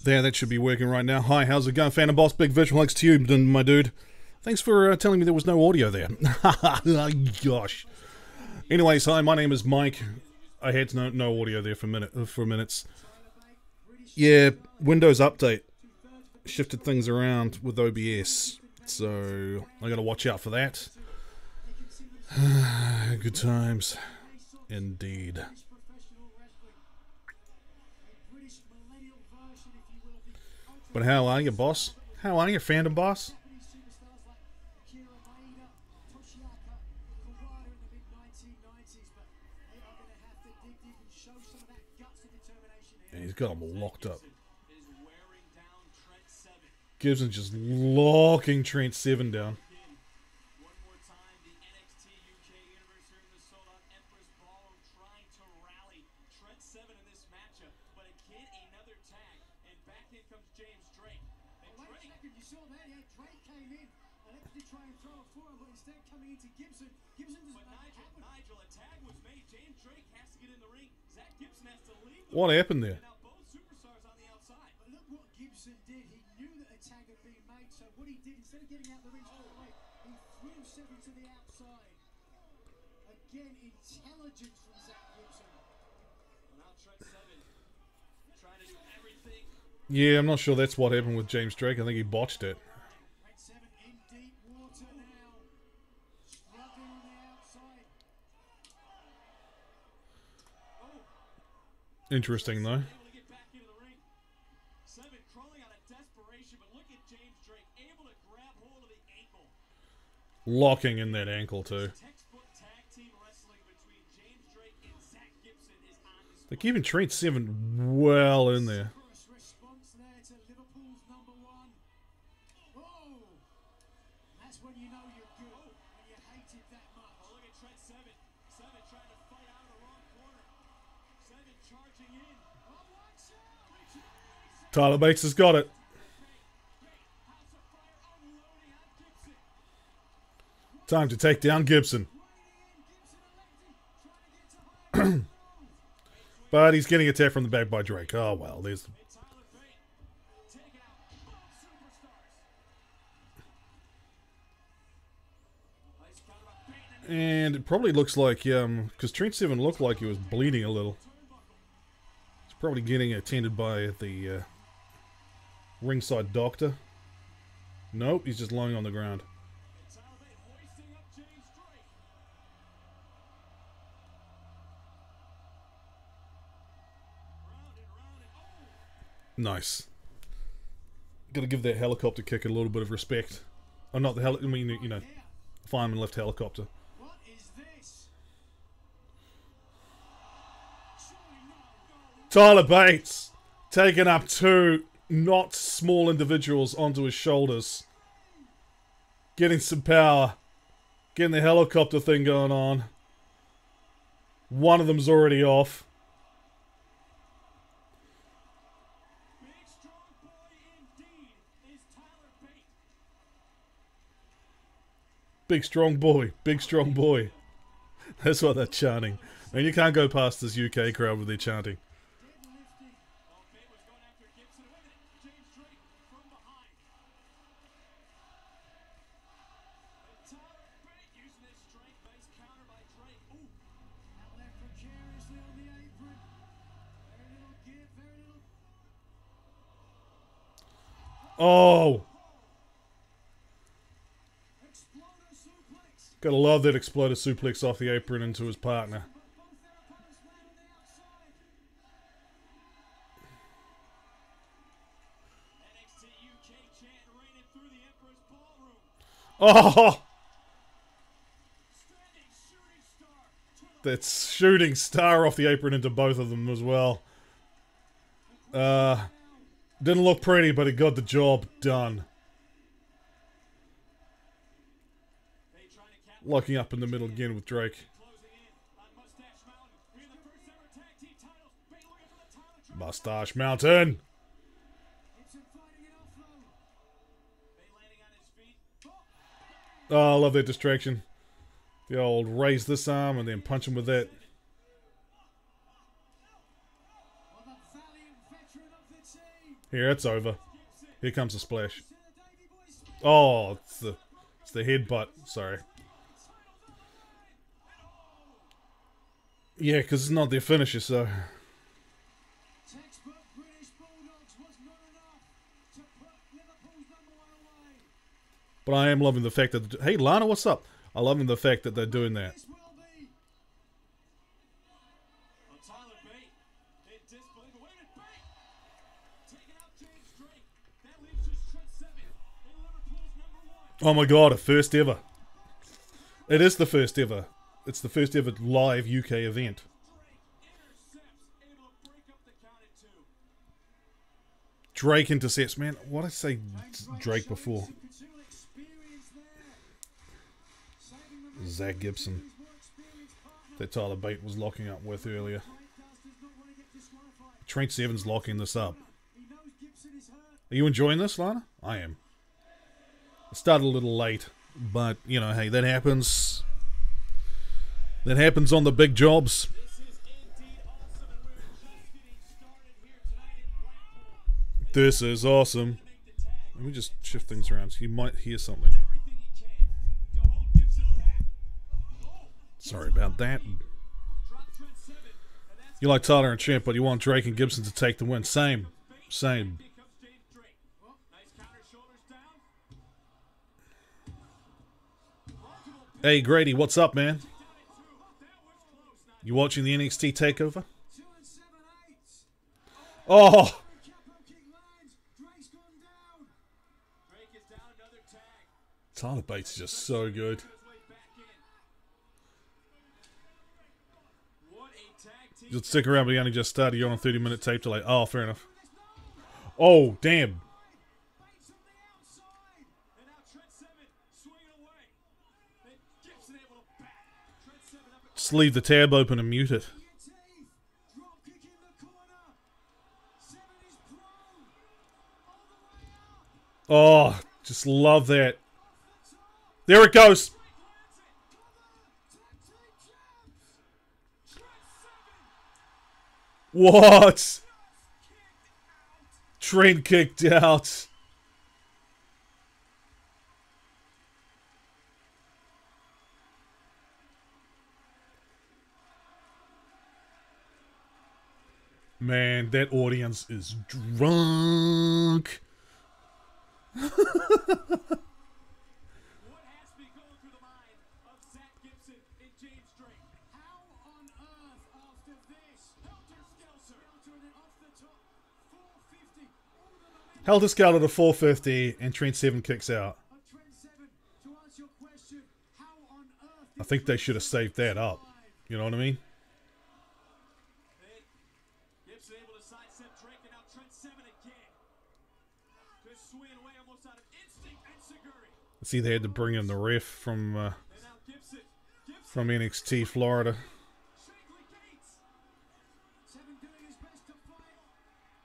There, that should be working right now. Hi, how's it going? Phantom Boss, big visual thanks to you, my dude. Thanks for telling me there was no audio there. Gosh. Anyways, hi, my name is Mike. I had no audio there for minutes. Yeah, Windows Update shifted things around with OBS, so I gotta watch out for that. Good times, indeed. But how are you, boss? How are you, Phantom Boss? Yeah, he's got him locked up. Gibson's just locking Trent Seven down. One more time, the NXT UK Universe here in the sold out Empress Ballroom trying to rally Trent Seven in this matchup, but again another tag, and back in comes James Drake. And wait a second, you saw that? Yeah, Drake came in and to try and throw it for him, but instead coming into Gibson. Gibson doesn't Nigel, a tag was made. James Drake has to get in the ring. Zach Gibson has to leave. What happened there? Now both superstars on the outside. But look what Gibson did. He knew that a tag had been made, so what he did, instead of getting out the ring straight away, he threw Seven to the outside. Again, intelligence from Zach Gibson. Well, now Trent Seven trying to do everything. Yeah, I'm not sure that's what happened with James Drake. I think he botched it. Trent Seven in deep water now. Struggling on the outside. Interesting, though. Able to get back into the ring. Seven crawling out of desperation, but look at James Drake able to grab hold of the ankle. Locking in that ankle, too. Textbook tag team wrestling between James Drake and Zach Gibson is on display. They're keeping Trent Seven well in there. First response there to Liverpool's #1. Oh! That's when you know you're good. When you hate it that much. Oh, look at Trent Seven. Seven trying to fight out of the wrong corner. Seven charging in. Oh, watch out! Tyler Bates has got it. House of Fire unloading on Gibson. Time to take down Gibson. But he's getting attacked from the back by Drake. Oh, well, there's... And Tyler Bate taking out both superstars. Nice counter by Bate and And it probably looks like, because Trent Seven looked like he was bleeding a little. He's probably getting attended by the ringside doctor. Nope, he's just lying on the ground. Tyler Bate hoisting up James Drake. Round and round and Nice. Gotta give that helicopter kick a little bit of respect. Oh, not the I mean, you know, fireman left helicopter. What is this? Surely no. Tyler Bates taking up two not small individuals onto his shoulders. Getting some power. Getting the helicopter thing going on. One of them's already off. big strong boy indeed is Tyler Bate. Big strong boy. Big strong boy. That's what they're chanting. And you can't go past this UK crowd with their chanting. Deadlifting. Oh, Bate was going after Gibson. Wait a minute. James Drake from behind. And Tyler Bate using his strength. Nice counter by Drake. Ooh. Out there precariously on the apron. Very little give, very little. Oh! Exploder suplex. Gotta love that exploder suplex off the apron into his partner. But both their opponents land on the outside. NXT UK chant raining through the Emperor's Ballroom. Oh! Standing shooting star to the That's shooting star off the apron into both of them as well. Didn't look pretty, but it got the job done. Bate trying to cap Locking up in the middle again with Drake. closing in on Mustache Mountain. We have the first ever tag team titles. Bate looking for the title try. Mustache Mountain. Gibson fighting it off though. Bate landing on his feet. Oh, I love that distraction. The old raise this arm and then punch him with that. Well, the valiant Here, it's over. Here comes the splash. Oh, it's the headbutt. Sorry. Yeah, because it's not their finisher, so. Textbook British Bulldogs was not enough to put Liverpool's number one away. But I am loving the fact that... Hey, Lana, what's up? I'm loving the fact that they're doing that. This will be. Well, Tyler Bate in disbelief. Wait a minute, Bate! Taking out James Drake. That leaves just Trent Seven in Liverpool's number one. Oh my god, a first ever. It is the first ever. It's the first ever live UK event. Drake intercepts, able to break up the count at 2. Drake intercepts, man. What did I say Drake before? Some considerable experience there. Saving the Zach Gibson. his more experienced partner. That Tyler Bate was locking up with earlier. Blake does not want to get disqualified. Trent Seven's locking this up. He knows Gibson is hurt. Are you enjoying this, Lana? I am. It started a little late, but, you know, hey, that happens. That happens on the big jobs. This is indeed awesome, and we're just getting started here tonight in Blackpool. This is awesome. Make the tag Let me just shift things around so you might hear something. everything he can to hold Gibson back. Sorry about that. Drop Trent Seven, and that's You like Tyler and Trent, but you want Drake and Gibson to take the win. Same. Same. here comes James Drake. Nice counter, shoulders down. Hey, Grady, what's up, man? Down at 2. That was close. Not You watching the NXT Takeover? 2 and 7/8. Oh! Capo kick lands. Drake's gone down. Drake is down another tag. Tyler Bates is just so good. His way back in. What a tag team. Just stick around, we only just started. You're on a 30-minute tape delay. Oh, fair enough. Oh, damn. Bates on the outside. And now Trent Seven swinging away. And Gibson able to back. Trent Seven up at Just leave the tab open and mute it. Your teeth. Drop kick in the corner. Seven is prone. All the way up. Oh, just love that. There it goes. What? Trent kicked out. Man, that audience is drunk. What has to be going through the mind of Zach Gibson and James Drake? How on earth after this? Helter Skelter. Helter and then off the top. 450. All the momentum Held his scale at a 450 and Trent Seven kicks out. of Trent Seven. To answer your question, how on earth I think they should have saved that up. You know what I mean? And Gibson able to sidestep Drake, and now Trent Seven again. Just swinging away almost out of instinct and Seguri. See, they had to bring in the ref from And now Gibson. from NXT Florida. Shakely Gates. Seven doing his best to fight.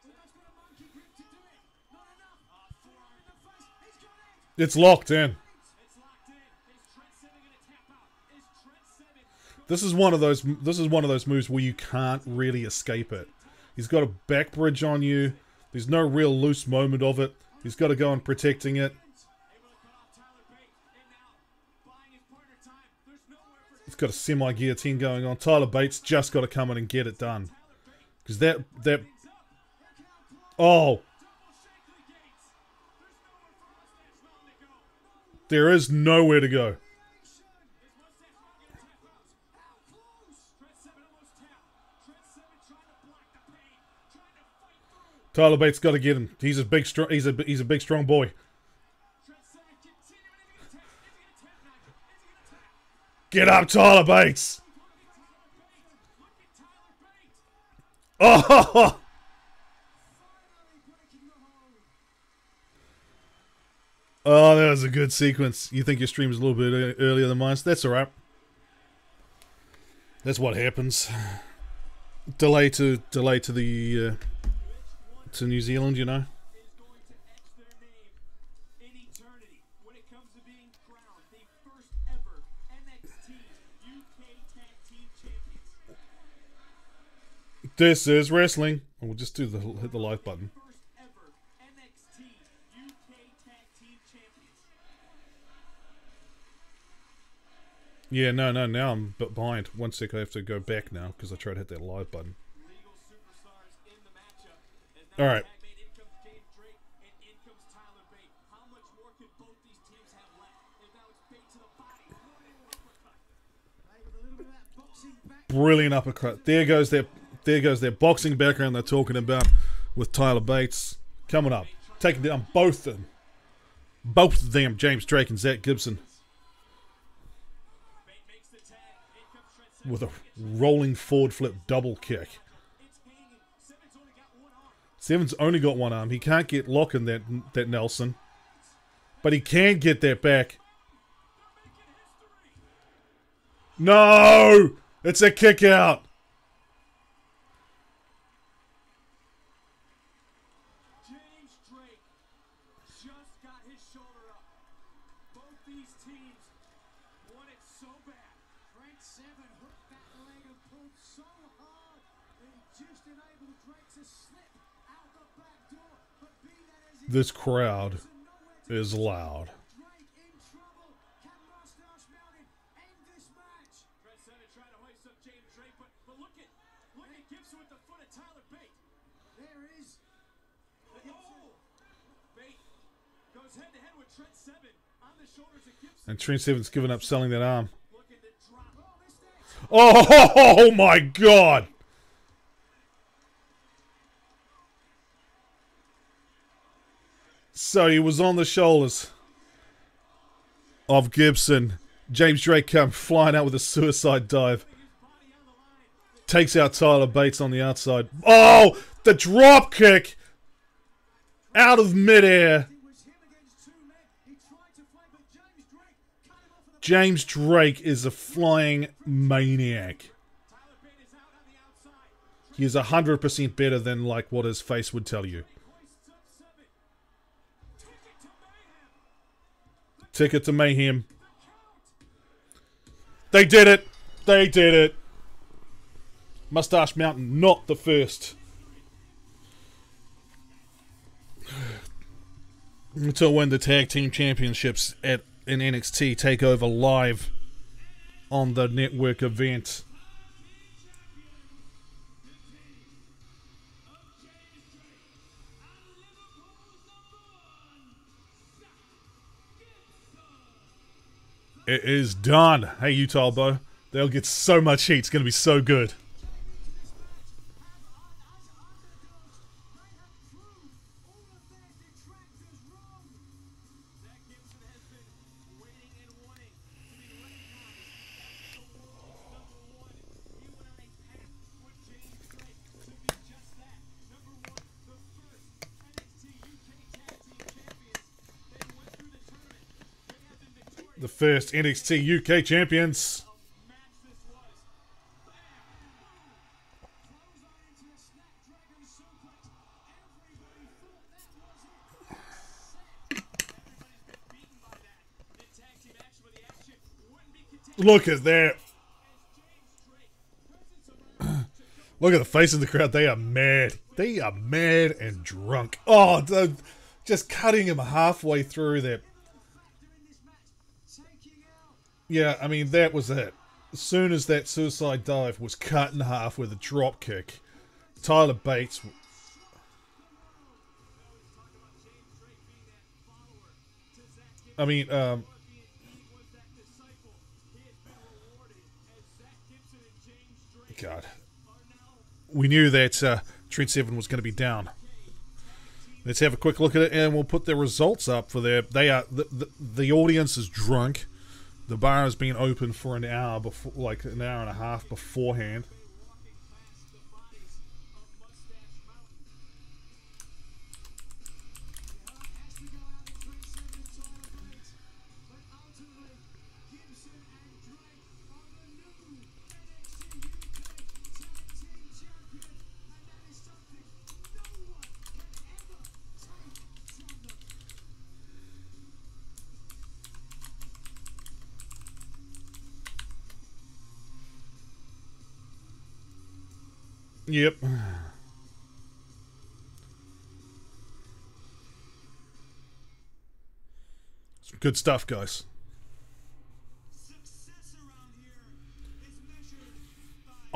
Almost got a monkey grip to do it. Not enough. Forearm in the face. He's got it. It's locked in. It's locked in. Is Trent Seven going to tap out? Is Trent Seven going This is one of those. This is one of those moves where you can't really escape it. He's got a back bridge on you. There's no real loose moment of it. He's got to go on protecting it. able to cut off Tyler Bate? And now buying his partner time. There's nowhere for He's got a semi-guillotine going on. Tyler Bates just got to come in and get it done. Because that oh, double Shakely Gates. there is There's nowhere for Mustache Mountain to go. nowhere to go. Is Mustache Mountain going to tap out? How close? Trent Seven almost tapped. Trent Seven trying to block the pain. Trying to fight through. Tyler Bates got to get him. He's a big strong. He's a big strong boy. Trent Seven continuing. Is he going to tap? Is he going to tap now? Is he going to tap? Get up, Tyler Bates. Look at Tyler Bate. Oh, Finally breaking the hold. oh, that was a good sequence. You think your stream is a little bit earlier than mine? That's all right. That's what happens. Delay to the to New Zealand, you know. Is going to etch their name in eternity when it comes to being crowned the first ever NXT UK Tag Team Champions. This is wrestling. And we'll just do hit the like button. First Yeah, no, now I'm a bit behind. One sec, I have to go back now because I tried to hit that live button. Legal superstars in the matchup. As now All right. tag mate, in comes James Drake and in comes Tyler Bate. How much more could both these teams have left? And now it's Bate to the body. Loaded uppercut. Hey, with a little bit of that boxing back. Brilliant uppercut. There goes their boxing background they're talking about with Tyler Bates coming up, taking down both of them, James Drake and Zach Gibson, Bate makes the tag. In comes Trent Seven. with a rolling forward flip double kick. It's hanging. Seven's only got one arm. Seven's only got one arm. He can't get locking that Nelson, but he can get that back. No, it's a kick out. James Drake just got his shoulder up. Both these teams want it so bad. Trent Seven hooked that leg and pulled so hard that he just enabled Drake to slip out the back door. But be that as it This crowd is, nowhere to is loud. Drake in trouble. Can Mustache Mountain end this match? Trent Seven trying to hoist up James Drake, but look at Gibson with the foot of Tyler Bate. There is. Oh! Bate goes head to head with Trent Seven on the shoulders of Gibson. And Trent Seven's given up selling that arm. Looking to drop. Oh, this next. Oh my God! So he was on the shoulders of Gibson. James Drake come flying out with a suicide dive. Takes out Tyler Bates on the outside. Oh! The drop kick! Out of midair. It was him against two men. He tried to play, but James Drake cut him off with a James Drake is a flying maniac. Tyler Bate is out on the outside. He is 100% better than like what his face would tell you. Hoists up Seven. Ticket to mayhem. Ticket to mayhem. They did it. They did it. Mustache Mountain, not the first. To win the tag team championships in NXT Takeover live on the network event. It is done. Hey, Utah Bo. They'll get so much heat. It's going to be so good. Zach Gibson has been waiting and wanting to be recognized as the world's number one. He went on a path with James Drake to be just that. Number one, the first NXT UK Tag Team Champions. They went through the tournament. They have been victorious. The first NXT UK champions. Match this was. close on into a Snapdragon suplex. Everybody thought that was it. Everybody's been beaten by that. The tag team action, but the action wouldn't be contained Look at that. as James Drake presents around to go. Look at the face of the crowd. They are mad. They are mad and drunk. Oh, just cutting him halfway through that. Factor in this match. Taking out. Yeah, I mean, that was it. As soon as that suicide dive was cut in half with a drop kick, Tyler Bates. I mean, God. We knew that Trent Seven was going to be down. Let's have a quick look at it, and we'll put the results up for their. They are the audience is drunk. The bar has been open for an hour before, like an hour and a half beforehand. Has to go out with Trent Seven and Tyler Bates. But ultimately, Gibson and Drake are the new NXT UK Tag Team Champion. And that is something no one can ever take from them. Yep. Some good stuff, guys. Success around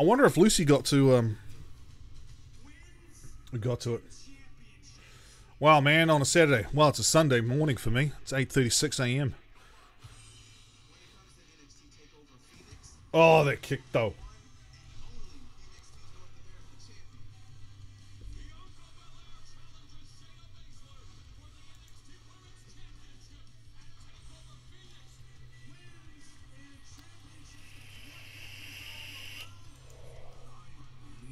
I wonder if Lucy got to it. Wow, man, on a Saturday. Well, it's a Sunday morning for me. It's 8:36 a.m. Oh, that kick though.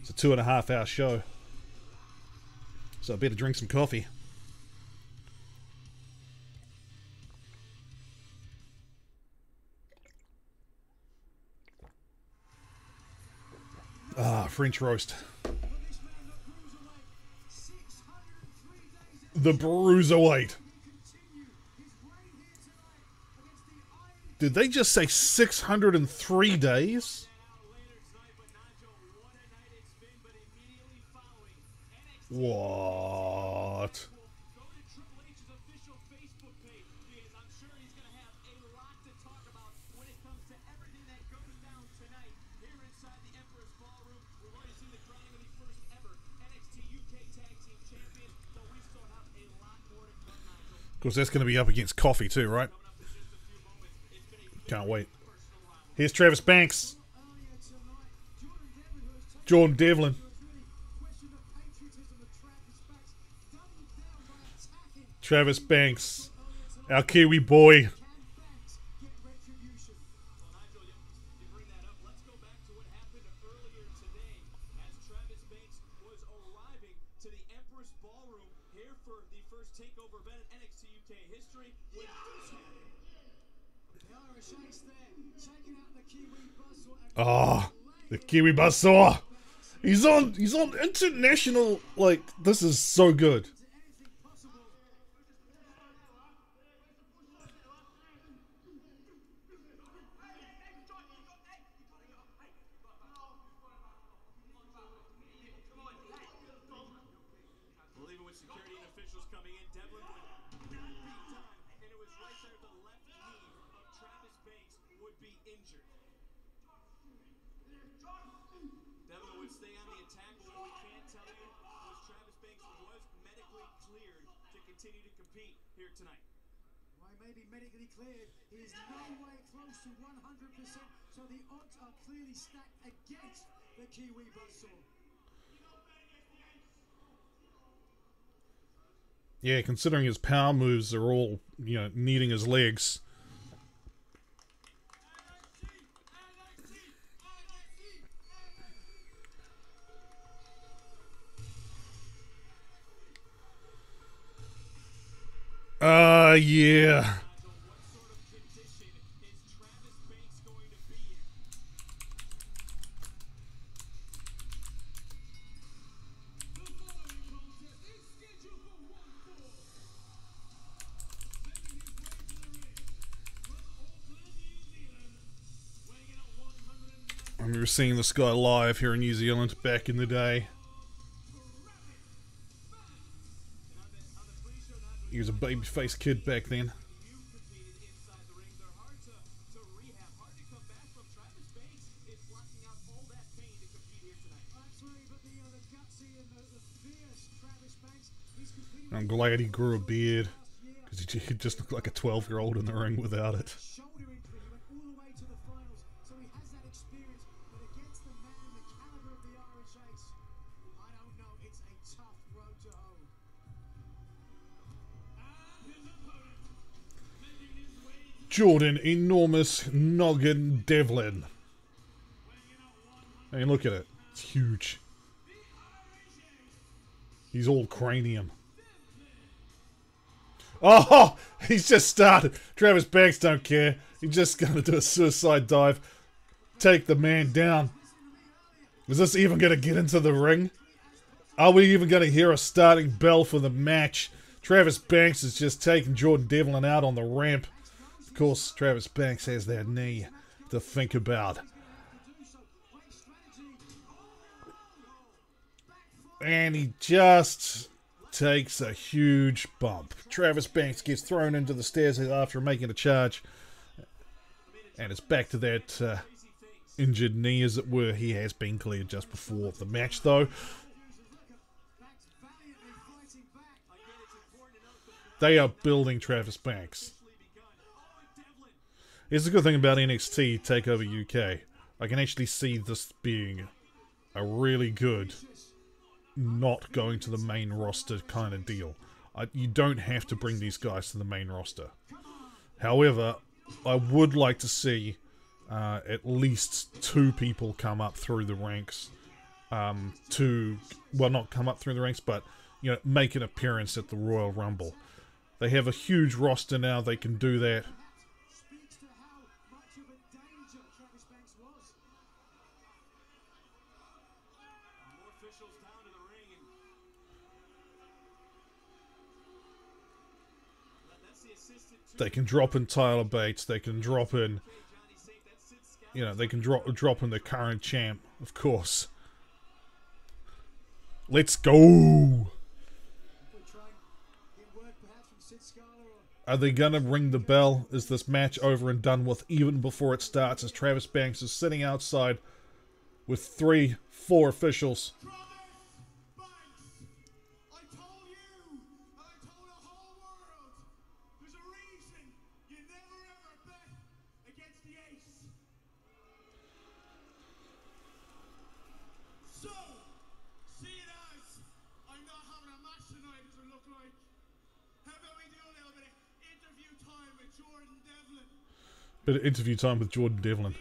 It's a 2.5 hour show. So I better drink some coffee. Ah, French roast. The Bruiserweight. Did they just say 603 days? What? Of course, that's going to be up against Coffee too, right? Can't wait. Here's Travis Banks. Jordan Devlin. Travis Banks. Our Kiwi boy. Oh, the Kiwi Buzzsaw. He's on international, like, this is so good. Even with security and officials coming in, Devlin would not be done, and it was right there the left knee of Travis Banks would be injured. Devlin would stay on the attack, but what we can tell you was Travis Banks was medically cleared to continue to compete here tonight. Why maybe medically cleared, he is no way close to 100%, so the odds are clearly stacked against the Kiwi Buzzsaw. Yeah, considering his power moves are all, you know, needing his legs. Yeah. I remember seeing this guy live here in New Zealand back in the day. He was a babyface kid back then. I'm glad he grew a beard, because he just looked like a 12-year-old in the ring without it. Jordan Enormous Noggin Devlin. I mean, look at it. It's huge. He's all cranium. Oh, he's just started. Travis Banks don't care. He's just going to do a suicide dive. Take the man down. Is this even going to get into the ring? Are we even going to hear a starting bell for the match? Travis Banks is just taking Jordan Devlin out on the ramp. Of course, Travis Banks has that knee to think about. And he just takes a huge bump. Travis Banks gets thrown into the stairs after making a charge. And it's back to that injured knee, as it were. He has been cleared just before the match, though. Banks valiantly fighting back. They are building Travis Banks. Here's the good thing about NXT TakeOver UK. I can actually see this being a really good, not going to the main roster kind of deal. You don't have to bring these guys to the main roster. However, I would like to see at least 2 people come up through the ranks. Well, not come up through the ranks, but, you know, make an appearance at the Royal Rumble. They have a huge roster now. They can do that. Speaks to how much of a danger Travis Banks was. More officials down to the ring, and that's the assistant too. They can drop in Tyler Bates. They can drop in, Johnny Saint, that's Sid Scala. you know, they can drop in the current champ, of course. Let's go. We're trying to get word perhaps from Sid Scala or Are they gonna ring the bell? Is this match over and done with even before it starts, as Travis Banks is sitting outside with 3, 4 officials? Travis Banks! I told you, and I told the whole world, there's a reason you never ever bet against the ace. So, seeing as I'm not having a match tonight, does it look like? How about we do a little bit of interview time with Jordan Devlin, Bit of interview time with Jordan Devlin.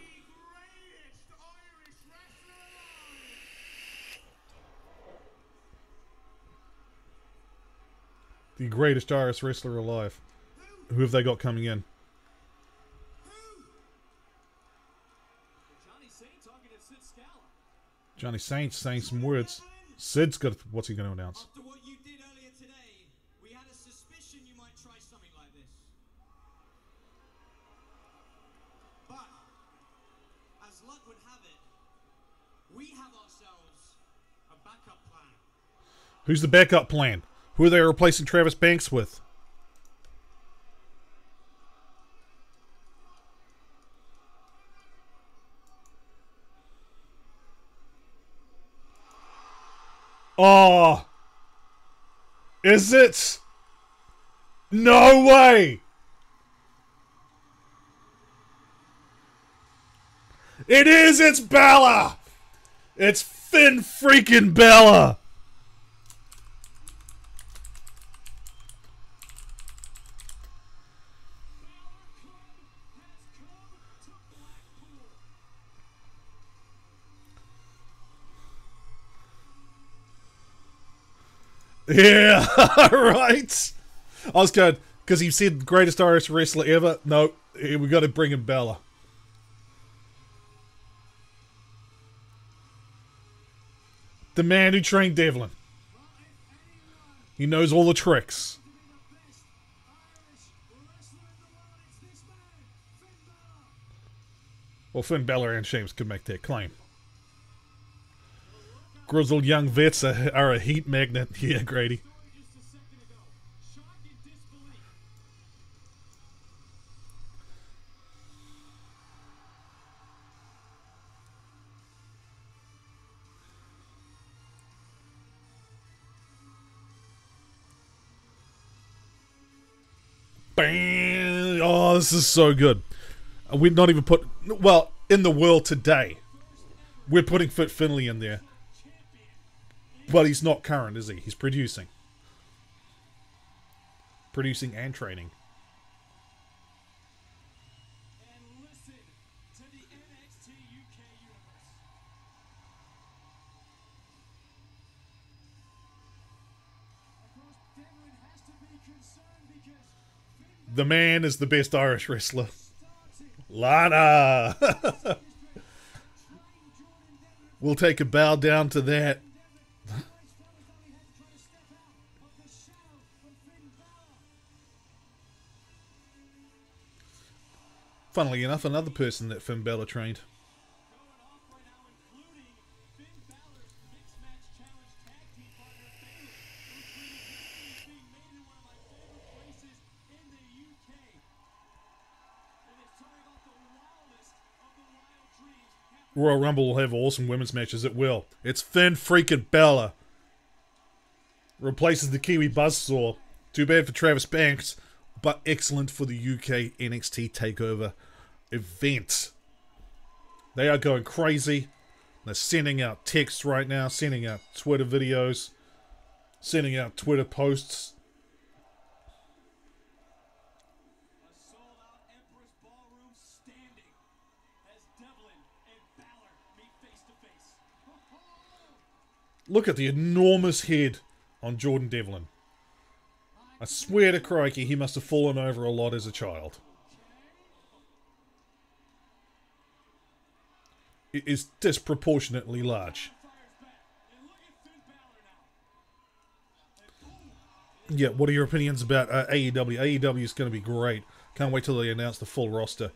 the greatest Irish wrestler alive. The greatest Irish wrestler alive. Who have they got coming in? Johnny Saint talking to Sid Scala. Johnny Saint saying some words. Sid's got... What's he going to announce? After what you did earlier today, we had a suspicion you might try something like this. But, as luck would have it, we have ourselves a backup plan. Who's the backup plan? Who are they replacing Travis Banks with? Oh! Is it? No way! It is! It's Balor! It's Finn freaking Balor! Yeah, right. I was good because he said greatest Irish wrestler ever. No, we got to bring in Balor. The man who trained Devlin. He knows all the tricks. Well, Finn Balor and Sheamus could make that claim. Grizzled young vets are a heat magnet. Yeah, Grady. Bang! Oh, this is so good. We'd not even put... Well, in the world today, we're putting Fit Finlay in there. But he's not current, is he? He's producing. Producing and training. And listen to the NXT UK universe. Of course, Devlin has to be concerned because Finn The man is the best Irish wrestler. started Lana! trained Jordan Devlin. We'll take a bow down to that. Devlin felt as though he had to try to step out of the shadow of Finn Balor. Funnily enough, another person that Finn Balor trained. Going off right now, including Finn Balor's mixed match challenge tag team partner Balor, who tweeted, "This is being made in one of my favorite places in the UK. It is turning off the wildest of the wild dreams." Royal Rumble will have awesome women's matches. It will. It's Finn freaking Balor. Replaces the Kiwi Buzzsaw. Too bad for Travis Banks, but excellent for the UK NXT Takeover event. They are going crazy. They're sending out texts right now, sending out Twitter videos, sending out Twitter posts. A sold-out Empress Ballroom standing as Devlin and Balor meet face to face. Look at the enormous head on Jordan Devlin. I swear to crikey, he must have fallen over a lot as a child. It is disproportionately large. Yeah, what are your opinions about AEW? AEW is going to be great. Can't wait till they announce the full roster.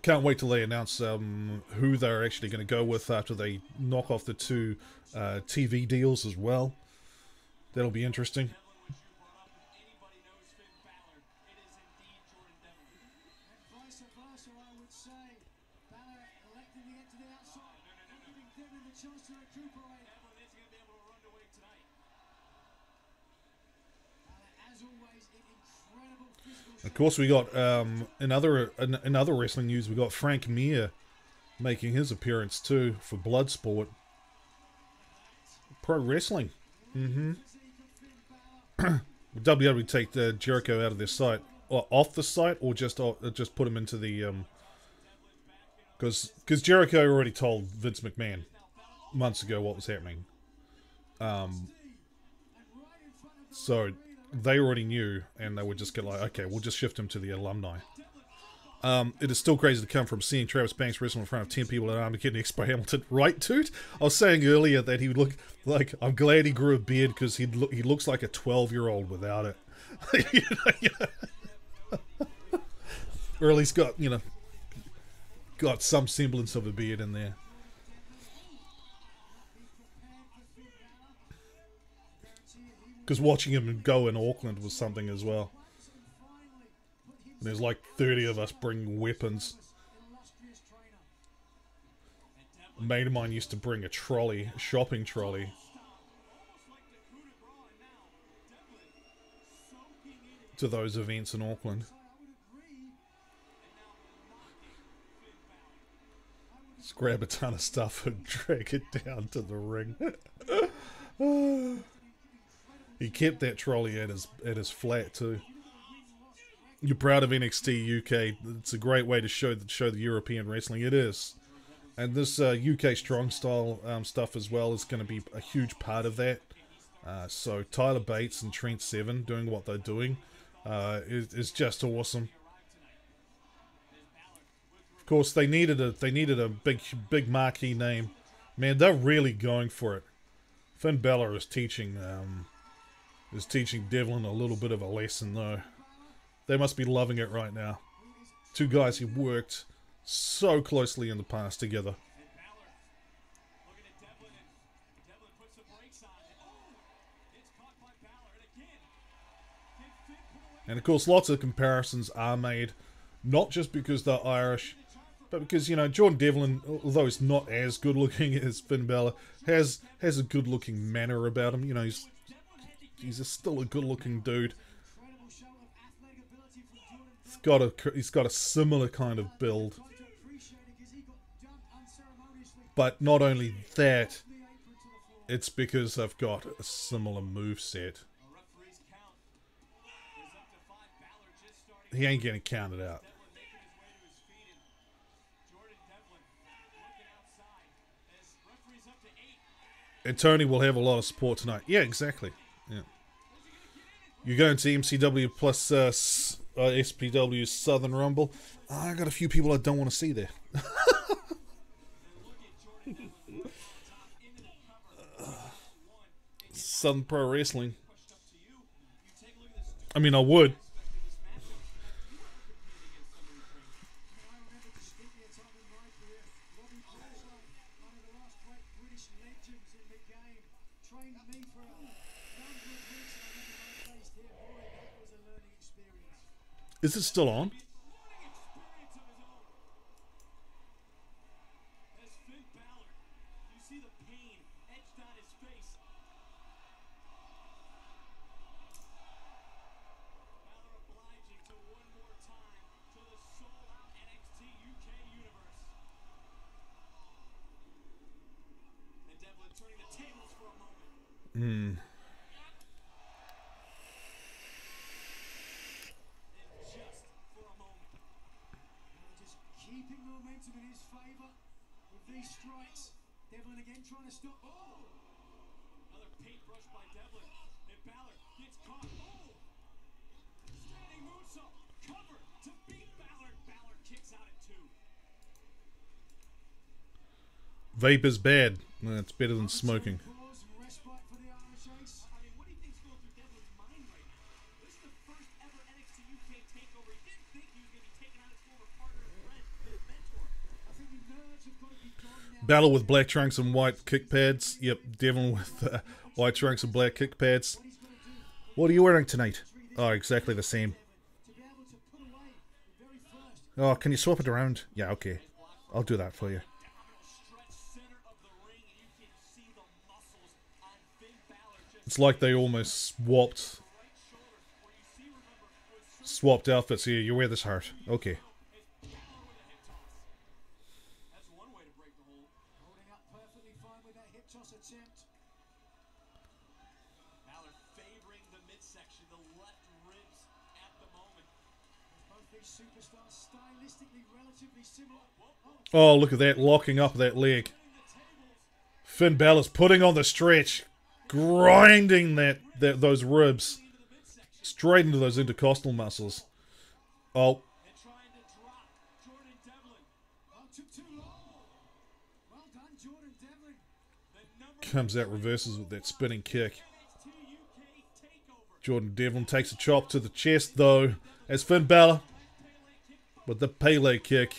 Can't wait till they announce who they're actually going to go with after they knock off the two TV deals as well. That'll be interesting. Vice versa, I would say. Balor elected to get to the outside, not giving Devlin the chance to recuperate. Devlin isn't going to be able to run away tonight. Balor, as always, in incredible physical Of course, we got in other wrestling news, we got Frank Mir making his appearance too for Bloodsport. Pro wrestling. WWE take the Jericho out of their site, or off the site, or just put him into the because Jericho already told Vince McMahon months ago what was happening. So they already knew, and they would just get like, okay, we'll just shift him to the alumni. It is still crazy to come from seeing Travis Banks wrestle in front of 10 people at Armageddon Expo Hamilton. Right, dude? I was saying earlier that he would look like, I'm glad he grew a beard because he looks like a 12-year-old without it. Or at least got some semblance of a beard in there. Because watching him go in Auckland was something as well. And there's like 30 of us bringing weapons. A mate of mine used to bring a trolley, a shopping trolley, to those events in Auckland. Just grab a ton of stuff and drag it down to the ring. He kept that trolley at his flat too. You're proud of NXT UK. It's a great way to show the European wrestling. It is. And this UK strong style stuff as well is going to be a huge part of that. So Tyler Bates and Trent Seven doing what they're doing is just awesome. Of course, they needed a big marquee name. Man, they're really going for it. Finn Balor is teaching Devlin a little bit of a lesson though. They must be loving it right now. Two guys who worked so closely in the past together. And of course, lots of comparisons are made, not just because they're Irish, but because, Jordan Devlin, although he's not as good looking as Finn Balor, has a good looking manner about him. He's still a good looking dude. He's got a similar kind of build. But not only that, it's because they've got a similar moveset. He ain't getting counted out. And Tony will have a lot of support tonight. Yeah, exactly. Yeah. You're going to MCW plus SPW Southern Rumble. I got a few people I don't want to see there. Southern Pro Wrestling. I mean, I would. Is it still on? Experience of his own. As Finn Balor, you see the pain etched on his face. Balor obliging to one more time to the sold-out NXT UK universe. And Devlin turning the tables for a moment. And just for a moment. Just keeping momentum in his favour with these strikes. Devlin again trying to stop. Oh! Another paintbrush by Devlin. And Balor gets caught. Oh! Standing moonsault. Cover to beat Balor. Balor kicks out at 2. Vape is bad. It's better than smoking. Pause and respite for the Irish Ace. I mean, what do you think's going through Devlin's mind right now? This is the first ever NXT UK Takeover. He didn't think he was going to be taking on his former partner and friend, his mentor. I think the nerves have got to be gone now. Balor with black trunks and white kick pads. Yep, Devlin with white trunks and black kick pads. What are you wearing tonight? Oh, exactly the same. To be able to put away the very first. Oh, can you swap it around? Yeah, okay. I'll do that for you. Abdominal stretch center of the ring, and you can see the muscles on Finn Balor just It's like they almost swapped right shoulder. Where you see, remember, was swapped outfits here. You wear this heart. Okay. Balor with a hip toss. That's one way to break the hold. Holding up perfectly fine with that hip toss attempt. Balor favoring the midsection, the left ribs at the moment. Both these superstars stylistically relatively similar. Oh, look at that. Locking up that leg. Finn Balor's putting on the stretch. Grinding those ribs. Straight into those intercostal muscles. Oh, And trying to drop Jordan Devlin. Oh, took too long. Well done, Jordan Devlin. The number comes out reverses with that spinning kick. NXT UK Takeover. Jordan Devlin takes a chop to the chest, though, as Finn Balor with the Pele kick.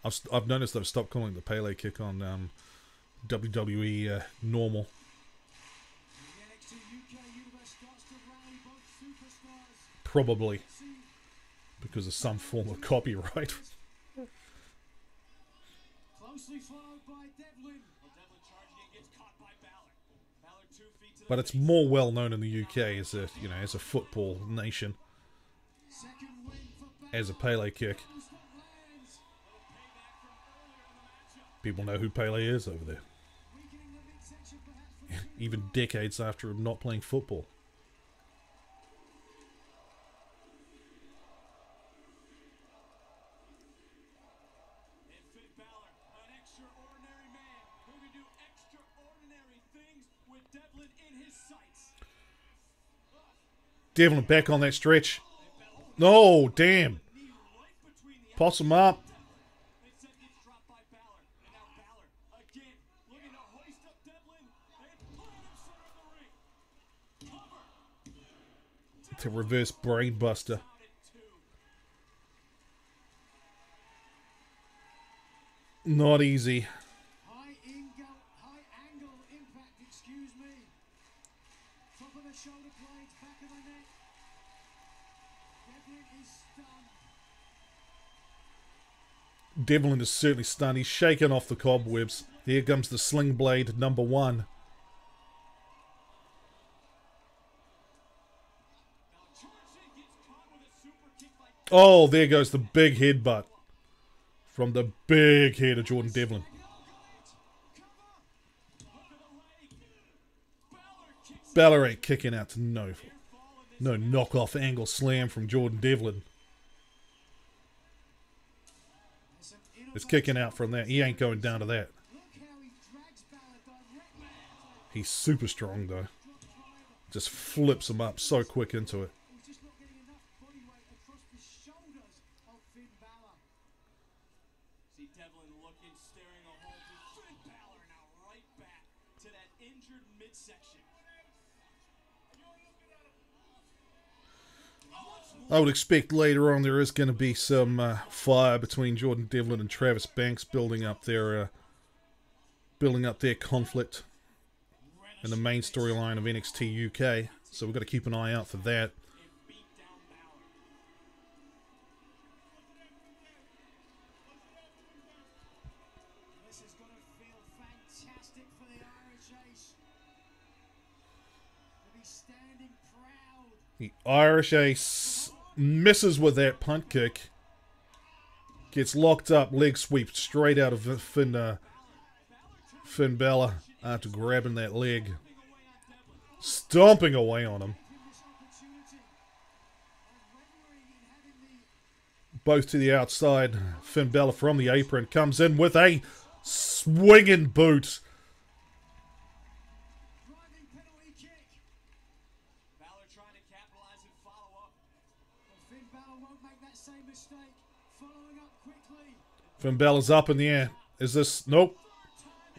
I've noticed they've stopped calling the Pele kick on WWE normal. The NXT UK universe starts to rally both superstars. Probably because of some form of copyright. Closely followed by Devlin. Well, Devlin charging in, gets caught by Balor. Balor 2 feet to the But it's face. more well known in the UK as a as a football nation Second win for Balor. as a Pele kick. Lands. Little payback from earlier in the matchup. People know who Pele is over there, Weakening the midsection perhaps. even decades after him not playing football. And Finn Balor, an extraordinary man who can do extraordinary things with Devlin in his sights. Devlin back on that stretch. No, damn. Knee right between the Pops him up. They said gets dropped by Balor. And now Balor, again, looking to hoist up Devlin and put him in center of the ring. Cover. To reverse brainbuster. Out at 2. Not easy. High angle impact, excuse me. Top of the shoulder blades, back of the neck. Devlin is stunned. Devlin is certainly stunned. He's shaking off the cobwebs. Here comes the sling blade number 1. Now charged in, gets caught with a super kick by Oh, there goes the big headbutt. From the big head of Jordan Devlin. Balor ain't kicking out to no knockoff angle slam from Jordan Devlin. It's kicking out from that. He ain't going down to that. Look how he drags Balor directly. He's super strong though. Just flips him up so quick into it. He's just not getting enough body weight across the shoulders of Finn Balor. See Devlin looking, staring a hole to Finn Balor now right back to that injured midsection. I would expect later on there is going to be some fire between Jordan Devlin and Travis Banks, building up their conflict in the main storyline of NXT UK. So we've got to keep an eye out for that. and beat down Balor. This is going to feel fantastic for the Irish Ace. To be standing proud. The Irish Ace misses with that punt kick. Gets locked up, leg sweep straight out of Finn Balor after grabbing that leg. Stomping away on him. This opportunity of reveling in having the Both to the outside. Finn Balor from the apron comes in with a swinging boot. driving penalty kick. Balor trying to capitalize and follow up. But Finn Balor won't make that same mistake. Following up quickly. Finn Balor's up in the air. Is this... Nope.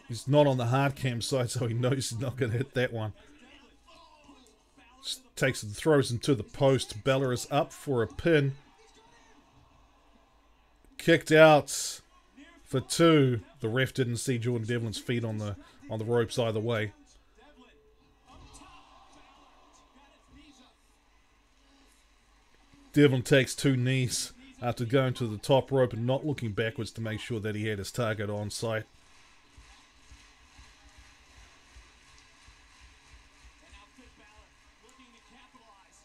He's not on the hard cam side, so he knows he's not going to hit that one. Just takes and throws him to the post. Balor is up for a pin. Kicked out for 2. The ref didn't see Jordan Devlin's feet on the ropes either way. Devlin up top. Balor got his knees up. Devlin takes 2 knees after going to the top rope and not looking backwards to make sure that he had his target on sight. And now Finn Balor looking to capitalize.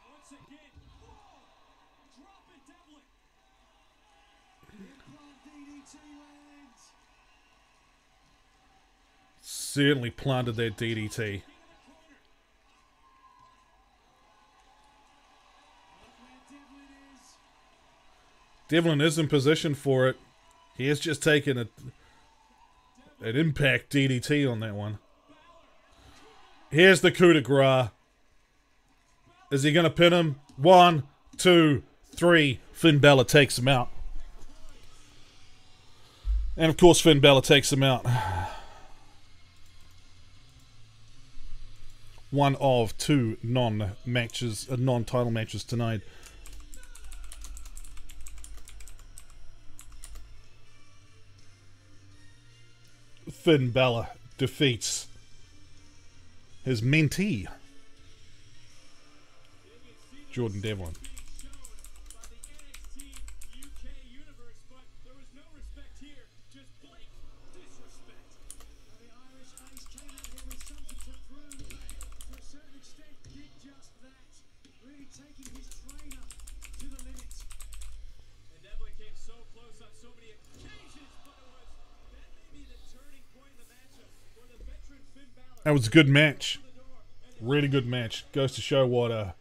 Once again. Dropping Devlin. Implant DDT lands. Certainly planted that DDT. Look where Devlin is. Devlin is in position for it. He has just taken an impact DDT on that one. Here's the coup de grace. Is he going to pin him? 1, 2, 3. Finn Balor takes him out. And of course Finn Balor takes him out. One of 2 non-title matches tonight. Finn Balor defeats his mentee, Jordan Devlin. Shown by the NXT UK universe, but there was no respect here, just blatant disrespect. The Irish Ace came out here with something to prove. To a certain extent, did just that. Really taking his trainer to the limit. And Devlin came so close on so many occasions, but that may be the turning point in the matchup where the veteran Finn Balor That was a good match. the door and Really good match. Goes to show what that running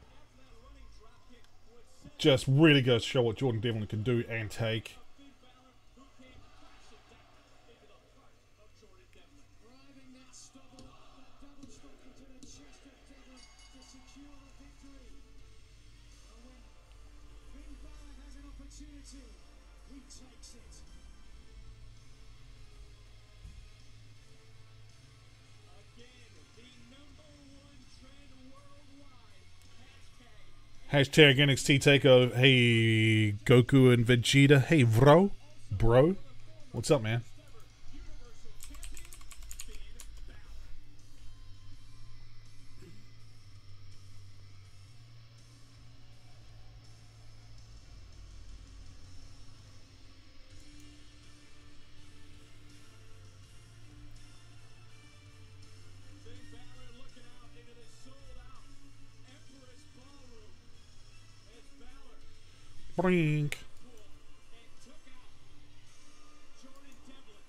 drop kick would set just really goes to show what Jordan Devlin can do and take. Finn Balor, who came crashing down into the heart of Jordan Devlin. Driving that double stop into the chest of Devlin to secure the victory. And when Finn Balor has an opportunity, he takes it. Again, the #1 trend worldwide. Hashtag NXT Takeover. Hey, Goku and Vegeta. Hey, bro. What's up, man? Universal Champion Finn Balor. Finn Balor looking out into the sold-out Empress Ballroom as Balor Brink. pulled and took out Jordan Devlin.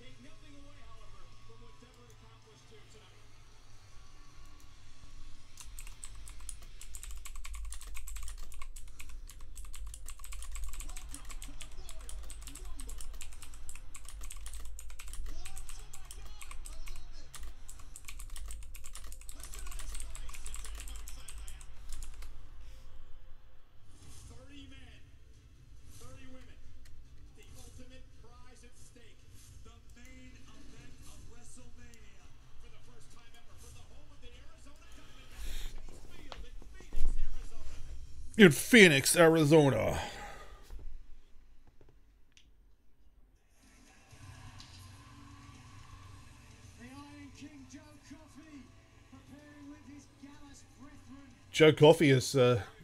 Take nothing away, however, from what Devlin accomplished here tonight. In Phoenix, Arizona. The Iron King Joe Coffey preparing Joe Coffey is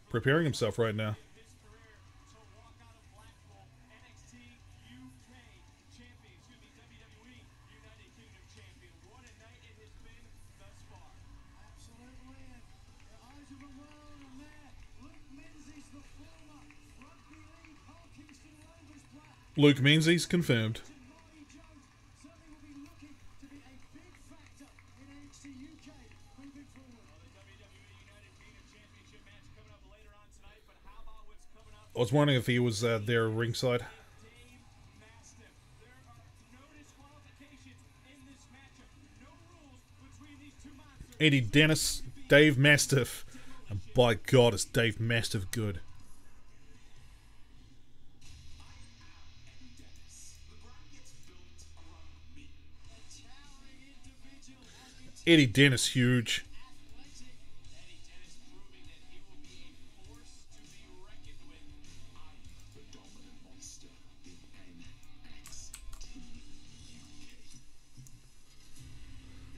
preparing himself right now. his career to walk out of Blackpool, NXT UK champion, WWE United Kingdom champion. What a night it has been thus far. Absolutely, and the eyes of the world are there. Luke Menzies, the former Rugby League Parkinson Rovers player, Luke Menzies confirmed. and Marty Jones certainly will be looking to be a big factor in NXT UK moving forward. The WWE United Kingdom Championship match coming up later on tonight, but how about what's coming up? I was wondering if he was there ringside. Dave Mastiff. There are no disqualifications in this matchup. No rules between these two monsters. Eddie Dennis, Dave Mastiff. And by God, is Dave Mastiff good. Eddie Dennis, huge. Eddie Dennis proving that he will be a force to be reckoned with.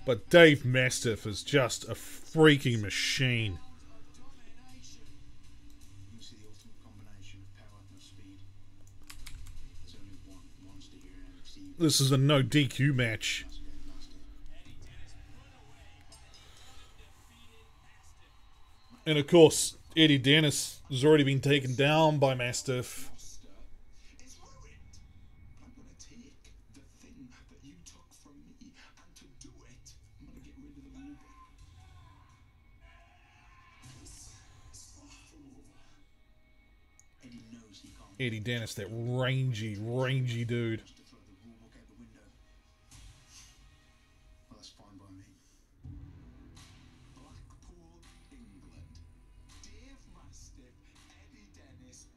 But Dave Mastiff is just a freaking machine. You see the ultimate combination of power and speed. There's only one monster here in NXT. This is a no DQ match. Eddie Dennis put away by the undefeated Mastiff. And of course, Eddie Dennis has already been taken down by Mastiff. It's ruined. I'm gonna take the thing that you took from me, and to do it, I'm gonna get rid of the ruby. Eddie knows he can't Eddie Dennis, that rangy dude. to throw the rule book out the window. Well, that's fine by me. Blackpool, England. Dave Mastiff, Eddie Dennis.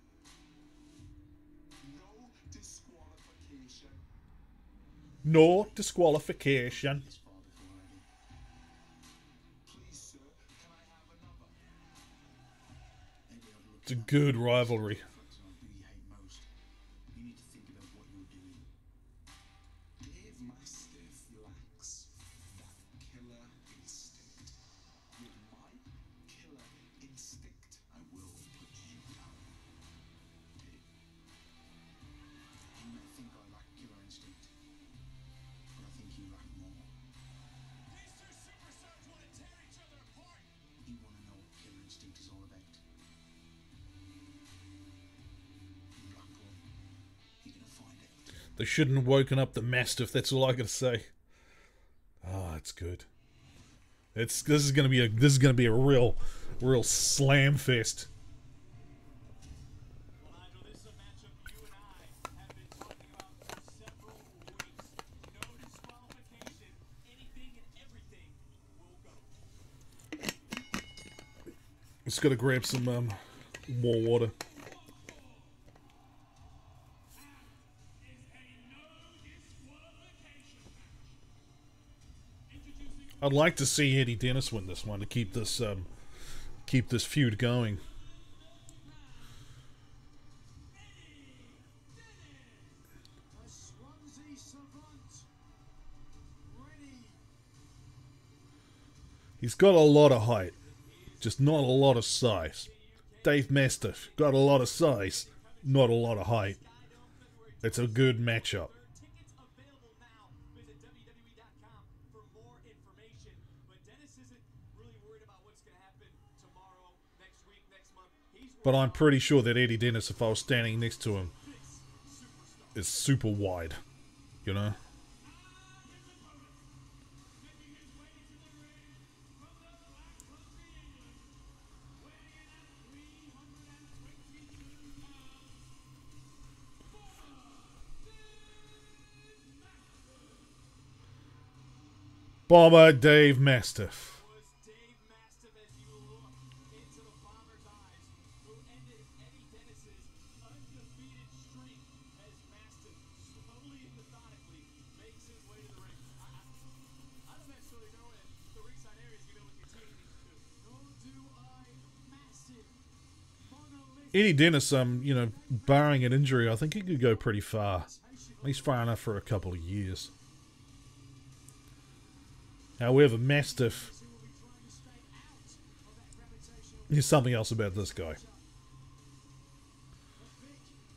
No disqualification. No disqualification. This far before Eddie. Please, sir, can I have another? Eddie, I've looked It's a good rivalry. reflecting on who you hate most. You need to think about what you're doing. Dave Mastiff lacks that killer instinct. With my killer instinct, I will put you down. Dave, you may think I lack killer instinct, but I think you lack more. These two superstars want to tear each other apart. You want to know what killer instinct is all about? Blackpool, you're gonna find out. They shouldn't have woken up the Mastiff. That's all I gotta say. Ah, it's good. This is gonna be a real slam fest. Well, Nigel, this is a matchup you and I have been talking about for several weeks. No disqualification. Anything and everything will go. Just gotta grab some more water. I'd like to see Eddie Dennis win this one to keep this feud going. The Swansea Savant, ready. He's got a lot of height, just not a lot of size. Dave Mastiff got a lot of size, not a lot of height. It's a good matchup. Tickets available now. Visit WWE.com for more information. But Dennis isn't really worried about what's going to happen tomorrow, next week, next month. He's But I'm pretty sure that Eddie Dennis, if I was standing next to him, is super wide. You know? Bomber Dave Mastiff. was Dave Mastiff as you look into the Bomber's eyes, who ended Eddie Dennis's undefeated streak as Mastiff slowly and methodically makes his way to the ring. I don't necessarily know if the ringside area is going to be able to contain these two. Nor do I. Massive. Monolithic. Eddie Dennis, barring an injury, I think he could go pretty far. At least far enough for a couple of years. However, Mastiff, Who will be trying to stay out of that gravitational Here's something else about this guy.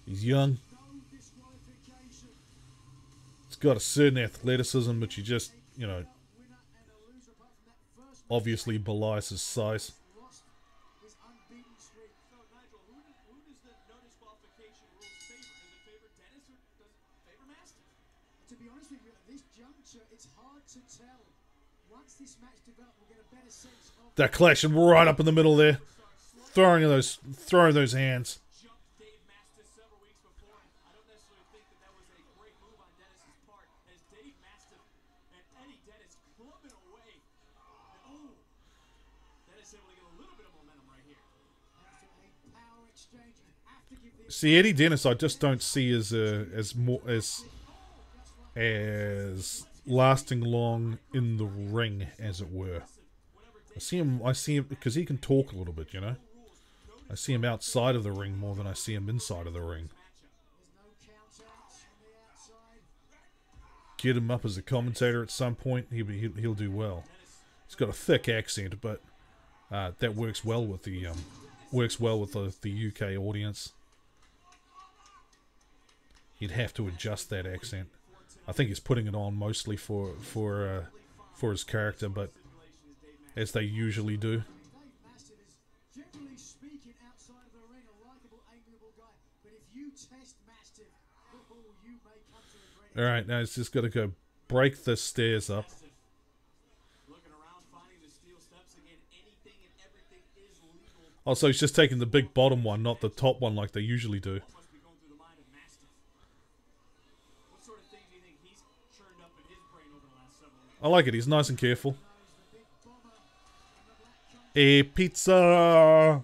He's young. No disqualification. He's got a certain athleticism, which he just, you know, Winner and a loser apart from that first obviously belies his size. lost his unbeaten streak. So, Nigel, who does the no disqualification rules favor? Does it favor Dennis or does it favor Mastiff? To be honest with you, at this juncture, it's hard to tell. Once this match develops, we'll get a better sense of They're clashing right up in the middle there. Throwing those hands. Jumped Dave Mastiff several weeks before. I don't necessarily think that was a great move on Dennis's part, as Dave Mastiff and Eddie Dennis clubbing away. Oh, Dennis able to get a little bit of momentum right here. a power exchange. You have to give the See, Eddie Dennis, I just don't see as lasting long in the ring, as it were. I see him because he can talk a little bit, you know. I see him outside of the ring more than I see him inside of the ring. there's no countouts on the outside. Get him up as a commentator at some point, he'll do well. He's got a thick accent, but that works well with the UK audience. He'd have to adjust that accent. I think he's putting it on mostly for his character, but as they usually do. Dave Mastiff is, generally speaking, outside of the ring, a likable, amiable guy. But if you test Mastiff, you may come to regret it. All right, now it's just got to go break the stairs up. Looking around, finding the steel steps again. Anything and everything is legal. Also, he's just taking the big bottom one, not the top one like they usually do. What must be going through the mind of Mastiff? What sort of things do you think he's churned up in his brain over the last several weeks? I like it. He's nice and careful. Hey, pizza!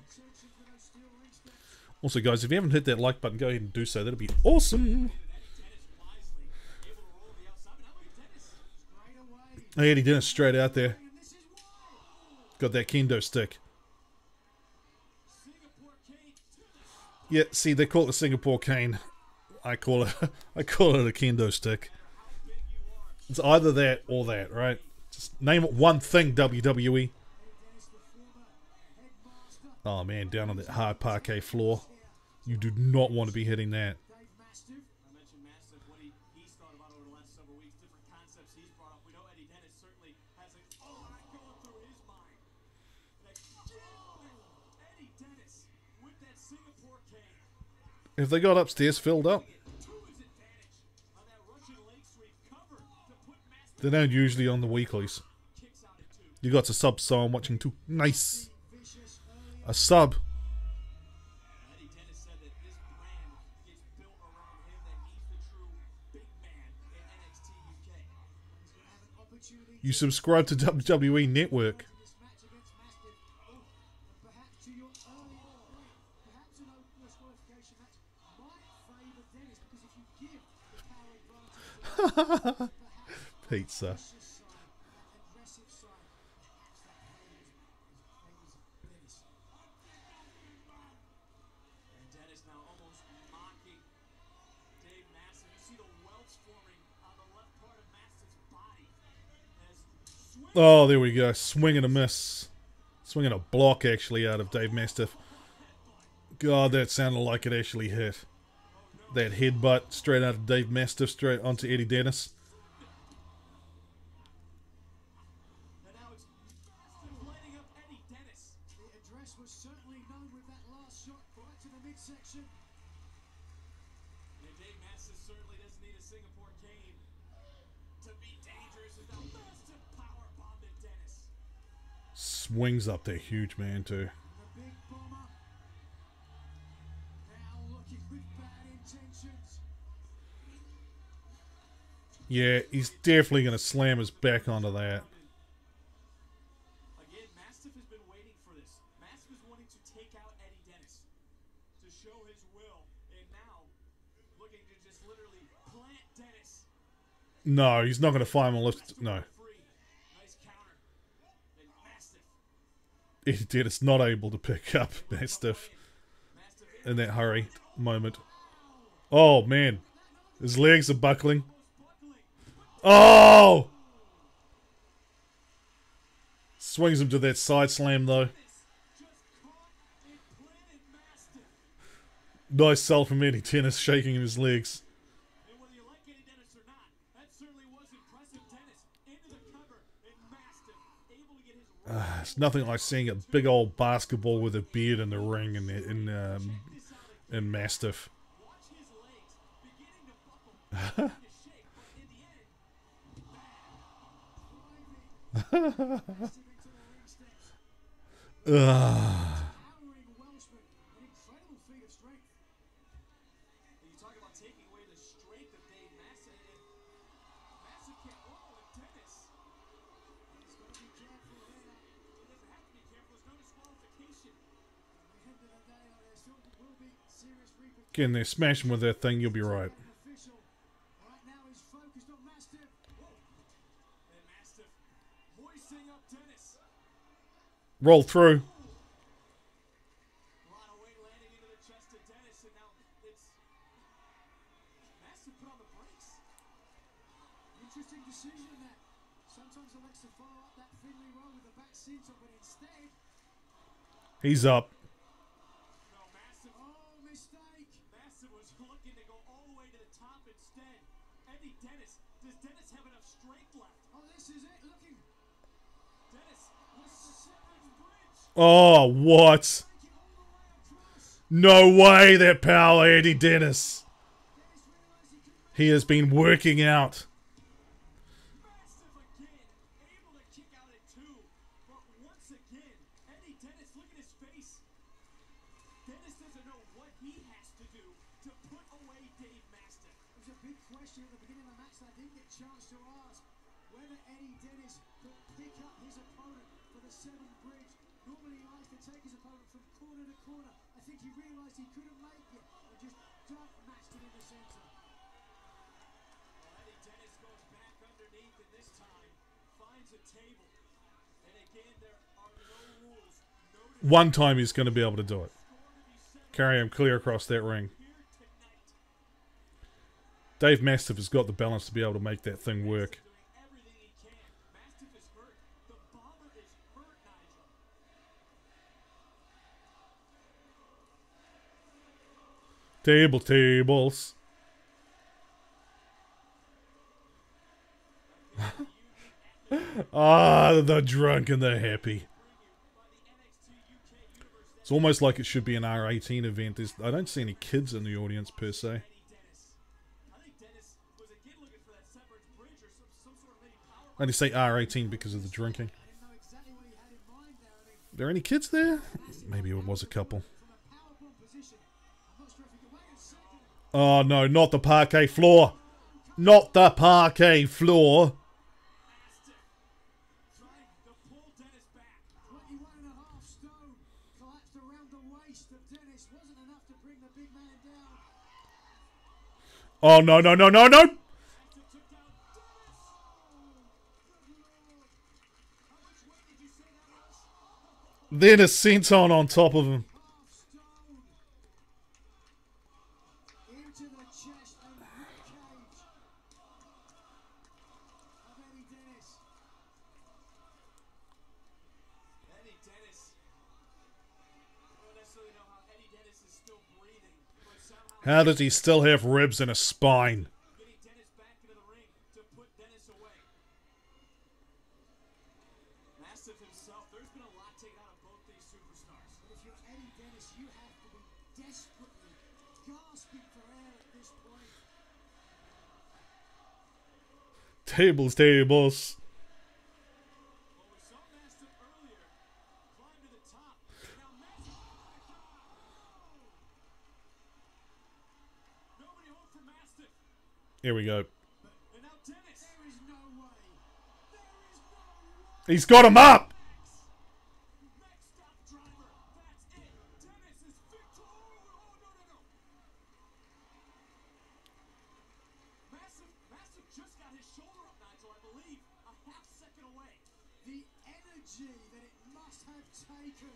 Also, guys, if you haven't hit that like button, go ahead and do so. That'll be awesome. Hey, Eddie Dennis straight out there. Got that kendo stick. Yeah, see, they call it the Singapore cane. I call it a kendo stick. It's either that or that, right? Just name it one thing, WWE. Oh man, down on that hard parquet floor. You do not want to be hitting that. I mentioned Mastiff, what he's thought about over the last several weeks, different concepts he's brought up. We know Eddie Dennis certainly has a lot going through his mind. Eddie Dennis with that Singapore cane. If they got upstairs filled up, To his advantage on that Russian leg sweep cover to put Mastiff they don't usually on the weeklies. kicks out at two. You got a sub, so I'm watching too. Nice. A sub. Eddie Dennis said that this brand is built around him, that he's the true big man in NXT UK. You subscribe to WWE Network. This match against Mastiff, perhaps to your earlier point, perhaps a no disqualification match might favour Dennis, because if you give the power advantage Pizza. to the side, that aggressive side, perhaps that favours Dennis. And Dennis now almost mocking Dave Mastiff. You see the welts forming on the left part of Mastiff's body. As Oh, there we go. Swing and a miss. Swinging a block, actually, out of Dave Mastiff. God, that sounded like it actually hit. That headbutt straight out of Dave Mastiff, straight onto Eddie Dennis. and now it's Mastiff lighting up Eddie Dennis. The address was certainly known with that last shot right to the midsection. And Dave Mastiff certainly doesn't need a Singapore cane to be dangerous. As now Mastiff power bombed at Dennis. Swings up there, huge man, too. The big bomber. Now looking with bad intentions. Yeah, he's definitely going to slam his back onto that. Again, Mastiff has been waiting for this. Mastiff is wanting to take out Eddie Dennis to show his will, and now looking to just literally plant Dennis. No, he's not going to fire him on lift. No. Free. Nice counter. And Mastiff. Eddie Dennis not able to pick up Mastiff Mastiff in that hurry moment. Oh, man. His legs are buckling. buckling. Oh! Swings him to that side slam, though. Just caught Nice sell from Eddie Dennis, shaking his legs. And whether you like Eddie Dennis or not, that certainly was impressive. Dennis into the cover and Mastiff able to get his It's nothing like seeing a big old basketball with a beard in the ring in Mastiff. watch his legs beginning to buckle, beginning to shake, but in the end, Towering Welshman, an incredible feat of strength. you talk about taking away the strength of Dave Mastiff, and Mastiff can't roll with Dennis. He's got to be careful here. He doesn't have to be careful. There's no disqualification. At the end of the day, there still will be serious repercussions. Again, they're smashing with that thing, you'll be right. Official right now is focused on Mastiff. And Mastiff hoisting up Dennis. Roll through. A lot of weight landing into the chest of Dennis, and now it's Mastiff put on the brakes. Interesting decision that sometimes elects to follow up that Finley roll with the back senton, but instead, He's up. No, Mastiff. oh, mistake. Mastiff was looking to go all the way to the top instead. Eddie Dennis. Does Dennis have enough strength left? Oh, this is it. Looking. Dennis with the separate bridge. Oh, what? Taking all the way across. No way that power, Eddie Dennis. Dennis realized he couldn't He has been working out. Mastiff again. Able to kick out at two. But once again, Eddie Dennis, look at his face. Dennis doesn't know what he has to do to put away Dave Mastiff. It was a big question at the beginning of the match that I didn't get a chance to ask whether Eddie Dennis could pick up his opponent for the seventh bridge. Normally he likes to take his opponent from corner to corner. I think he realized he couldn't make it and just dumped Mastiff in the center. Well, Eddie Dennis goes back underneath and this time finds a table. And again, there are no rules. No One time he's going to be able to do it. score to be set Carry him clear across that ring. here tonight. Dave Mastiff has got the balance to be able to make that thing work. Doing everything he can. Mastiff is hurt. The Bomber is hurt, Nigel. Tables. Ah, the drunk and the happy. It's almost like it should be an R18 event. I don't see any kids in the audience per se. Eddie Dennis. I think Dennis was again looking for that separate bridge or some sort of maybe power. I only say R18 because of the drinking. I didn't know exactly what he had in mind there. I mean, Are there any kids there? Maybe it was a couple. from a powerbomb position, I'm not sure if he could wait a second. Oh no, not the parquet floor. Not the parquet floor. Trying to pull Dennis back. 21.5 stone collapsed around the waist of Dennis. Wasn't enough to bring the big man down. Oh no, no, no, no, no. Mastiff took down Dennis. How much weight did you say that was? Then a senton on top of him. Half stone into the chest and ribcage of Eddie Dennis. Eddie Dennis. I don't necessarily know how Eddie Dennis is still breathing, but somehow How does he still have ribs and a spine? getting Dennis back into the ring to put Dennis away. Mastiff himself, there's been a lot taken out of both these superstars. But if you're Eddie Dennis, you have to be desperately gasping for air at this point. Tables. Well, we saw Mastiff earlier climb to the top. Now Mastiff. Nobody home for Mastiff. Here we go. And now Dennis. There is no way. There is no way. He's got him up. Next stop driver. That's it. Dennis is victor. Oh, no. Mastiff just got his shoulder up, Nigel, I believe, a half second away. The energy that it must have taken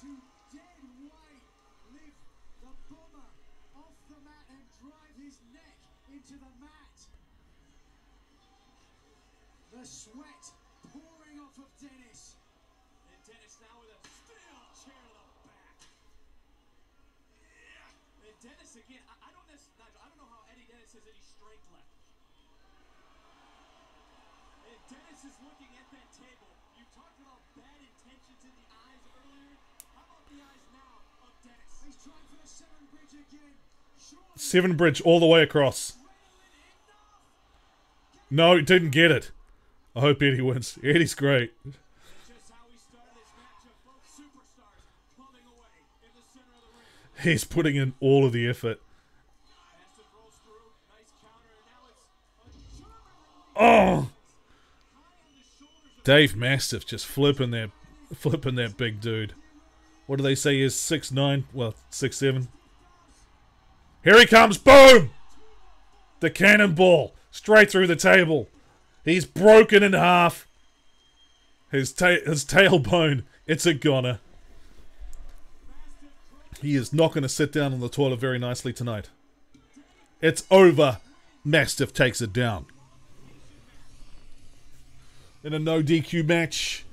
to dead weight lift the Bomber off the mat and drive his neck into the mat. The sweat pouring off of Dennis. And Dennis now with a steel chair to the back. Dennis again. I don't know how Eddie Dennis has any strength left. And Dennis is looking at that table. You talked about bad intentions in the eyes earlier. How about the eyes now of Dennis? He's trying for the seven bridge again. Surely Seven bridge all the way across. No, he didn't get it. I hope Eddie wins. Eddie's great. Just how we started this matchup. Both superstars plumbing away in the center of the ring. He's putting in all of the effort. Mastiff rolls through. Nice counter. And now it's a German Oh! high on the shoulders of Dave Mastiff just flipping that big dude. What do they say he is 6'9"? Well, 6'7". Here he comes! Boom! The cannonball straight through the table. He's broken in half. His tailbone, it's a goner. He is not going to sit down on the toilet very nicely tonight. It's over. Mastiff takes it down. In a no DQ match,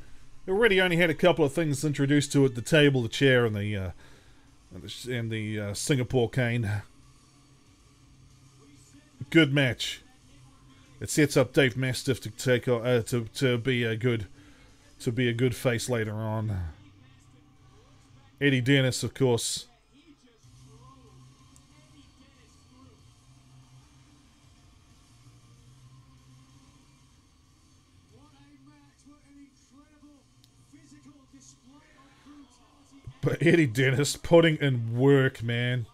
we already only had a couple of things introduced to it: the table, the chair, and the Singapore cane. Good match. It sets up Dave Mastiff to take to be a good face later on. Eddie Dennis, of course. what a match, what an incredible physical display of brutality. But Eddie Dennis putting in work, man.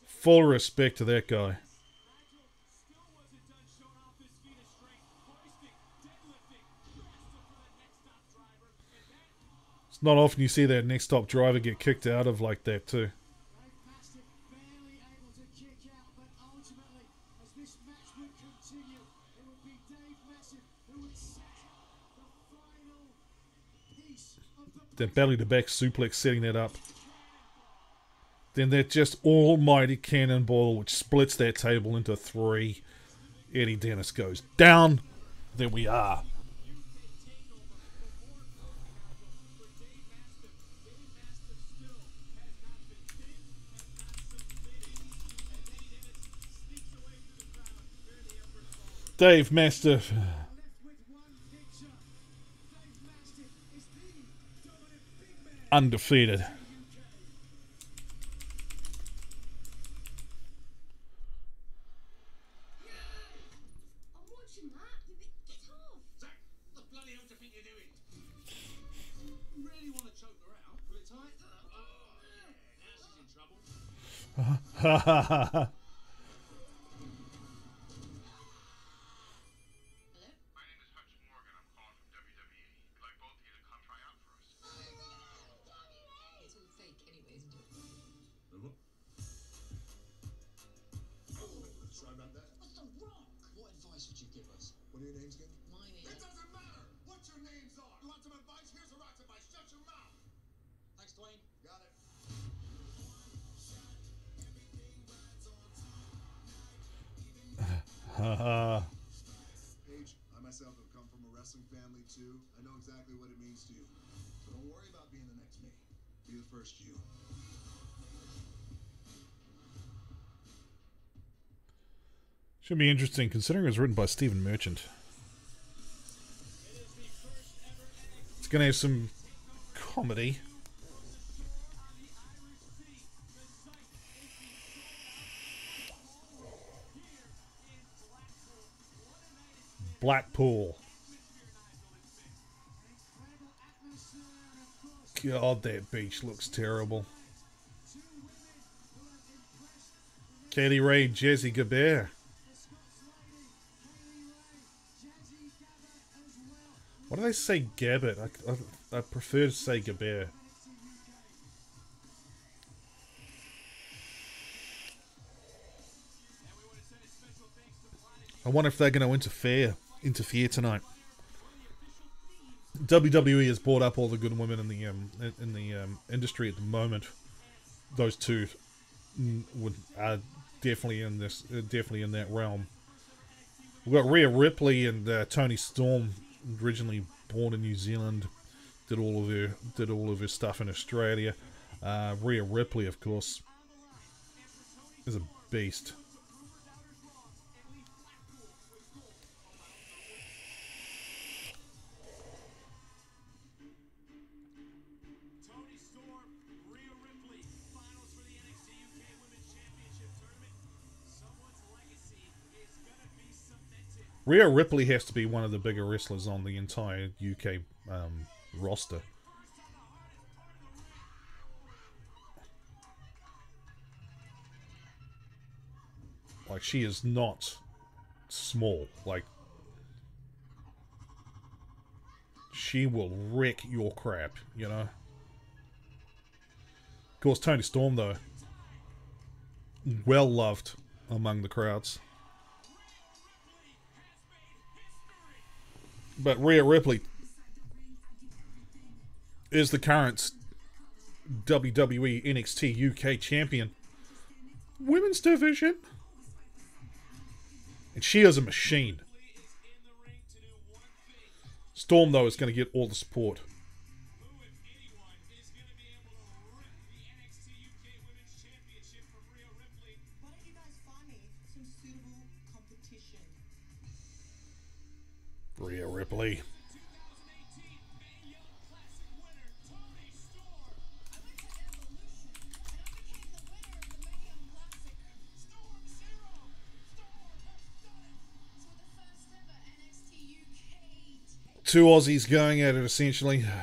Full respect to that guy. still wasn't done showing off his feet of strength. Hoisting, deadlifting, Mastiff for the next stop driver. And that It's not often you see that next top driver get kicked out of like that too. Dave Mastiff barely able to kick out, but ultimately, as this match would continue, it would be Dave Mastiff who would set the final piece of the Then belly to back suplex setting that up. Then that just almighty cannonball which splits that table into three. Eddie Dennis goes down. There we are. Dave Mastiff. left with one picture. Dave Mastiff is the dominant big man. Undefeated. I'm watching that. Get off. Zach, what the bloody hell do you think you're doing? You really want to choke her out? Pull it tight. Now she's in trouble. Ha ha ha ha. Hello? My name is Hutch Morgan. I'm calling from WWE. We'd like both of you to come try out for us. It's all fake anyway, isn't it? Sorry about that. What the rock? What advice would you give us? What are your names again? My name. It doesn't matter what your names are. You want some advice? Here's a rock's advice. Shut your mouth. Thanks, Dwayne. Got it. Ha ha. Paige, I myself have come from a wrestling family too. I know exactly what it means to you. So don't worry about being the next me. Be the first you. Should be interesting considering it was written by Stephen Merchant. It's gonna have some comedy. Blackpool. God, that beach looks terrible. Katie Ray, Jazzy Gabert. Why do they say Gabbett? I prefer to say Gabert. I wonder if they're going to interfere tonight. WWE has brought up all the good women in the industry at the moment. Those two are definitely in that realm. We've got Rhea Ripley and Toni Storm, originally born in New Zealand, did all of her stuff in Australia. Rhea Ripley, of course, is a beast. Toni Storm, Rhea Ripley, finals for the NXT UK Women's Championship tournament. Someone's legacy is gonna be cemented. Rhea Ripley has to be one of the bigger wrestlers on the entire UK roster. Like, she is not small. Like, she will wreck your crap, you know? Of course, Toni Storm, though, well loved among the crowds. But Rhea Ripley is the current WWE NXT UK champion. Women's division. And she is a machine. Storm, though, is going to get all the support. Who, if anyone, is gonna be able to rip the NXT UK Women's Championship from Rhea Ripley? Why don't you guys find me some suitable competition? Rhea Ripley. 2018 Mae Young Classic winner, Toni Storm. I went to Evolution and I became the winner of the Mae Young Classic. Storm Zero. Storm has done it. So the first ever NXT UK Takeover. Two Aussies going at it, essentially. I want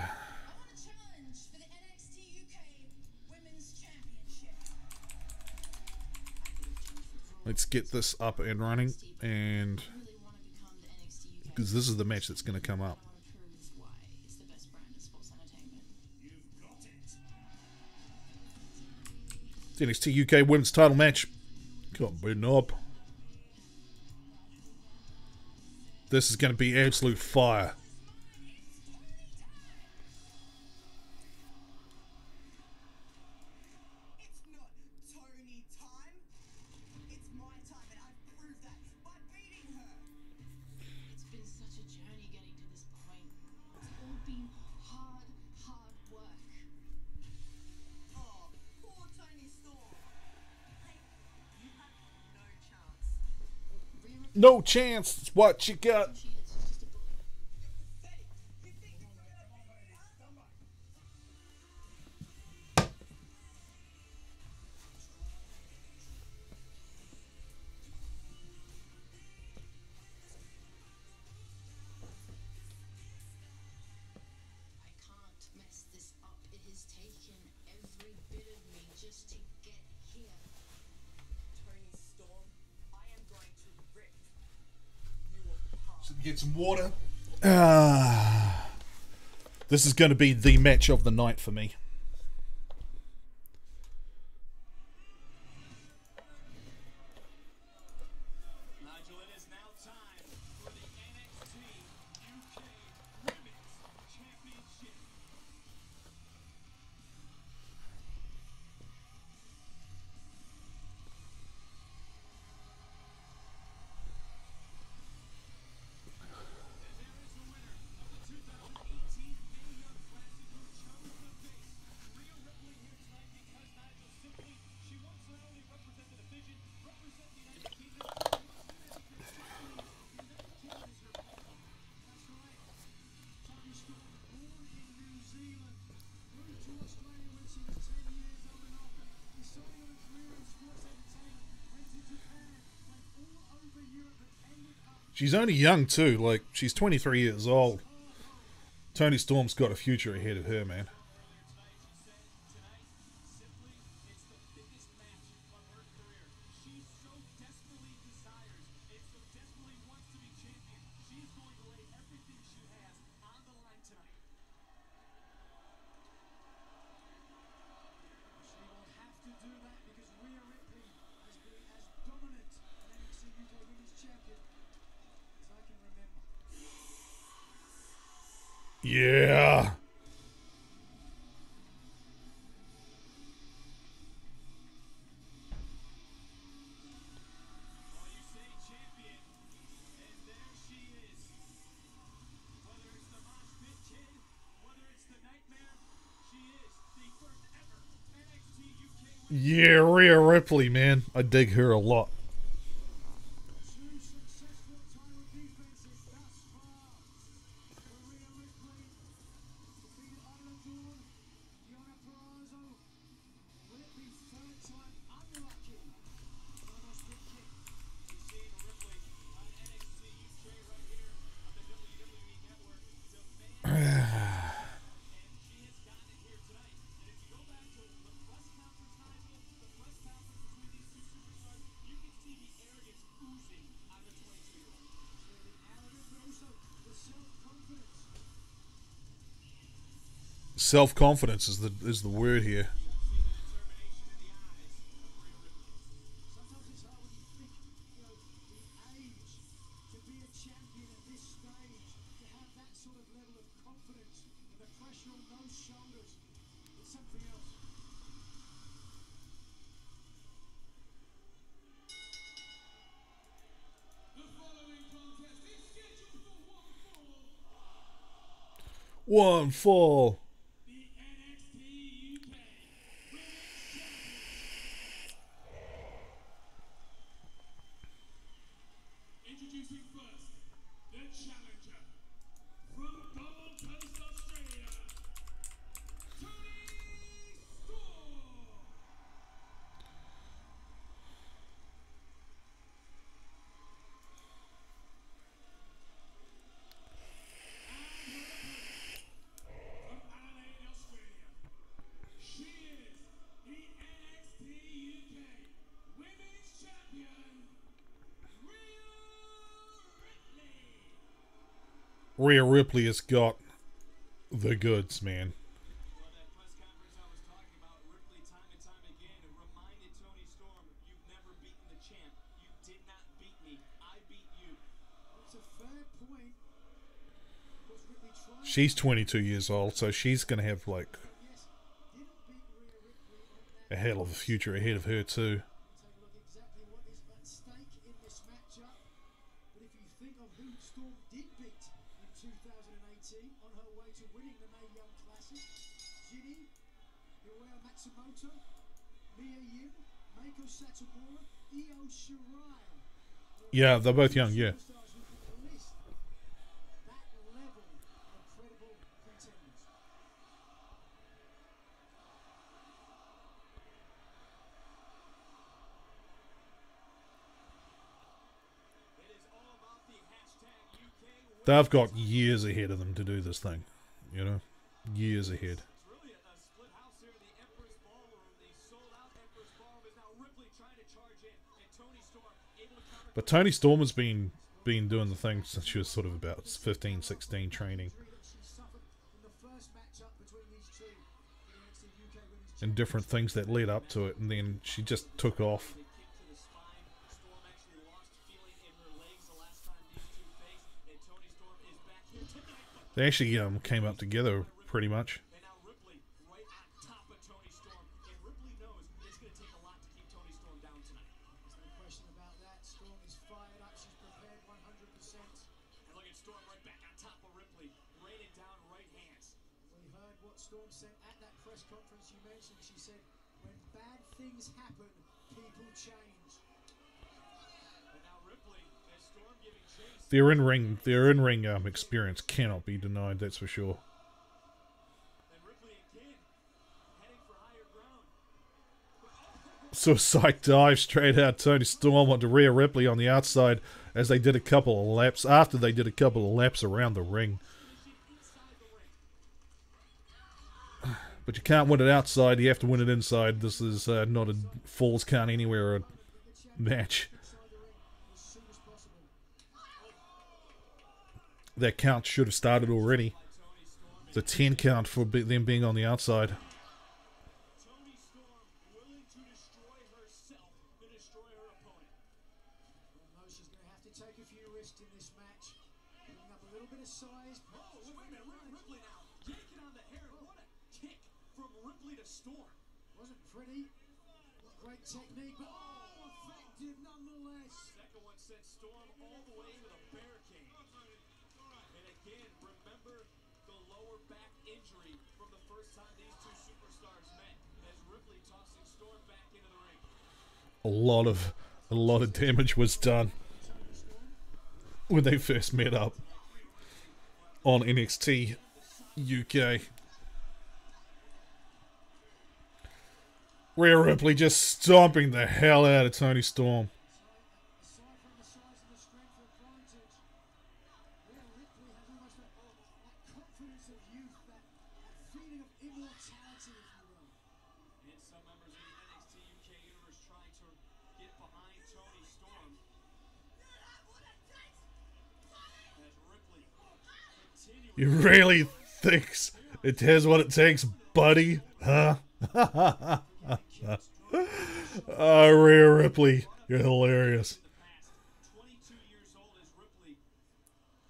a challenge for the NXT UK Women's Championship. Let's get this up and running, and Really want to become the NXT UK. because this is the match that's going to come up. I want to prove why it's the best brand of sports entertainment. You've got it. The NXT UK Women's title match. Got beaten up. This is going to be absolute fire. It's not Tony time. It's my time, and I've proved that by beating her. It's been such a journey getting to this point. It's all been hard work. Oh, poor Tony Storm. Hey, you have no chance. No chance. It's what you got. She is just a bully. Pathetic. You think you're gonna beat her? I can't mess this up. It has taken every bit of me just to get here. Tony Storm, I am going to rip you apart. Get some water. This is going to be the match of the night for me. Nigel, it is now time for the NXT UK Women's Championship. And there is the winner of the 2018 Mae Young Classic who chose the face. Rhea Ripley here tonight because Nigel simply, she wants to not only represent the division, represent the United Kingdom, but she wants to be able to control the United Kingdom as her home. That's right. Tony Storm, born in New Zealand, moved to Australia when she was 10 years old and after deciding on a career in sports entertainment, went to Japan, went all over Europe and ended up She's only young too. Like, she's 23 years old. Toni Storm's got a future ahead of her, man. Simply, it's the biggest match of her career. She so desperately desires, and so desperately wants to be champion. She's going to lay everything she has on the line tonight. She will have to do that because Rhea Ripley has been as dominant an NXT UK Women's Champion as I can remember. She will have to do that because Rhea Ripley has been as dominant an NXT UK Women's Champion as I can remember. Yeah. Yeah, Rhea Ripley, man. I dig her a lot. Two successful title defenses thus far. Rhea Ripley defeated Isla Dawn, Deonna Purrazzo. Will it be third time unlucky? Almost big kick. We've seen Ripley on NXT UK right here on the WWE Network demand and she has gotten it here tonight. And if you go back to the press conference, Nigel, the press conference between these two superstars, you can see the arrogance oozing out of the 22-year-old. Clearly arrogant, but also the self-confidence. Self-confidence is the word here. See the determination in the eyes of Rhea Ripley. Sometimes it's hard when you think, the age to be a champion at this stage, to have that sort of level of confidence and the pressure on those shoulders. It's something else. The following contest is scheduled for One fall. the NXT UK Women's Championship. Introducing first, the challenger from Gold Coast, Australia, Tony Storm. From Adelaide, Australia, she is the NXT UK Women's Champion, Rhea Ripley. Rhea Ripley has got the goods, man. Well, that press conference I was talking about, Ripley time and time again reminded Tony Storm, you've never beaten the champ. You did not beat me. I beat you. It's a fair point. Was Ripley trying She's 22 years old, so she's gonna have like yes, didn't beat Rhea Ripley on a that. hell of a future ahead of her too. Take a look exactly what is at stake in this matchup. But if you think of who Storm did beat in 2018 on her way to winning the Mae Young Classic, Ginny, Hiroya Matsumoto, Mia Yim, Meiko Satomura, Io Shirai. Yeah, they're both young. Yeah. Superstars who can list that level of credible contenders. It is all about the hashtag UK. They've got years ahead of them to do this thing. You know, years ahead. It's really a split house here in the Empress Ballroom. The sold-out Empress Ballroom is now Ripley trying to charge in, and Tony Storm able to counter. But Tony Storm has been doing the thing since she was sort of about 15, 16 training, Injury that she suffered in the first matchup between these two in the NXT UK Women's and different things that led up to it, and then she just took off. The kick to the spine. Storm actually lost feeling in her legs the last time these two faced, and Tony Storm is back here tonight. But They actually came up together pretty much. and now Ripley right on top of Tony Storm, and Ripley knows it's going to take a lot to keep Tony Storm down tonight. There's no question about that. Storm is fired up. She's prepared 100%. And look at Storm right back on top of Ripley, raining down right hands. We heard what Storm said at that press conference you mentioned. She said, when bad things happen, people change. And now Ripley, as Storm giving chase. Their in-ring experience cannot be denied. That's for sure. And Ripley again, heading for higher ground. Suicide dive straight out Tony Storm onto Rhea Ripley on the outside as they did a couple of laps. After they did a couple of laps around the ring. Inside the ring. But you can't win it outside, you have to win it inside. This is not a Falls Count Anywhere match. Inside the ring as soon as possible. That count should have started already. The 10 count for them being on the outside. Tony Storm willing to destroy herself to destroy her opponent. Knows she's going to have to take a few risks in this match. Putting up a little bit of size. Oh, wait a minute, Ripley now yanking on the hair. What a kick from Ripley to Storm. Wasn't pretty. Great technique, but effective nonetheless. Second one sent Storm all the way to the barricade. And again, remember the lower back injury from the first time these two superstars met, as Ripley tossing Storm back a lot of damage was done when they first met up on NXT UK. Rhea Ripley just stomping the hell out of Toni Storm. Aside from the size and the strength advantage, Rhea Ripley has almost that confidence of youth, that feeling of immortality, if you will. And some members of the NXT UK universe trying to get behind Toni Storm. As Ripley continuing. You really thinks it has what it takes, buddy? Huh? Oh, Rhea Ripley, you're hilarious. 22 years old as Ripley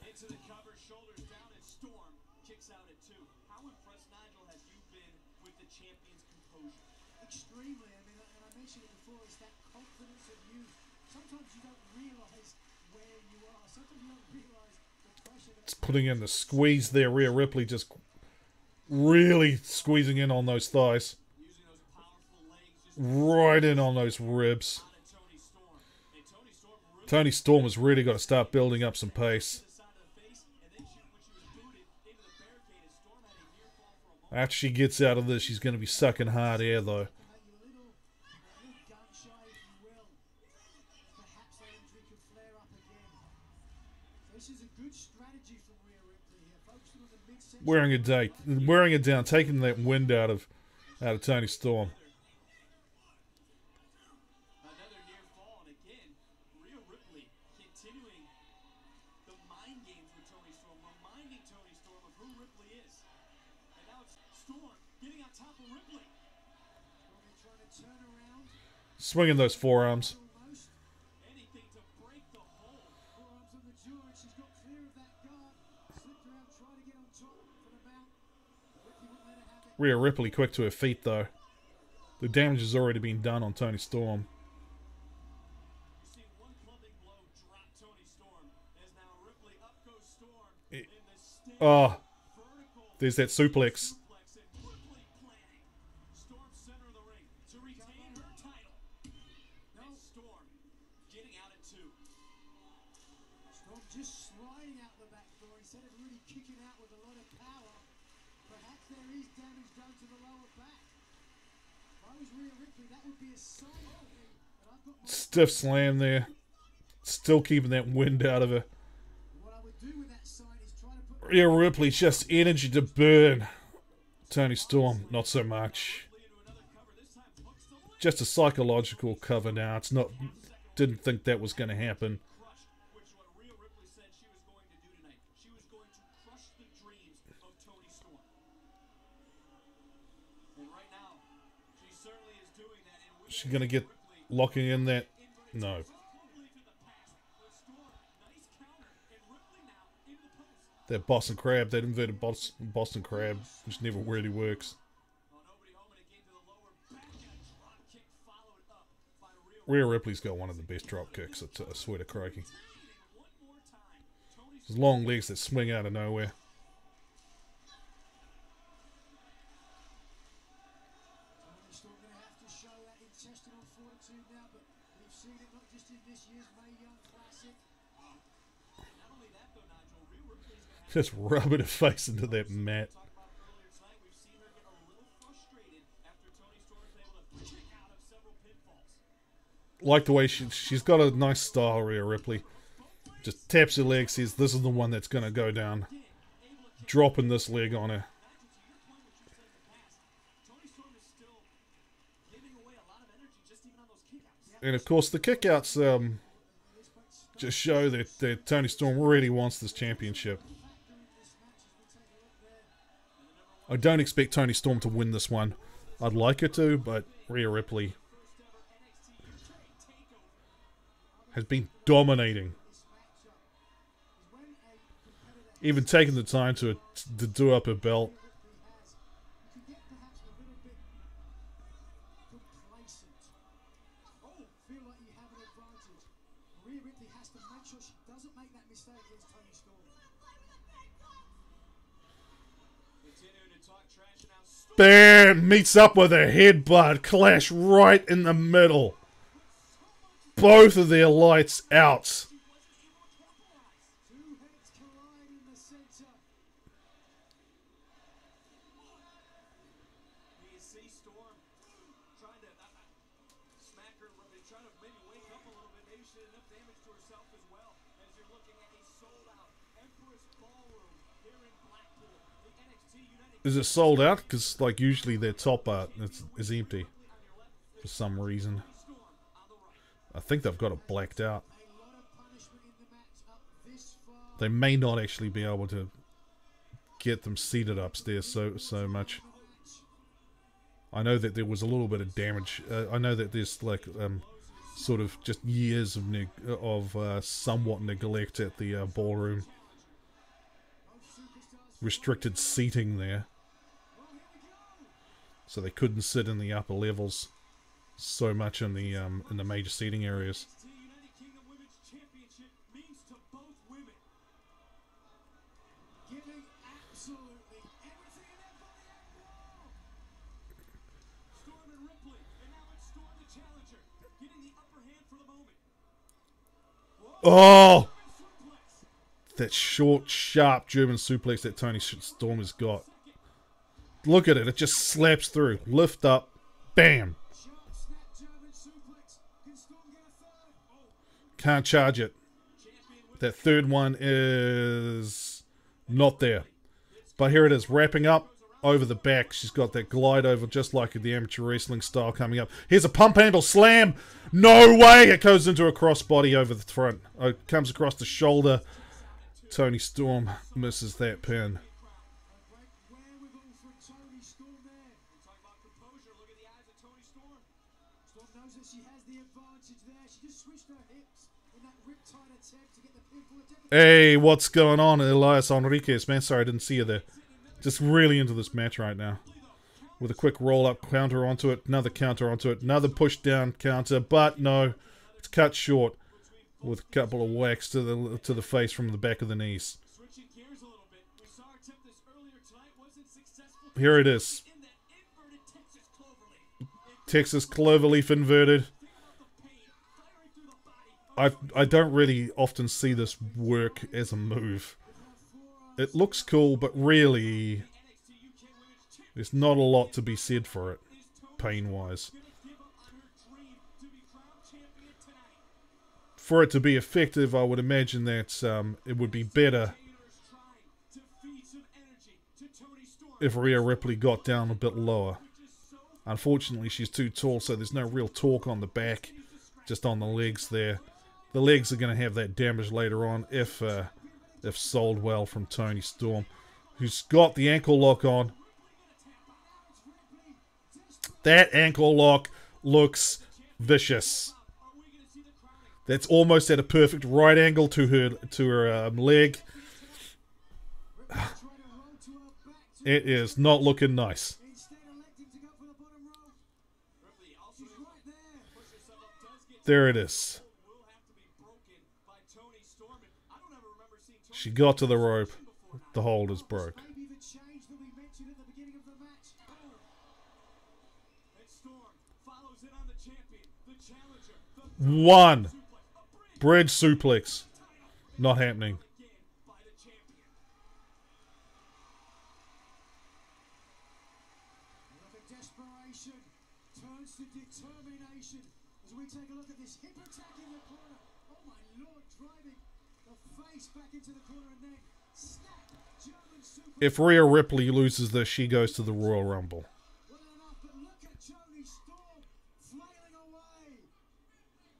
into the cover, shoulders down, and Storm kicks out at 2. How impressed, Nigel, have you been with the champion's composure? Extremely. I mean, and I mentioned it before, it's that confidence of youth. Sometimes you don't realize where you are. Sometimes you don't realize the pressure that's It's putting in the squeeze there. Rhea Ripley just really squeezing in on those thighs. Using those powerful legs just Right in on those ribs. out of Toni Storm. And Toni Storm really Toni Storm has really got to start building up some pace. to the side of the face, and then when she was booted into the barricade, as Storm had a near fall for a moment. After she gets out of this, she's going to be sucking hard air, though. a little gun shy, if you will. Perhaps that injury could flare up again. So this is a good strategy from Rhea Ripley here, focusing on the midsection. Wearing it down, taking that wind out of Toni Storm. Another near fall, and again, Rhea Ripley continuing the mind games with Toni Storm, reminding Toni Storm of who Ripley is. And now it's Storm getting on top of Ripley. Probably trying to turn around, Swinging those forearms. almost. Anything to break the hold. Forearms on the jaw, and she's got clear of that guard. Slipped around, trying to get on top for the mount. Ripley wouldn't let her have it. Rhea Ripley quick to her feet, though. The damage has already been done on Toni Storm. You see one clubbing blow drop Toni Storm, as now Ripley up goes Storm in the stand. Oh, Vertical there's that suplex. suplex, and Ripley planning. Storm center of the ring to retain her title. And Storm getting out at 2. Storm just sliding out the back door instead of really kicking out with a lot of power. Perhaps there is damage done to the lower back. If I was Rhea Ripley, that would be a sign for me that I've got my. Stiff slam there. Still keeping that wind out of her. What I would do with that sign is try to put. Rhea Ripley, just energy to burn. Toni Storm, not so much. Into another cover, this time hooks the leg. Just a psychological cover now. It's not. Didn't think that was going to happen. Crush, which is what Rhea Ripley said she was going to do tonight. She was going to crush the dreams of Toni Storm. And right now, she certainly is doing that. And we She's going to get locking in that. No. belief in the past. But Storm, nice counter, and Ripley now into the post. That Boston Crab, that inverted Boston Crab, which never really works. Oh, nobody home, and again to the lower back, and a drop kick followed up by Rhea Rhea Ripley's got one of the best drop kicks. I swear to crikey. Ripley. And one more time, Toni His long legs that swing out of nowhere. Toni Storm going to have to show that intestinal fortitude now, but we've seen it not just in this year's Mae Young Classic. Not only that, though, Nigel, Rhea Ripley's going to have Just rubbing her face into that mat. to talk about earlier tonight. We've seen her get a little frustrated after Toni Storm was able to kick out of several pinfalls. Like the way she's got a nice style, Rhea Ripley. Just taps her leg, says this is the one that's going to go down. Dropping this leg on her. Nigel, to your point, what you said in the past, Toni Storm is still giving away a lot of energy just even on those kickouts. And of course the kickouts just show that Toni Storm really wants this championship. I don't expect Toni Storm to win this one. I'd like her to, but Rhea Ripley has been dominating. Even taking the time to do up her belt. You can get perhaps a little bit complacent. Feel like you have an advantage. Rhea Ripley has to make sure she doesn't make that mistake against Toni Storm. Continuing to talk trash now. Storm Bam! Meets up with a headbutt. Clash right in the middle. both of their lights out. Two heads collide in the center. You see Storm trying to smack her, trying to maybe wake up a little bit. Maybe she did enough damage to herself as well. As you're looking at a sold-out Empress Ballroom here in Blackpool. The NXT United Is it sold out? Because like usually their top part is empty for some reason. Storm on the right. I think they've got it blacked out. A lot of punishment in the match up this far. They may not actually be able to get them seated upstairs so much. I know that there was a little bit of damage. I know that there's like sort of just years of somewhat neglect at the ballroom. Restricted seating there, so they couldn't sit in the upper levels so much in the major seating areas. NXT United Kingdom Women's Championship means to both women. Giving absolutely everything in their body and more. Storm and Ripley, and now it's Storm the challenger, getting the upper hand for the moment. Oh, Suplex. that short, sharp German suplex that Toni Storm has got. Look at it. It just slaps through. Lift up. Bam. Sharp snap German suplex. Can Storm get a third? Can't charge it. That third one is not there. But here it is. Wrapping up over the back. She's got that glide over just like the amateur wrestling style coming up. Here's a pump handle slam. No way. It goes into a crossbody over the front. It comes across the shoulder. Toni Storm misses that pin. Great wherewithal from Toni Storm there. Talk about composure. Look at the eyes of Toni Storm. Storm knows that she has the advantage there. She just switched her hips in that riptide attempt to get the pinfall attempt. Hey, what's going on, Elias Enriquez? Man, sorry, I didn't see you there. Just really into this match right now. With a quick roll-up counter onto it, another counter onto it, another push-down counter, but no, it's cut short with a couple of whacks to the face from the back of the knees. Switching gears a little bit. We saw her attempt this earlier tonight. Wasn't successful. Here it is. In that inverted Texas cloverleaf. Texas cloverleaf inverted. Firing through the body. I don't really often see this work as a move. It looks cool, but really, NXT UK Women's Champion there's not a lot to be said for it, pain-wise. gonna give up on her dream to be crowned champion tonight. For it to be effective, I would imagine that it would be better Universe trying to feed some energy to Toni Storm. if Rhea Ripley got down a bit lower. Which is so Unfortunately, she's too tall, so there's no real torque on the back, just on the legs there. The legs are going to have that damage later on if sold well from Toni Storm, who's got the ankle lock on. That ankle lock looks vicious. That's almost at a perfect right angle to her leg. Trying to roll to her back to It is not looking nice. instead electing to go for the bottom rope. Ripley also She's right there. push herself up. Does get There it is. will have to be broken by Toni Storm. And I don't ever remember seeing Toni She got to the rope. The hold is broke. Maybe the change that we mentioned at the beginning of the match. and Storm follows in on the champion, the challenger, the One. suplex, a Bridge bridge suplex. Not happening. again by the champion. Look at desperation turns to determination as we take a look at this hip attack in the corner. Oh my lord, driving the face back into the corner and then snap German super. If Rhea Ripley loses this, she goes to the Royal Rumble. Well enough, but look at Toni Storm flailing away.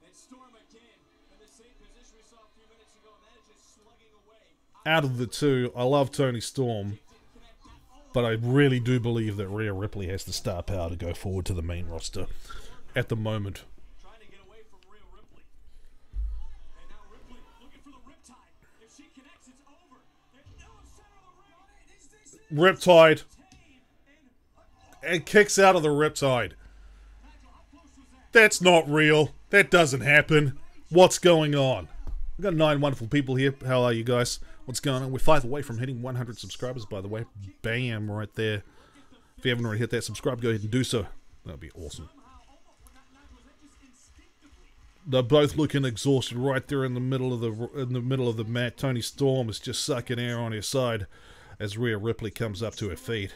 And Storm again in the same position we saw a few minutes ago, and that is just slugging away. Out of the two, I love Toni Storm, but I really do believe that Rhea Ripley has the star power to go forward to the main roster at the moment. Trying to get away from Rhea Ripley. And now Ripley looking for the riptide. If she connects, it's over. They're still in center of the ring. Is this it? Riptide. Tame And kicks out of the Riptide. That's not real. That doesn't happen. What's going on? We've got 9 wonderful people here. How are you guys? What's going on? We're 5 away from hitting 100 subscribers, by the way. Bam, right there. If you haven't already hit that subscribe, go ahead and do so. That'd be awesome. They're both looking exhausted right there in the middle of the mat. Toni Storm is just sucking air on her side as Rhea Ripley comes up to her feet.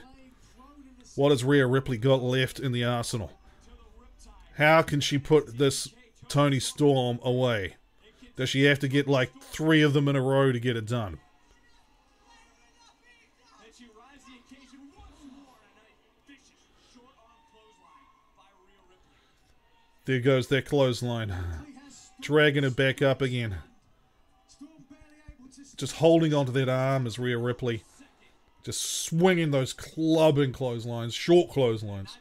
What has Rhea Ripley got left in the arsenal? How can she put this Toni Storm away? Does she have to get like 3 of them in a row to get it done? And she rises the occasion once more, and a vicious short arm clothesline by Rhea Ripley. There goes that clothesline. Dragging it back up again. Just holding onto that arm as Rhea Ripley. Just swinging those clubbing clotheslines, short clotheslines.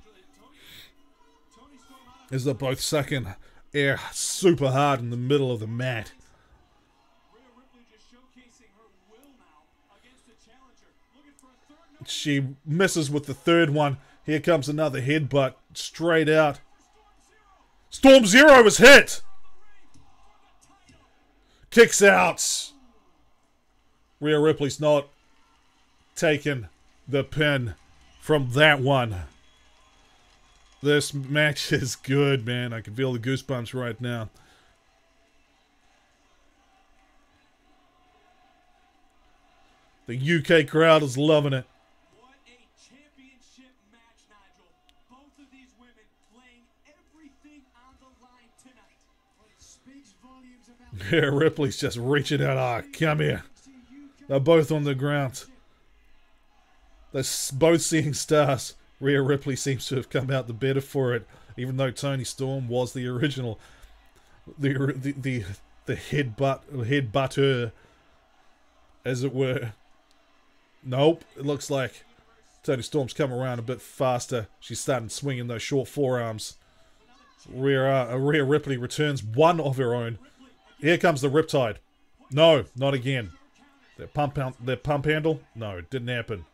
As they're both sucking air super hard in the middle of the mat. Rhea Ripley just showcasing her will now against the challenger. Looking for a third. She misses with the third one. Here comes another headbutt straight out. Storm Zero is hit. Kicks out. Rhea Ripley's not taking the pin from that one. This match is good, man. I can feel the goosebumps right now. The UK crowd is loving it. What a championship match, Nigel. Both of these women laying everything on the line tonight. Well, it speaks volumes about Rhea Ripley's just reaching out. Ah, come here. They're both on the ground. They're both seeing stars. Rhea Ripley seems to have come out the better for it, even though Toni Storm was the original, the headbutter, as it were. Nope, it looks like Toni Storm's come around a bit faster. She's starting swinging those short forearms. Rhea Ripley returns one of her own. Here comes the Riptide. No, not again. Their pump handle? No, it didn't happen.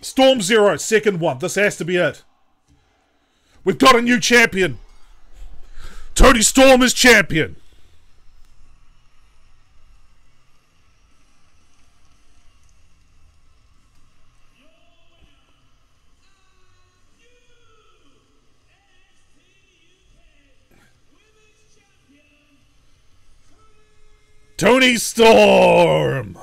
Storm Zero, second one. This has to be it. We've got a new champion. Toni Storm is champion. Toni Storm. The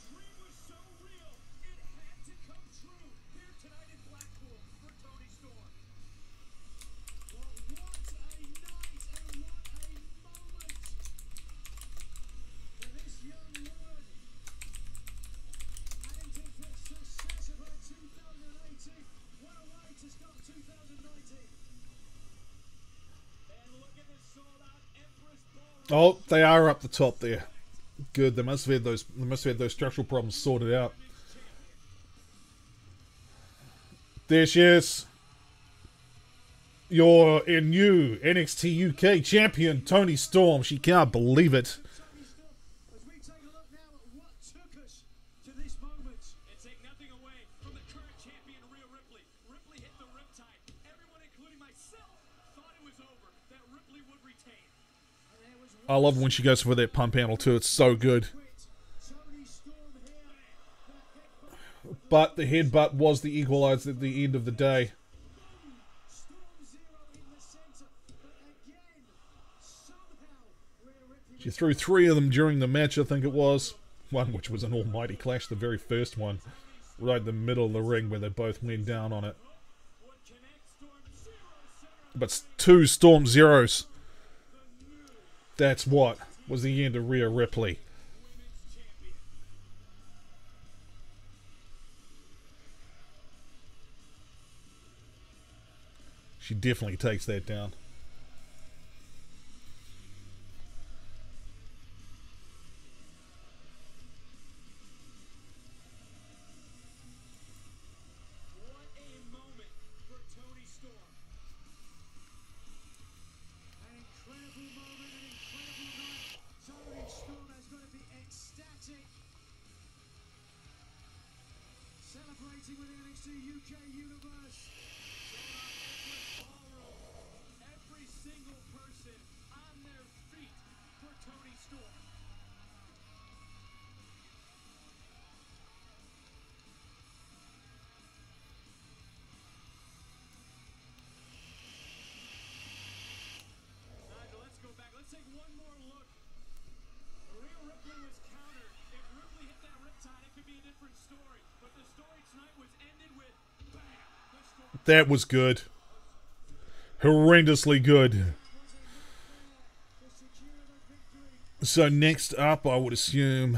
dream was so real, it had to come true here tonight in Blackpool for Toni Storm. well, what a night and what a moment for this young woman. Adding to the success of her 2018. What a way to start 2019. And look at this sold-out Empress Ballroom. Oh, they are up the top there. Good. They must have had those. They must have had those structural problems sorted out. There she is. Your new NXT UK champion, Toni Storm. She can't believe it. As we take a look now at what took us to this moment. And take nothing away from the current champion, Rhea Ripley. Ripley hit the riptide. Everyone, including myself, thought it was over, that Ripley would retain. And there was I love when she goes for that pump handle too. It's so good. Toni Storm here. But the headbutt was the equalizer at the end of the day. Storm Zero in the center. But again, somehow, Rhea Ripley She threw 3 of them during the match, I think it was. One which was an almighty clash, the very first one. Right in the middle of the ring where they both went down on it. Would connect Storm Zero center. But 2 Storm Zeros. That's what was the end of Rhea Ripley. Women's champion. She definitely takes that down. What a moment for Toni Storm. An incredible moment, an incredible night. Toni Storm is going to be ecstatic. Celebrating with the NXT UK Universe. Ballroom. Ripley was countered. If Ripley hit that riptide, it could be a different story. But the story tonight was ended with bam. The story That was good. Horrendously good. So next up, I would assume,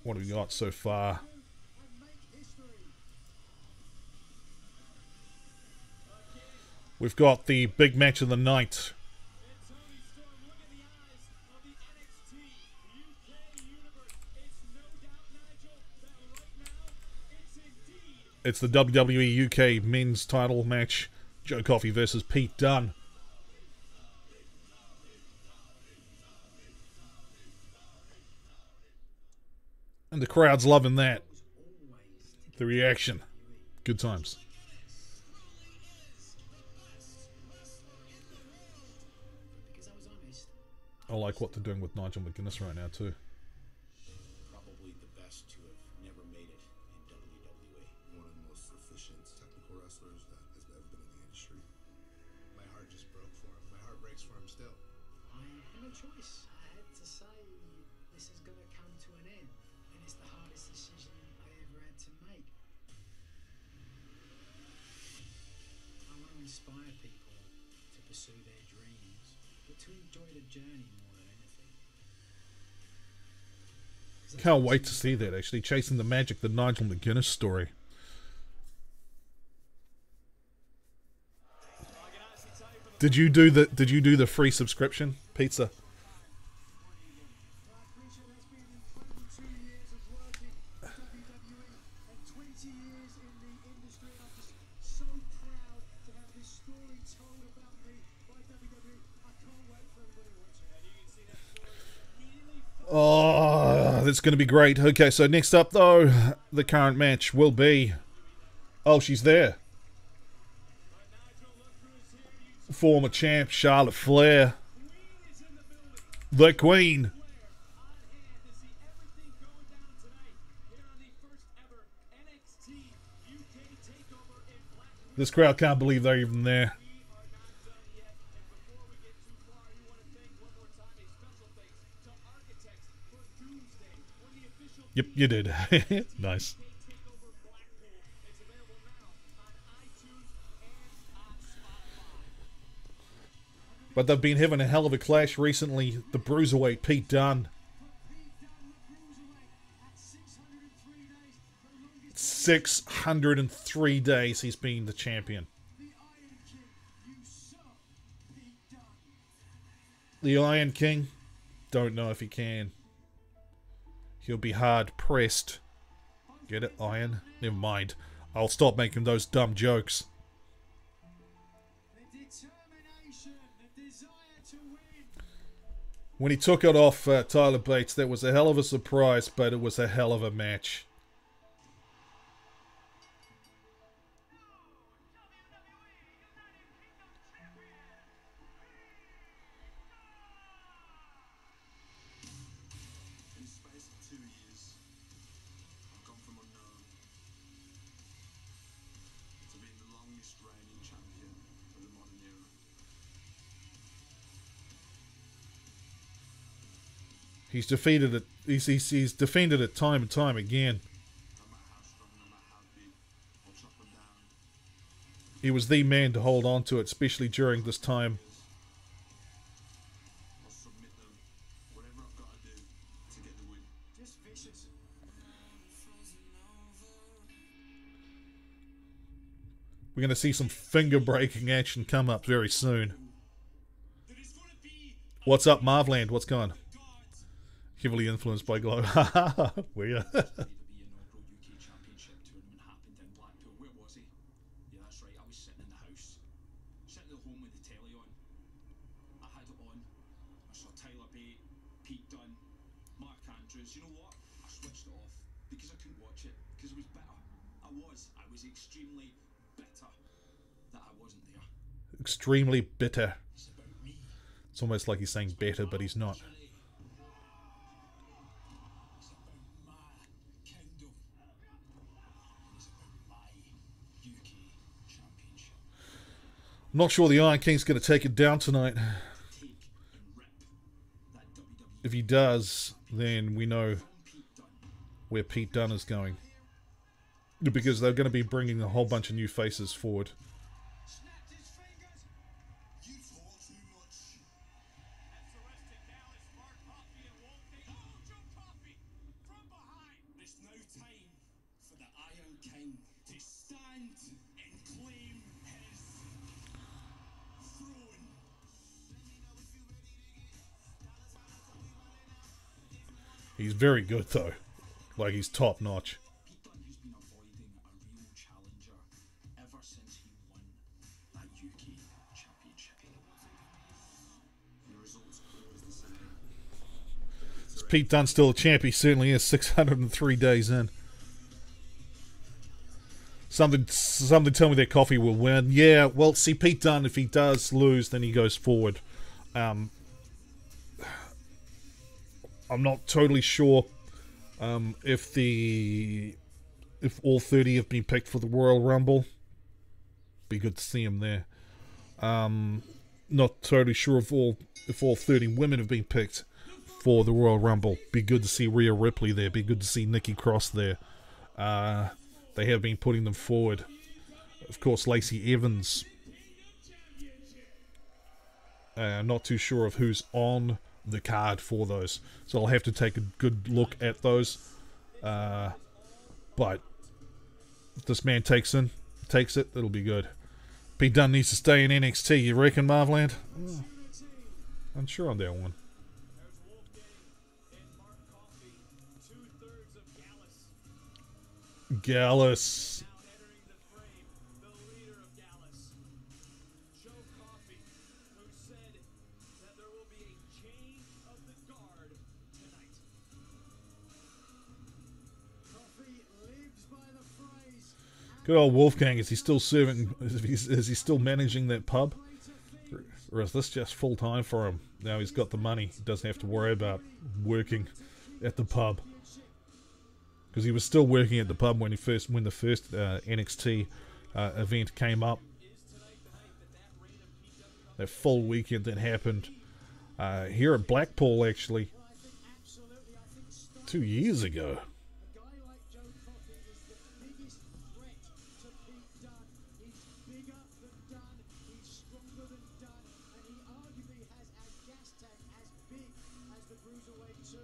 what have we got so far? We've got the big match of the night. Tony Storm, look in the eyes of the NXT UK universe. It's no doubt, Nigel, that right now, it's indeed It's the WWE UK men's title match. Joe Coffey versus Pete Dunne. And the crowd's loving that. The reaction. Good times. Because I was honest. I like what they're doing with Nigel McGuinness right now too. Probably the best to have never made it in WWE. One of the most proficient technical wrestlers that has ever been in the industry. My heart just broke for him. My heart breaks for him still. I had no choice. I had to say this is going to come to an end, and it's the hardest decision I ever had to make. I want to inspire people to pursue their dreams, but to enjoy the journey more than anything. Can't wait to see that actually. Chasing the Magic, the Nigel McGuinness story. Did you do the free subscription pizza? I appreciate that's been 22 years of working at WWE and 20 years in the industry. I'm just so proud to have this story told about me by WWE. I can't wait for everybody watching. Oh, that's going to be great. Okay, so next up though, the current match will be... Oh, she's there. Former champ Charlotte Flair. The Queen. This crowd can't believe they're even there. Yep, you did. Nice. But they've been having a hell of a clash recently. The Bruiserweight Pete Dunne. 603 days he's been the champion. The Iron King? Don't know if he can. He'll be hard pressed. Get it, Iron? Never mind. I'll stop making those dumb jokes. The determination, the desire to win. When he took it off Tyler Bates, that was a hell of a surprise, but it was a hell of a match. In the space of 2 years, I've gone from unknown to being the longest reigning champion of the modern era. He's defeated it. He's defended it time and time again. No matter how strong, no matter how big, I'll chop them down. He was the man to hold on to it, especially during this time. I'll submit them. Whatever I've got to do to get the win. Just vicious. We're going to see some finger-breaking action come up very soon. What's up, Marvland? What's going on? Heavily influenced by Glow. Were you? The inaugural UK Championship tournament happened in Blackpool. Where was he? Yeah, that's right. I was sitting in the house, sitting at home with the telly on. I had it on. I saw Tyler Bate, Pete Dunne, Mark Andrews. You know what? I switched it off because I couldn't watch it because it was bitter. I was extremely bitter that I wasn't there. Extremely bitter. It's about me. It's almost like he's saying better, but he's not. It's about my kingdom. It's about my UK Championship. I'm not sure the Iron King's going to take it down tonight. Take and rip that WWE if he does, then we know where Pete Dunne is going. Because they're going to be bringing a whole bunch of new faces forward. Snapped his fingers. You talk too much. That's arrested Dallas, Mark Coffey, and Wolfgang. Oh, Joe Coffey from behind. There's no time for the Iron King to stand and claim his throne. He's very good, though. Like, he's top notch. Pete Dunne has been avoiding a real challenger ever since he won that UK Championship. The results are always the same. Is Pete Dunne still a champ? He certainly is. 603 days in. Something tell me that Coffee will win. Yeah, well, see, Pete Dunne, if he does lose, then he goes forward. I'm not totally sure if all 30 have been picked for the Royal Rumble. Be good to see him there. Not totally sure if all 30 women have been picked for the Royal Rumble. Be good to see Rhea Ripley there. Be good to see Nikki Cross there. They have been putting them forward. Of course, Lacey Evans. Not too sure of who's on the card for those, so I'll have to take a good look at those. But if this man takes it, it'll be good. Pete Dunne needs to stay in NXT. You reckon, Marvland? Unsure on that one. There's Wolfgang and Mark Coffey, 2/3 of Gallus. Gallus. Now entering the frame, the leader of Gallus, Joe Coffey, who said that there will be a change of the guard tonight. Coffee lives by the phrase. Good old Wolfgang. Is he still serving? Is he still managing that pub? Or is this just full time for him? Now he's got the money. He doesn't have to worry about working at the pub. Because he was still working at the pub when the first NXT event came up. That full weekend that happened here at Blackpool, actually, 2 years ago. A guy like Joe Coffey is the biggest threat to Pete Dunne. He's bigger than Dunne, he's stronger than Dunne, and he arguably has a gas tank as big as the Cruiserweight 2.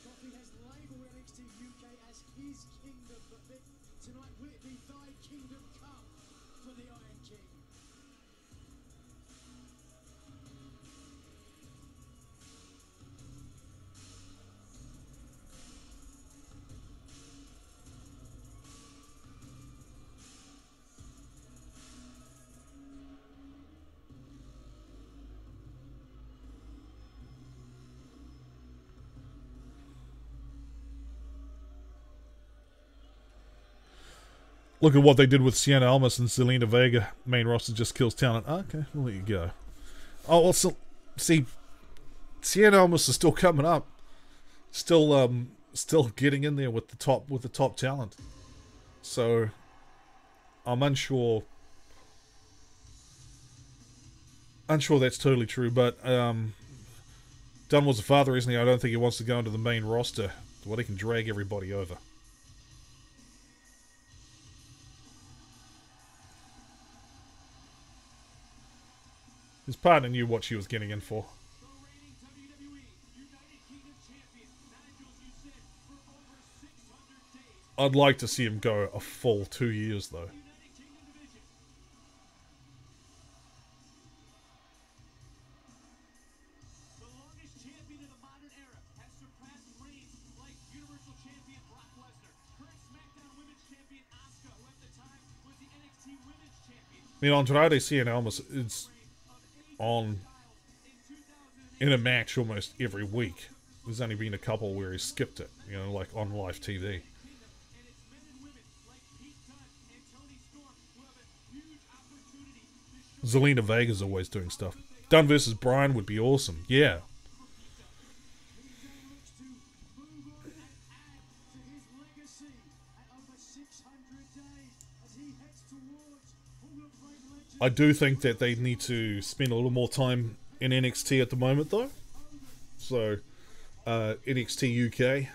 Coffey has labelled NXT UK as his kingdom, but tonight will it be thy kingdom come for the Iron King? Look at what they did with Sienna Almas and Zelina Vega. Main roster just kills talent. Okay, well, there you go. Oh, well, so, see, Sienna Almas is still coming up. Still getting in there with the top talent. So, I'm unsure that's totally true, but Dunne was a father, isn't he? I don't think he wants to go into the main roster. Well, he can drag everybody over. His partner knew what she was getting in for. The reigning WWE United Kingdom champion, Nigel, you said, for over 600 days. I'd like to see him go a full 2 years, though. United Kingdom division. The longest champion in the modern era has surpassed reigns like Universal Champion Brock Lesnar, current SmackDown Women's Champion Asuka, who at the time was the NXT Women's Champion. I mean, Andrade Cien Almas is on in a match almost every week. There's only been a couple where he skipped it, you know, like on live TV. And it's men and women like Pete Dunne and Tony Storm who have a huge opportunity to show Zelina Vega's always doing stuff. Dunne versus Bryan would be awesome. Yeah. Pete Dunne looks to move on and add to his legacy at over 600 days as he heads towards Hall of Fame legend. I do think that they need to spend a little more time in NXT at the moment, though. So, NXT UK,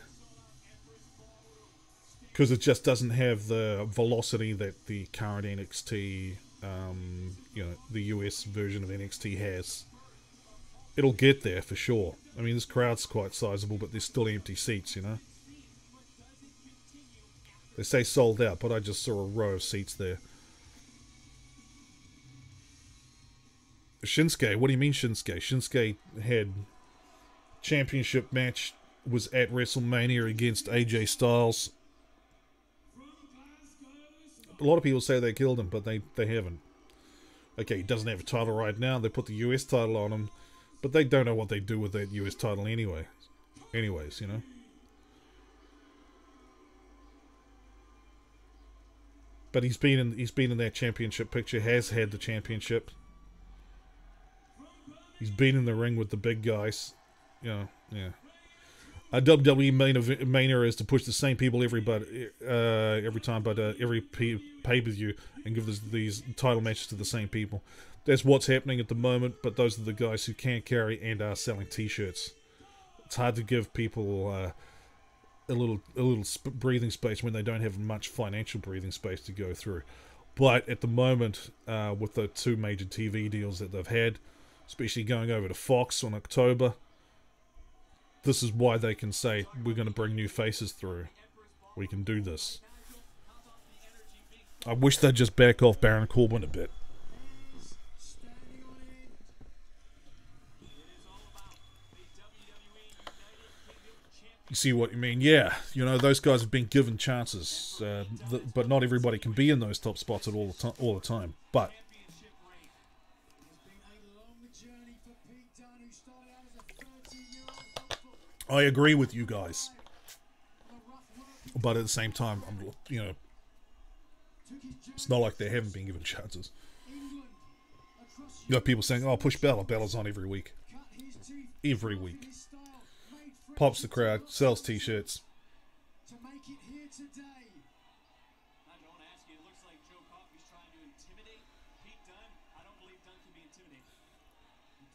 because it just doesn't have the velocity that the current NXT, you know, the US version of NXT has. It'll get there for sure. I mean, this crowd's quite sizable, but there's still empty seats, you know. They say sold out, but I just saw a row of seats there. Shinsuke, what do you mean Shinsuke? Shinsuke had championship match, was at WrestleMania against AJ Styles. A lot of people say they killed him, but they haven't. Okay, he doesn't have a title right now. They put the US title on him, but they don't know what they do with that US title anyway. Anyways, you know. But he's been in that championship picture, has had the championship. He's been in the ring with the big guys. You know, yeah. A WWE mania is to push the same people every time, but every pay-per-view, and give these title matches to the same people. That's what's happening at the moment, but those are the guys who can carry and are selling t-shirts. It's hard to give people a little breathing space when they don't have much financial breathing space to go through. But at the moment, with the two major TV deals that they've had, especially going over to Fox on October, this is why they can say, we're going to bring new faces through. We can do this. I wish they'd just back off Baron Corbin a bit. You see what you mean? Yeah, you know, those guys have been given chances, but not everybody can be in those top spots at all the time. But I agree with you guys. But at the same time, you know, it's not like they haven't been given chances. You got people saying, "Oh, push Balor. Balor's on every week." Every week. Pops the crowd, sells t-shirts. To make it here today. I don't ask you. It looks like Joe Coffey's trying to intimidate Pete Dunne. I don't believe Dunne can be intimidated.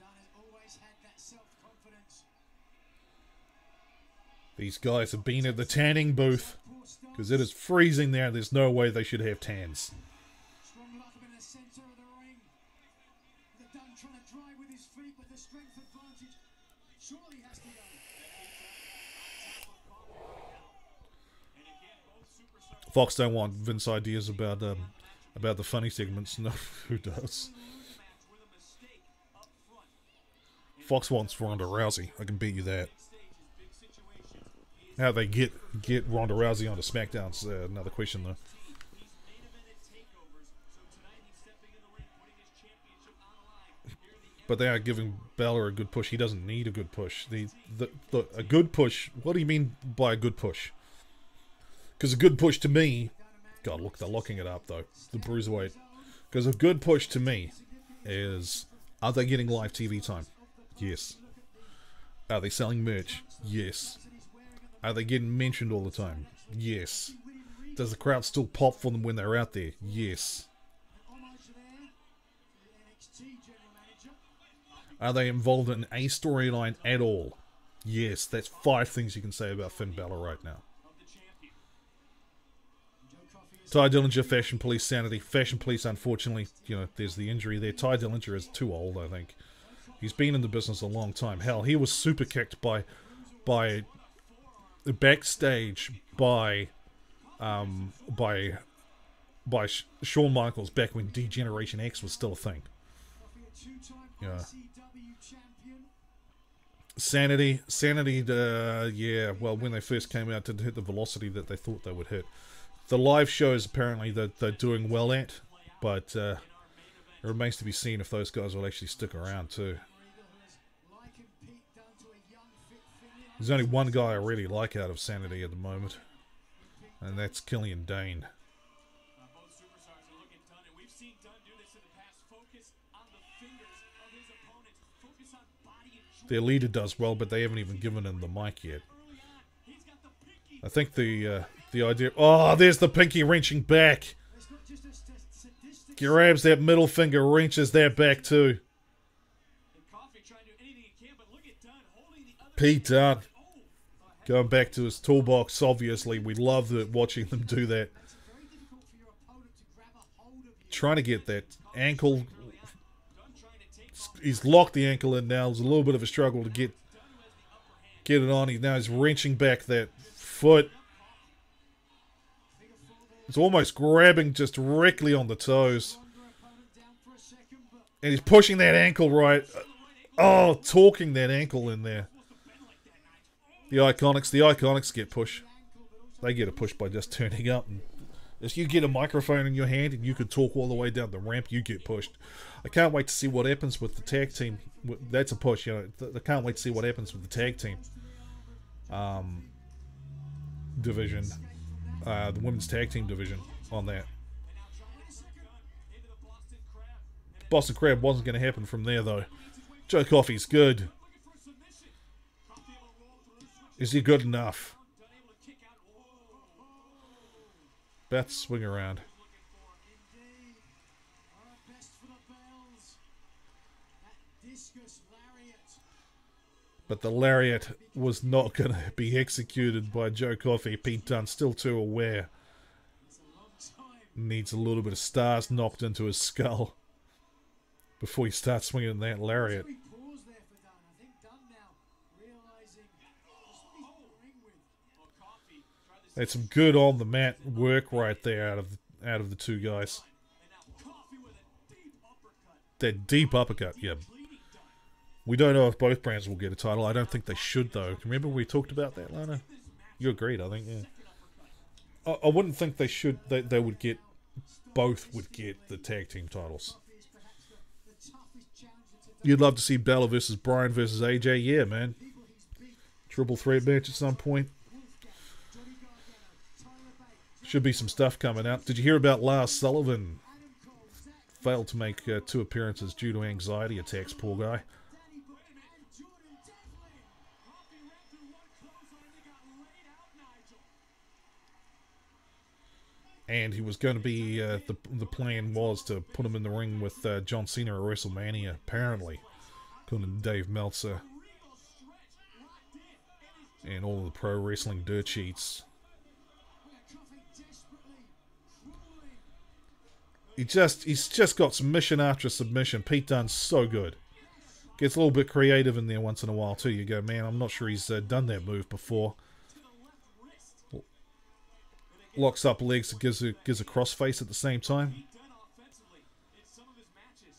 Dunne has always had that self-confidence. These guys have been at the tanning booth because it is freezing there. There's no way they should have tans. Strong lock him in the center of the ring. The Dunne trying to dry with his feet, but the strength advantage surely has to go. Fox don't want Vince ideas about the funny segments. No, who does? Fox wants Ronda Rousey. I can beat you that. How they get Ronda Rousey onto SmackDown's another question though. But they are giving Balor a good push. He doesn't need a good push. A good push. What do you mean by a good push? Because a good push to me... God, look, they're locking it up, though. The Bruiserweight. Because a good push to me is... Are they getting live TV time? Yes. Are they selling merch? Yes. Are they getting mentioned all the time? Yes. Does the crowd still pop for them when they're out there? Yes. Are they involved in a storyline at all? Yes. That's 5 things you can say about Finn Balor right now. Ty Dillinger, Fashion Police, Sanity. Fashion Police, unfortunately, you know, there's the injury there. Ty Dillinger is too old, I think. He's been in the business a long time. Hell, he was super kicked by backstage by Shawn Michaels back when D-Generation X was still a thing. Yeah. Sanity, yeah, well, when they first came out, didn't hit the velocity that they thought they would hit. The live shows, apparently, that they're doing well at, but it remains to be seen if those guys will actually stick around, too. There's only one guy I really like out of Sanity at the moment, and that's Killian Dane. Both superstars are looking Dunne, and we've seen Dunne do this in the past. Focus on the fingers of his opponents. Focus on body and joint. Their leader does well, but they haven't even given him the mic yet. He's got the pinky. I think the idea... Oh, there's the pinky wrenching back. Grabs that middle finger, wrenches that back too. And Coffey trying to do anything he can, but look at Dunne holding the Pete Dunne going back to his toolbox. Obviously, we love watching them do that. Trying to get that ankle. He's locked the ankle in now. There's a little bit of a struggle to get it on. He's wrenching back that foot. It's almost grabbing just directly on the toes. And he's pushing that ankle right. Oh, torquing that ankle in there. The Iconics get pushed. They get a push by just turning up. And if you get a microphone in your hand and you can talk all the way down the ramp, you get pushed. I can't wait to see what happens with the tag team. That's a push, you know. I can't wait to see what happens with the tag team division. The women's tag team division on that. Boston Crab wasn't going to happen from there, though. Joe Coffey's good. Is he good enough? About to swing around. But the lariat was not going to be executed by Joe Coffey. Pete Dunne still too aware. Needs a little bit of stars knocked into his skull before he starts swinging that lariat. That's some good on the mat work right there out of the two guys. That deep uppercut, yeah. We don't know if both brands will get a title. I don't think they should, though. Remember we talked about that, Lana? You agreed, I think, yeah. I wouldn't think they should. They would get. Both would get the tag team titles. You'd love to see Balor versus Bryan versus AJ, yeah, man. Triple threat match at some point. Should be some stuff coming out. Did you hear about Lars Sullivan? Failed to make 2 appearances due to anxiety attacks, poor guy. And he was going to be, the plan was to put him in the ring with John Cena at WrestleMania, apparently. According to Dave Meltzer. And all the pro wrestling dirt sheets. He's just got submission after submission. Pete Dunne's so good. Gets a little bit creative in there once in a while too. You go, man, I'm not sure he's done that move before. Locks up legs and gives a crossface at the same time.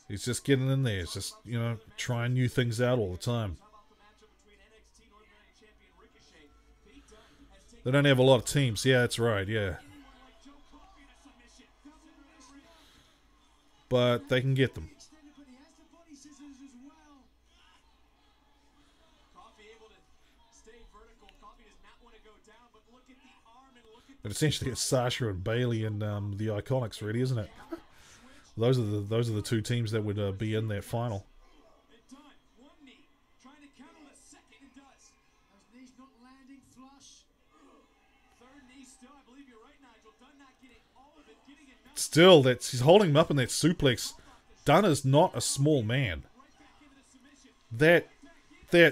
He's just getting in there. It's just, you know, trying new things out all the time. They don't have a lot of teams. Yeah, that's right, yeah. But they can get them. But essentially, it's Sasha and Bayley and the Iconics, really, isn't it? Those are the 2 teams that would be in that final. Still, he's holding him up in that suplex. Dunne is not a small man. That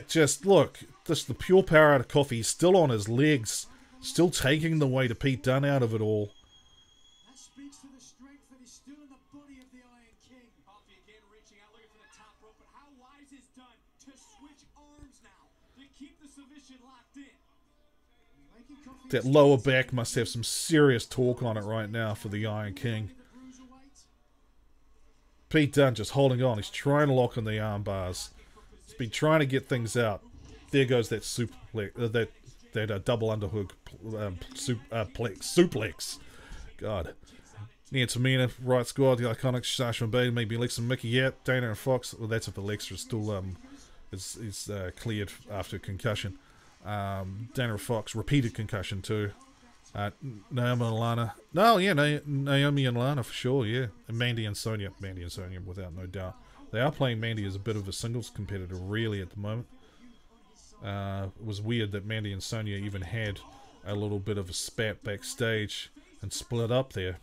just, look, just the pure power out of Coffey. He's still on his legs. Still taking the weight of Pete Dunne out of it all. That speaks to the strength that is still in the body of the Iron King. Coffey again reaching out, looking for the top rope, but how wise is Dunne to switch arms now to keep the submission locked in? That lower back must have some serious torque on it right now for the Iron King. Pete Dunne just holding on. He's trying to lock in the arm bars. He's been trying to get things out. There goes that suplex, that double underhook suplex. God. Nia Tamina, Right Squad, the Iconics, Sasha and Bayley, maybe Alexa and Mickey yet. Dana and Fox. Well, that's if Alexa is still is cleared after concussion. Dana and Fox, repeated concussion too. Naomi and Lana. No, yeah, Naomi and Lana for sure, yeah. And Mandy and Sonya. Mandy and Sonya, without no doubt. They are playing Mandy as a bit of a singles competitor, really, at the moment. It was weird that Mandy and Sonya even had a little bit of a spat backstage and split up there,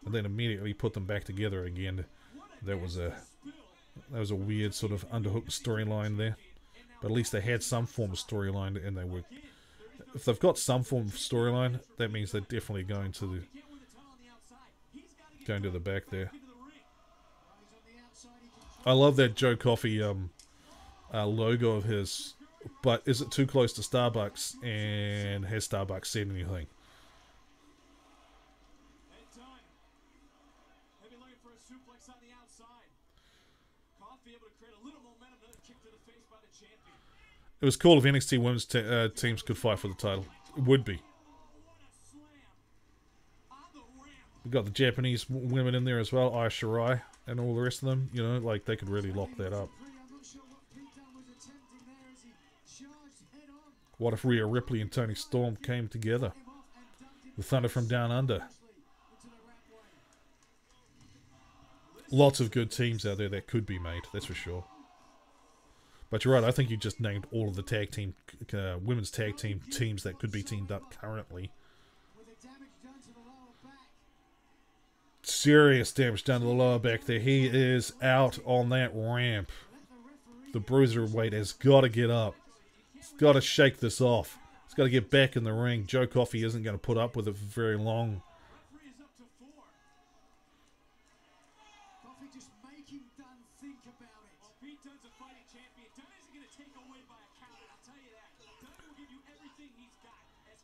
and then immediately put them back together again. That was a weird sort of underhook storyline there. But at least they had some form of storyline, and they were... If they've got some form of storyline, that means they're definitely going to the back there. I love that Joe Coffey logo of his, but is it too close to Starbucks, and has Starbucks said anything? It was cool if NXT women's teams could fight for the title. It would be. We've got the Japanese women in there as well, Io Shirai, and all the rest of them. You know, like, they could really lock that up. What if Rhea Ripley and Toni Storm came together? The Thunder from Down Under. Lots of good teams out there that could be made, that's for sure. But you're right, I think you just named all of the tag team, women's tag team teams that could be teamed up currently. Serious damage done to the lower back there. He is out on that ramp. The Bruiserweight has got to get up. He's got to shake this off. He's got to get back in the ring. Joe Coffey isn't going to put up with it for very long.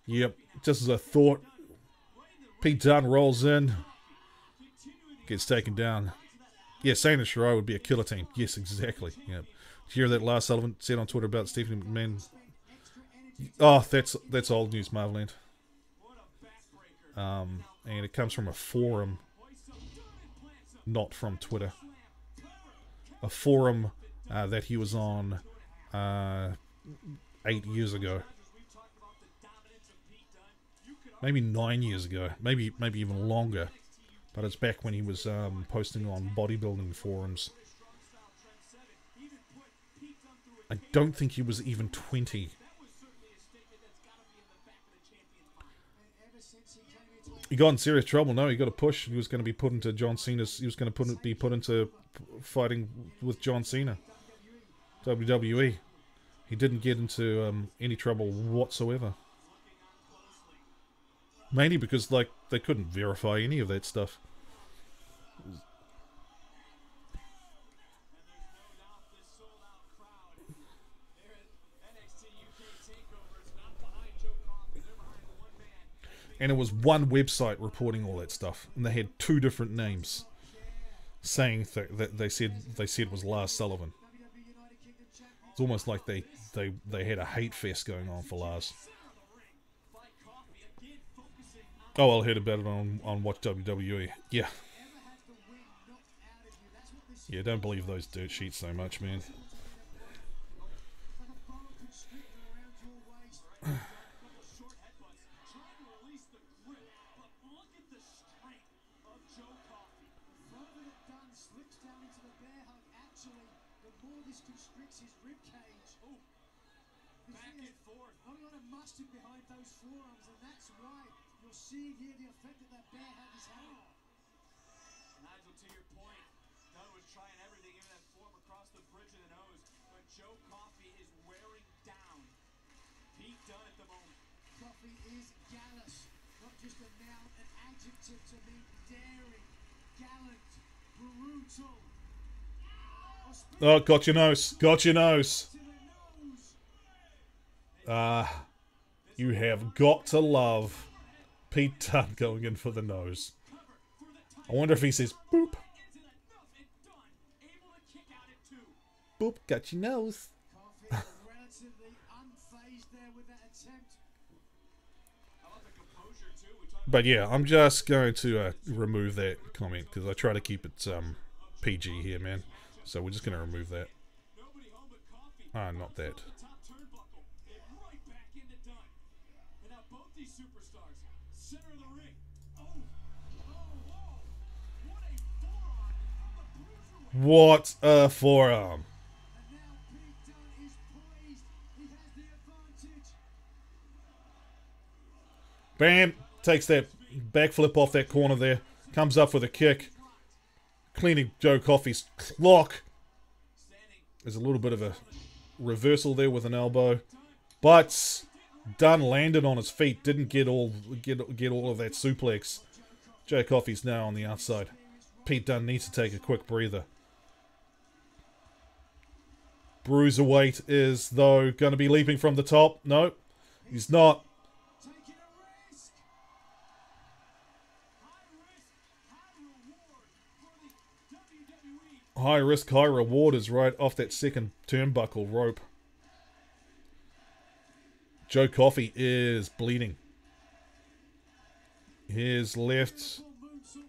Yep, just as I thought. Pete Dunne rolls in. Gets taken down. Yeah, Sane and Shirai would be a killer team. Yes, exactly. Yep. Did you hear that Lars Sullivan said on Twitter about Stephanie McMahon? Oh, that's old news, Marveland. And it comes from a forum, not from Twitter. A forum that he was on 8 years ago. Maybe 9 years ago. Maybe even longer. But it's back when he was posting on bodybuilding forums. I don't think he was even 20. He got in serious trouble. No, he got a push. He was going to be put into John Cena's... He was going to be put into fighting with John Cena. WWE. He didn't get into any trouble whatsoever. Mainly because, like, they couldn't verify any of that stuff. And it was one website reporting all that stuff, and they had two different names, saying that they said it was Lars Sullivan. It's almost like they had a hate fest going on for Lars. Oh, I heard about it on Watch WWE. Yeah. Yeah, don't believe those dirt sheets so much, man. Behind those forearms, and that's why you're seeing here the effect that that bear hug is having. Nigel, to your point, Dunne was trying everything, even that form across the bridge of the nose, but Joe Coffey is wearing down Pete Dunne at the moment. Coffey is gallus, not just a noun, an adjective to mean daring, gallant, brutal. Oh, got your nose. Got your nose. You have got to love Pete Dunne going in for the nose. I wonder if he says, boop. Boop, got your nose. But yeah, I'm just going to remove that comment because I try to keep it PG here, man. So we're just going to remove that. Ah, not that. What a forearm. Bam. Takes that backflip off that corner there. Comes up with a kick. Cleaning Joe Coffey's clock. There's a little bit of a reversal there with an elbow. But Dunn landed on his feet. Didn't get all of that suplex. Joe Coffey's now on the outside. Pete Dunne needs to take a quick breather. Bruiserweight is, though, going to be leaping from the top. No, he's not. Taking a risk. High risk, high reward for the WWE. High risk, high reward is right off that second turnbuckle rope. Joe Coffey is bleeding. His left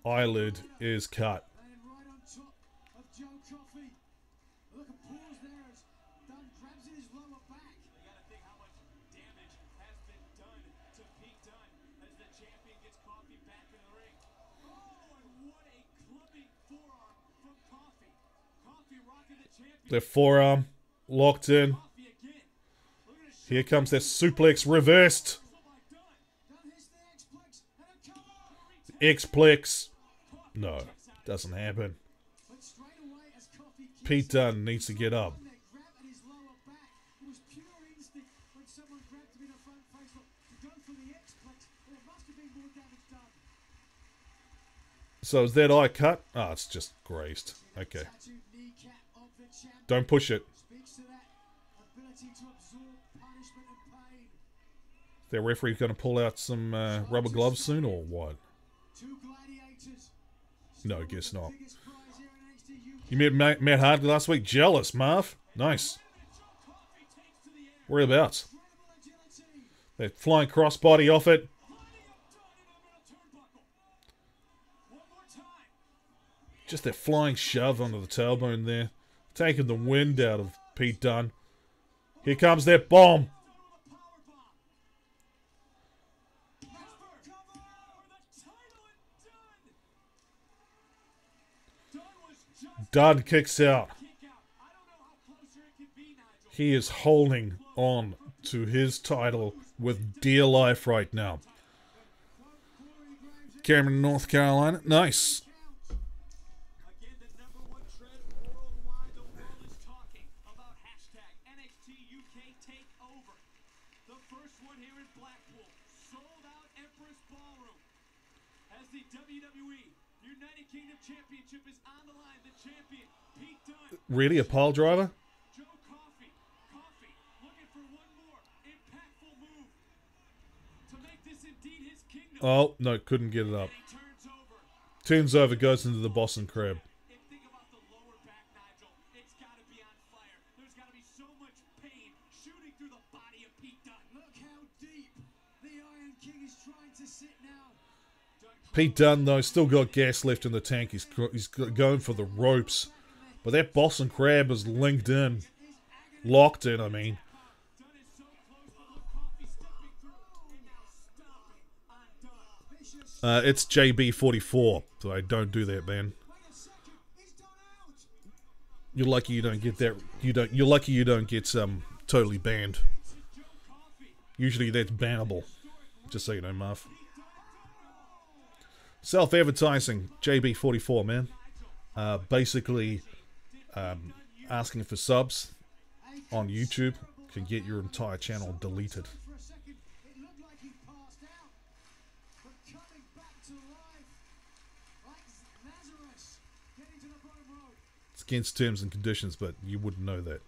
eyelid is cut. And right on top of Joe Coffey. Look at pause there as Dunn grabs at his lower back. You gotta think how much damage has been done to Pete Dunne as the champion gets Coffey back in the ring. Oh, and what a clubbing forearm from Coffey. Coffey rocking the champion. Their forearm locked in. Coffey again. Look at his Here comes that suplex reversed. shot by Dunne. Dunn hits the X-Plex and a cover. X-plex. No, doesn't happen. But straight away as Coffey kicks Pete Dunne needs to get up. on that grab at his lower back. It was pure instinct when someone grabbed him in the front face. Look, to go for the X-Plex, there must have been more damage done. So is that eye cut? Ah, it's just grazed. Okay. Tattooed kneecap of the champion Don't push it. speaks to that ability to absorb punishment and pain. The referee's going to pull out some rubber gloves soon, or what? Two gladiators. No, guess not. Biggest prize here in NXT UK. You met Matt Hardy last week. Jealous, Marv. Nice. Whereabouts? Incredible agility. That flying crossbody off it. Just that flying shove under the tailbone there. Taking the wind out of Pete Dunne. Here comes that bomb. Dunne kicks out. He is holding on to his title with dear life right now. Cameron, North Carolina. Nice. Again, the #1 trend worldwide. The world is talking about #NXT UK Takeover. The first one here in Blackpool. Sold out Empress Ballroom. As the WWE United Kingdom Championship is on the line. The champion, Pete Dunne. Really, a pile driver? Joe Coffey. Coffey looking for one more impactful move to make this indeed his kingdom. Oh, no, couldn't get it up. And he turns over. Turns over, goes into the Boston Crab. And think about the lower back, Nigel. It's got to be on fire. There's got to be so much pain shooting through the body of Pete Dunne. Look how deep the Iron King is trying to sit now. Pete Dunne, though, still got gas left in the tank. He's going for the ropes. But that Boston Crab is linked in. Locked in, I mean. Dunne is so close, but look, Coffey stepping through and now stomping on Dunne. It's JB44, so I don't do that, man. Wait a second, he's done out. You're lucky you don't get that. You're lucky you don't get totally banned. Usually that's bannable. Just so you know, Marv. Self-advertising, JB44, man. Basically, asking for subs on YouTube can get your entire channel deleted. For a second, it looked like he passed out. But coming back to life, like Lazarus, getting to the bottom rope. It's against terms and conditions, but you wouldn't know that.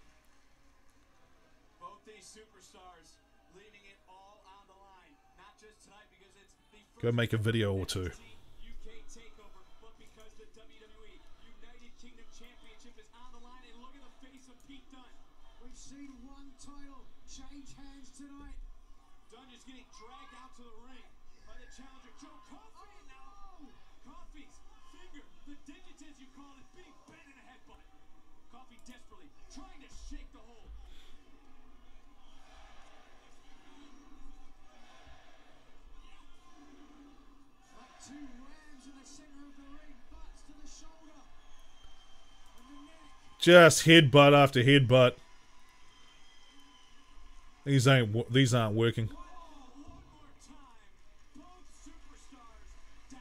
Both these superstars leaving it all on the line. Not just tonight because it's the Go make a video or two. UK Takeover, but because the WWE United Kingdom Championship is on the line, and look at the face of Pete Dunne. We've seen one title change hands tonight. Dunne is getting dragged out to the ring by the challenger, Joe Coffey. And now Coffey's finger, the digits as you call it, being bent in a headbutt. Coffey desperately trying to shake the hold. Like two rams in the center of the ring, butts to the shoulder. And the neck. Just headbutt after headbutt. These aren't working. One more time, both superstars down.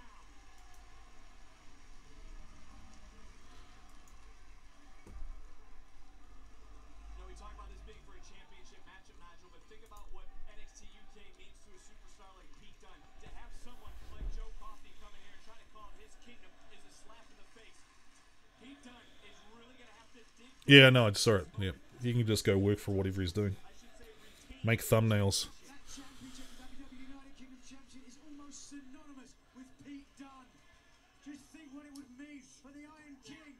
You know, we talk about this being superstar like Pete Dunne, to have someone like Joe Coffey come in here and try to call his kingdom is a slap in the face. Pete Dunne is really going to have to dig. Yeah, no, I saw it. Yeah, he can just go work for whatever he's doing. Make thumbnails. That championship, the WWE United Kingdom Championship, is almost synonymous with Pete Dunne. Just think what it would mean for the Iron King.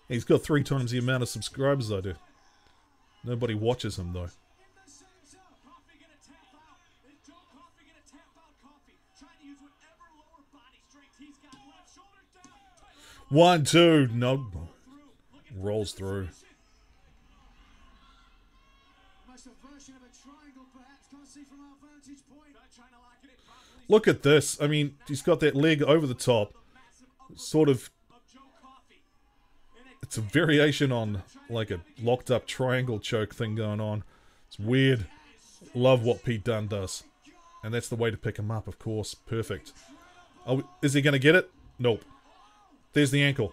He's got 3 times the amount of subscribers I do. Nobody watches him though. In the center, Coffey going to tap out. Is Joe Coffey going to tap out Coffey? Trying to use whatever lower body strength he's got left. Shoulder down. 1, 2, no. Rolls through. Almost a version of a triangle, perhaps. Can't see from our vantage point. Trying to lock it in properly. Look at this. I mean, he's got that leg over the top. Sort of. Of Joe Coffey. It's a variation on like a locked up triangle choke thing going on. It's weird. Love what Pete Dunne does. And that's the way to pick him up, of course. Perfect. Oh, is he going to get it? Nope. There's the ankle.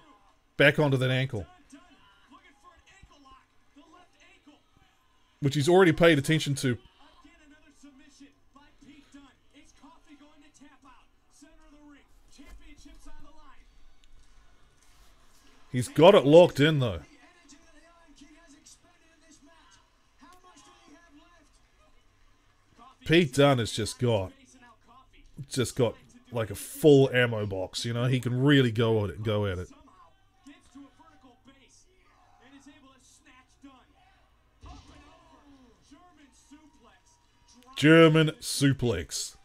Back onto that ankle. Looking for an ankle lock. The left ankle. Which he's already paid attention to. Again, another submission by Pete Dunne. Is Coffey going to tap out? Center of the ring. Championships on the line. He's got it locked in though. The energy that the Iron King has expended in this match. How much do we have left? Coffey Pete Dunne has just got facing out Coffey. like a full ammo box, you know. He can really go at it. Somehow gets to a vertical base and is able to snatch Dunne. Up and over. German suplex. Drop German suplex.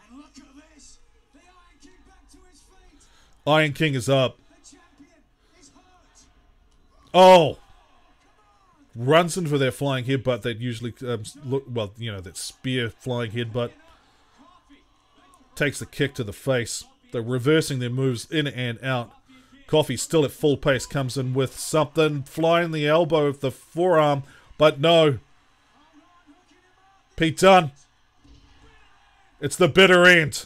And look at this. The Iron King back to his feet. Iron King is up. The champion is hurt. Oh! Runs in for their flying headbutt. That usually look well, you know, that spear flying headbutt. Takes the kick to the face. They're reversing their moves in and out. Coffey still at full pace. Comes in with something. Flying the elbow of the forearm. But no. Pete Dunne. It's the bitter end.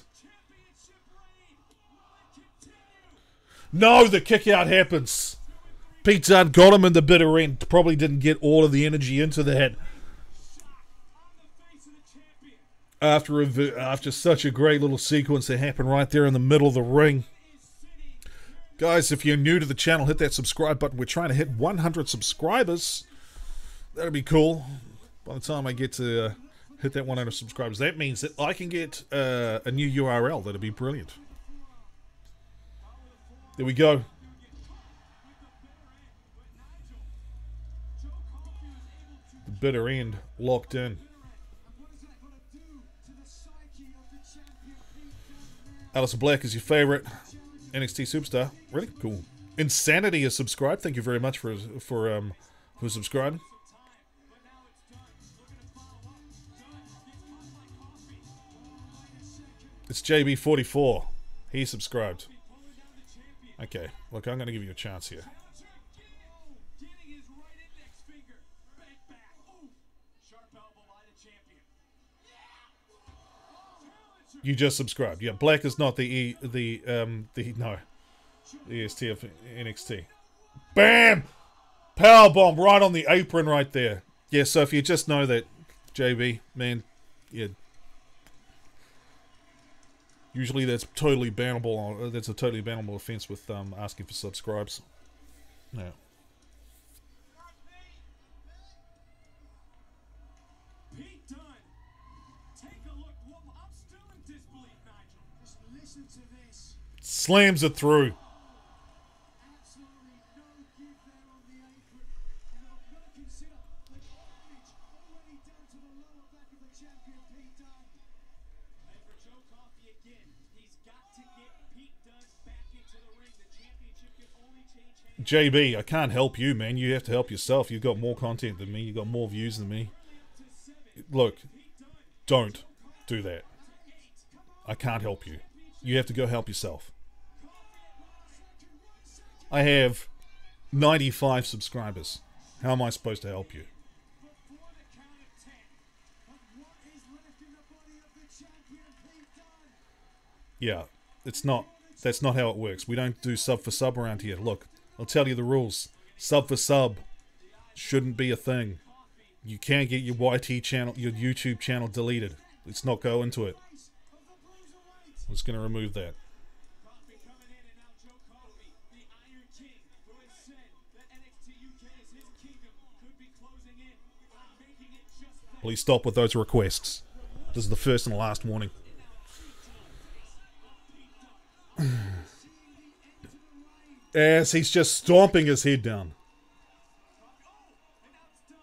No, the kick out happens. Pete Dunne got him in the bitter end. Probably didn't get all of the energy into that. After such a great little sequence that happened right there in the middle of the ring. Guys, if you're new to the channel, hit that subscribe button. We're trying to hit 100 subscribers. That'd be cool. By the time I get to hit that 100 subscribers, that means that I can get a new URL. That'd be brilliant. There we go. The bitter end locked in. What is that going to do to the psyche of the champion Pete Dunne now? Alistair Black is your favorite NXT superstar. Really cool. Insanity is subscribed. Thank you very much for subscribing. It's JB44. He subscribed. Okay, look, I'm going to give you a chance here. getting his right index finger bent back. Ooh. Sharp elbow by the champion. You just subscribed. Yeah, Black is not the EST of NXT. Bam! Powerbomb right on the apron right there. Yeah, so if you just know that, JB, man, yeah. Usually that's totally bannable. That's a totally bannable offense with asking for subscribes. Yeah. Pete Dunne. Take a look. Well, I'm still in disbelief, Nigel. Just listen to this. Slams it through. Absolutely no give there on the apron. And I've got to consider the damage already done to the lower back of the champion Pete Dunne. And for Joe Coffey again, he's got to get Pete Dunne back into the ring. The championship can only change hands. JB, I can't help you, man. You have to help yourself. You've got more content than me. You've got more views than me. Look, don't do that. I can't help you. You have to go help yourself. I have 95 subscribers. How am I supposed to help you? Before the count of 10. But what is left in the body of the champion Pete Dunne? Yeah, it's not. That's not how it works. We don't do sub for sub around here. Look, I'll tell you the rules. Sub for sub shouldn't be a thing. You can't get your YT channel, your YouTube channel deleted. Let's not go into it. I'm just going to remove that. Coffee coming in, and now Joe Coffey, the Iron King, who has said that NXT UK is his kingdom, could be closing in on making it just that. Please stop with those requests. This is the first and last warning. As he's just stomping his head down. And now it's done.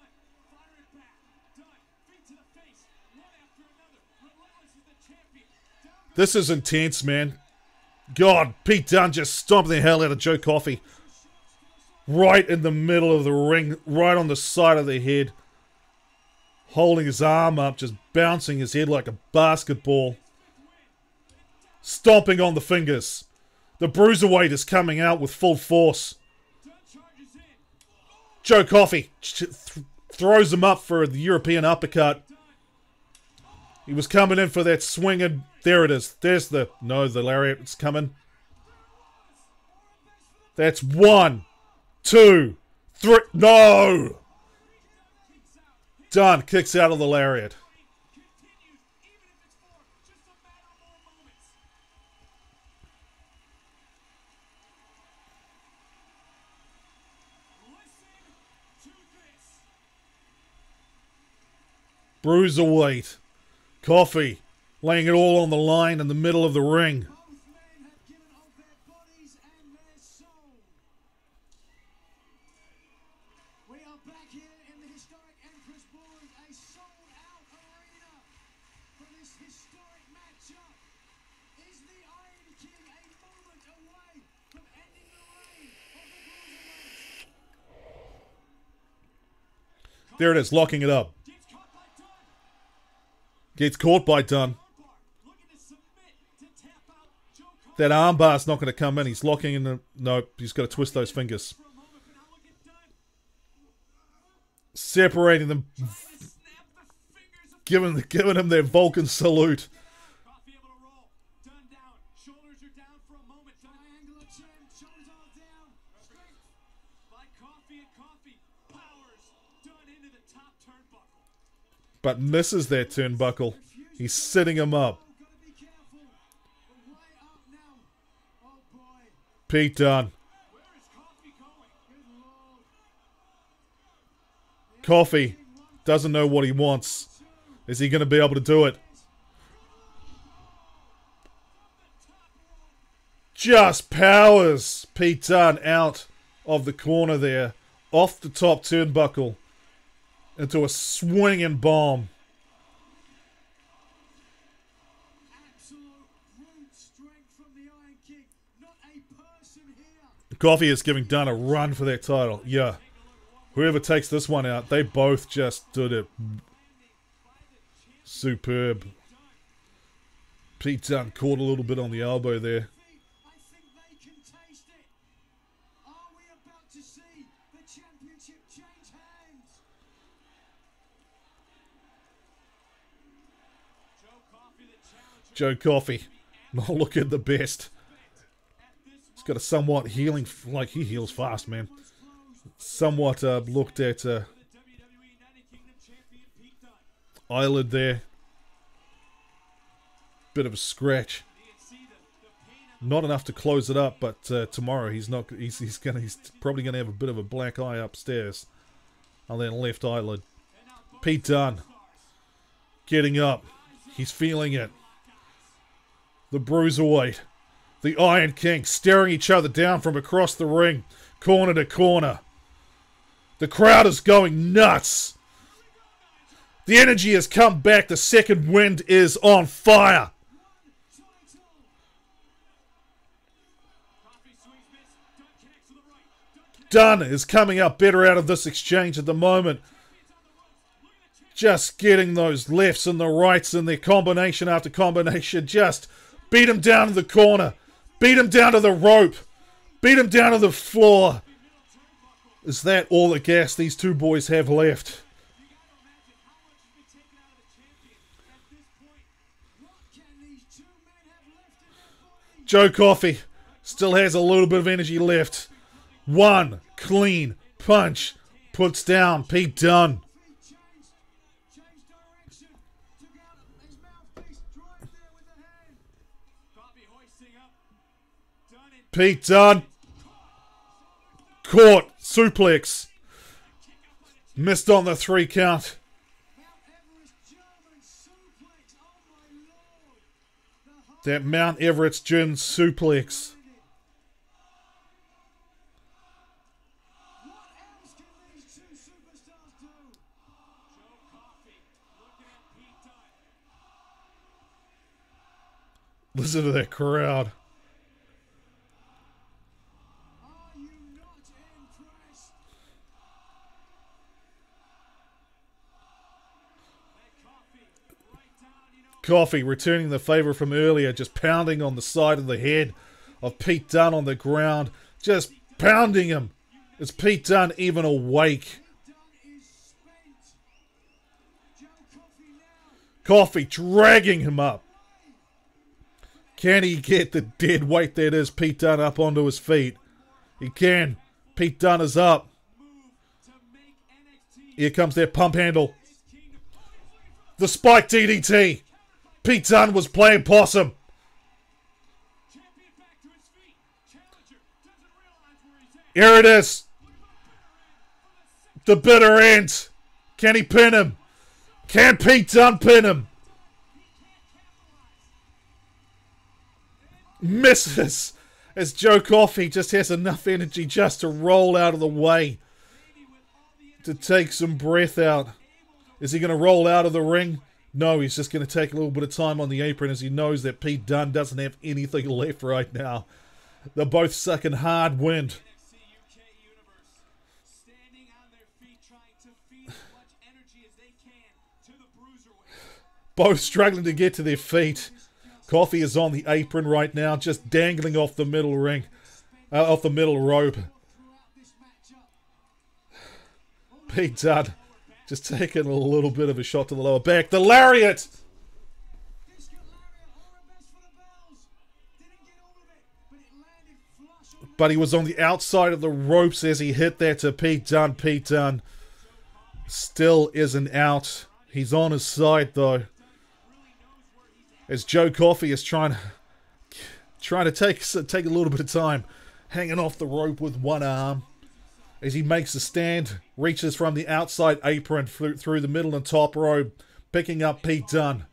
Fire it back. Done. Feet to the face. One after another. Relentless is the champion. Down This is intense, man. God, Pete Dunne just stomping the hell out of Joe Coffey. Right in the middle of the ring, right on the side of the head. Holding his arm up, just bouncing his head like a basketball. Stomping on the fingers. The Bruiserweight is coming out with full force. charges in. Joe Coffey throws him up for the European uppercut. He was coming in for that swinging. There it is. There's the... No, the lariat is coming. That's 1, 2, 3... No! Dunn kicks out of the lariat. Continues, even if it's for just a matter of more moments. Listen to this. Bruiserweight. Coffey laying it all on the line in the middle of the ring. Both men have given of their bodies and their soul. We are back here in the historic Empress Ballroom, a sold-out arena for this historic matchup. Is the Iron King a moment away from ending the reign of the Cruiserweights? There it is, locking it up. Gets caught by Dunn. Gets caught by Dunn. Armbar looking to submit to tap out Joe Coffey That armbar's not going to come in. He's locking in the... Nope, he's got to twist those fingers. for a moment, but now look at Dunn. Separating them. Trying to snap the fingers of Giving him their Vulcan salute. Coffey able to roll. Dunn down. Shoulders are down for a moment. Dunn Triangular chin, shoulders are down. Strength. by Coffey and Coffey powers Dunn into the top turnbuckle. But misses that turnbuckle. He's setting him up. Gotta be careful. We're way up now. Oh boy. Pete Dunne. Where is Coffey going? Good lord. Coffey doesn't know what he wants. Is he going to be able to do it? Just powers Pete Dunne out of the corner there. Off the top turnbuckle. Into a swinging bomb. Absolute brute strength from the Iron King. Not a person here. Coffey is giving Dunne a run for that title. Yeah. Whoever takes this one out, they both just did it. Superb. Pete Dunne caught a little bit on the elbow there. I think they can taste it. Are we about to see the championship change hands? Joe Coffey, the challenger Joe Coffey. Not looking the best. at this He's got a somewhat healing... Like, he heals fast, man. Somewhat looked at the WWE United Kingdom champion Pete Dunne. eyelid there. Bit of a scratch. You can see the pain of Not enough to close it up, but tomorrow he's not. He's probably gonna have a bit of a black eye upstairs on that left eyelid. and now both Pete Dunne getting up. He's feeling it. The Bruiserweight, the Iron King, staring each other down from across the ring, corner to corner. The crowd is going nuts. The energy has come back. The second wind is on fire. Coffey swings miss. Dunn connects to the right. Dunn is coming out better out of this exchange at the moment. Just getting those lefts and the rights and their combination after combination. Just beat him down to the corner. Beat him down to the rope. Beat him down to the floor. Is that all the gas these two boys have left? Joe Coffey still has a little bit of energy left. One clean punch puts down Pete Dunne. Pete Dunne. Caught. Suplex. Missed on the 3 count. That Mount Everest German suplex. Listen to that crowd. Coffee returning the favor from earlier, just pounding on the side of the head of Pete Dunne on the ground. Just pounding him. Is Pete Dunne even awake? Coffee dragging him up. Can he get the dead weight that is Pete Dunne up onto his feet? He can. Pete Dunne is up. Here comes their pump handle. The spike DDT. Pete Dunne was playing possum. Here it is. The bitter end. Can he pin him? Can Pete Dunne pin him? Misses. As Joe Coffey just has enough energy just to roll out of the way. To take some breath out. Is he going to roll out of the ring? No, he's just going to take a little bit of time on the apron as he knows that Pete Dunne doesn't have anything left right now. They're both sucking hard wind. Both struggling to get to their feet. Coffey is on the apron right now, just dangling off the middle ring, off the middle rope. Pete Dunne just taking a little bit of a shot to the lower back. The lariat! But he was on the outside of the ropes as he hit that to Pete Dunne. Pete Dunne still isn't out. He's on his side though. As Joe Coffey is trying to take a little bit of time, hanging off the rope with one arm. As he makes a stand, reaches from the outside apron through the middle and top rope, picking up Pete Dunne.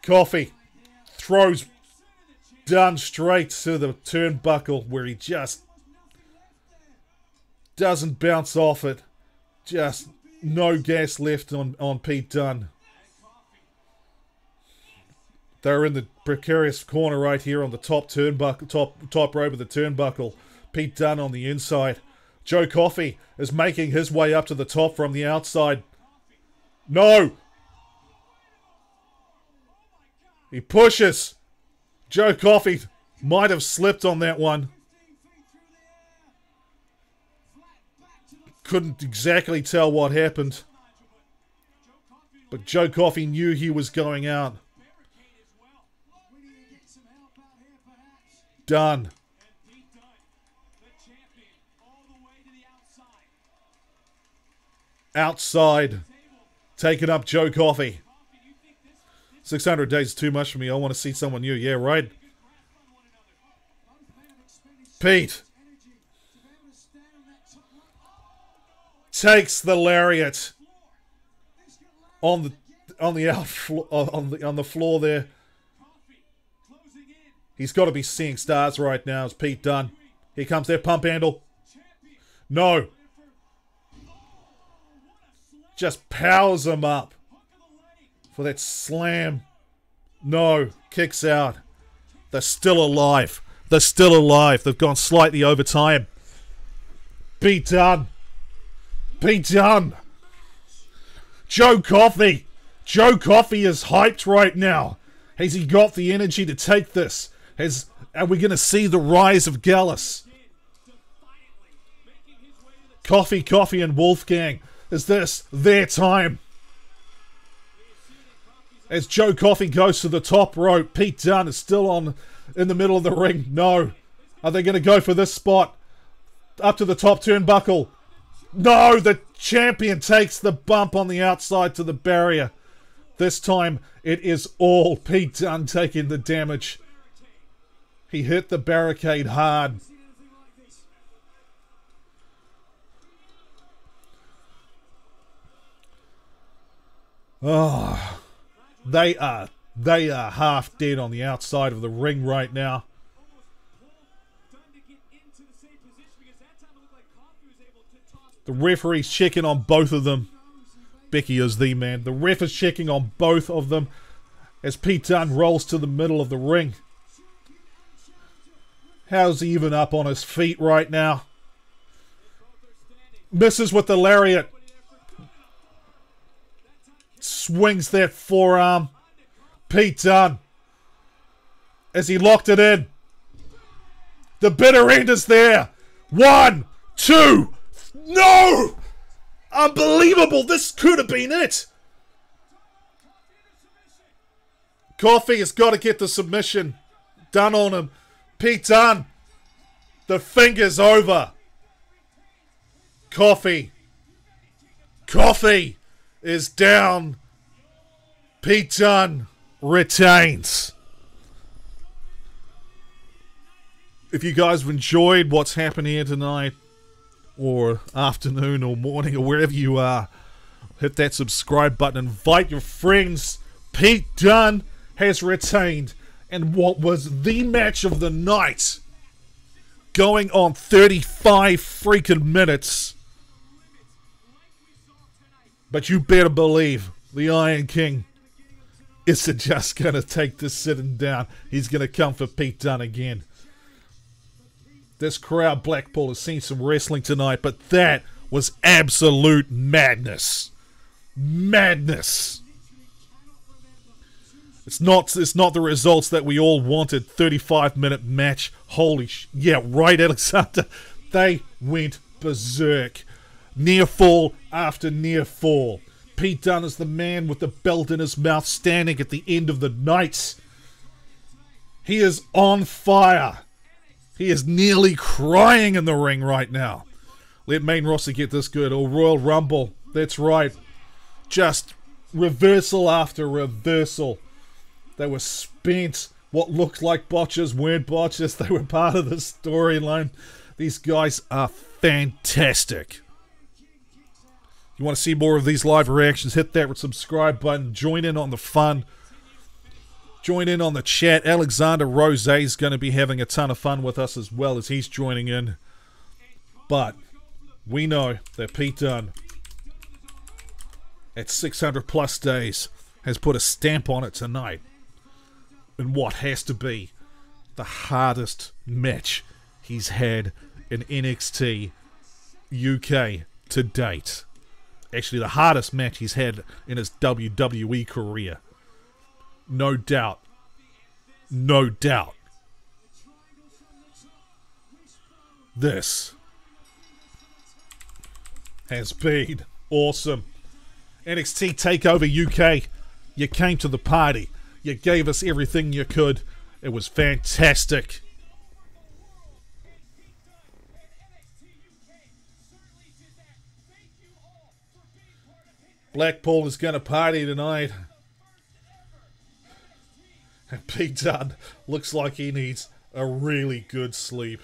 Coffey throws Dunne straight to the turnbuckle where he just doesn't bounce off it. Just no gas left on Pete Dunne. They're in the precarious corner right here on the top turnbuckle, top rope of the turnbuckle. Pete Dunne on the inside. Joe Coffey is making his way up to the top from the outside. No! He pushes. Joe Coffey might have slipped on that one. Couldn't exactly tell what happened. But Joe Coffey knew he was going out. Done. Outside. Taking up Joe Coffey. 600 days is too much for me. I want to see someone new. Yeah, right? Pete. Takes the lariat. On the floor there. He's got to be seeing stars right now. It's Pete Dunne. Here comes their pump handle. No. Just powers him up for that slam. No. Kicks out. They're still alive. They're still alive. They've gone slightly over time. Pete Dunne. Pete Dunne. Joe Coffey. Joe Coffey is hyped right now. Has he got the energy to take this? Are we going to see the rise of Gallus? Coffey and Wolfgang. Is this their time? As Joe Coffey goes to the top rope, Pete Dunne is still in the middle of the ring. No. Are they going to go for this spot? Up to the top turnbuckle. No, the champion takes the bump on the outside to the barrier. This time, it is all Pete Dunne taking the damage. He hit the barricade hard. Oh, they are half dead on the outside of the ring right now. The referee's checking on both of them. Becky is the man. The ref is checking on both of them as Pete Dunne rolls to the middle of the ring. How's he even up on his feet right now? Misses with the lariat. Swings that forearm. Pete Dunne, as he locked it in. The bitter end is there. 1, 2. No! Unbelievable. This could have been it. Coffee has got to get the submission done on him. Pete Dunne. The finger's over. Coffee is down. Pete Dunne retains. If you guys have enjoyed what's happened here tonight, or afternoon or morning or wherever you are, hit that subscribe button. Invite your friends. Pete Dunne has retained. And what was the match of the night, going on 35 freaking minutes. But you better believe the Iron King isn't just going to take this sitting down. He's going to come for Pete Dunne again. This crowd, Blackpool, has seen some wrestling tonight, but that was absolute madness. Madness. It's not the results that we all wanted. 35-minute match. Holy yeah, right, Alexander. They went berserk. Near fall after near fall. Pete Dunne is the man with the belt in his mouth, standing at the end of the night. He is on fire. He is nearly crying in the ring right now. Let main roster get this good. Or Royal Rumble. That's right. Just reversal after reversal. They were spent. What looked like botches weren't botches. They were part of the storyline. These guys are fantastic. You want to see more of these live reactions? Hit that subscribe button. Join in on the fun. Join in on the chat. Alexander Rose is going to be having a ton of fun with us as well as he's joining in. But we know that Pete Dunne, at 600 plus days, has put a stamp on it tonight in what has to be the hardest match he's had in NXT UK to date. Actually, the hardest match he's had in his WWE career. No doubt. No doubt. This has been awesome. NXT TakeOver UK. You came to the party. You gave us everything you could. It was fantastic. Blackpool is going to party tonight. And Pete Dunne looks like he needs a really good sleep.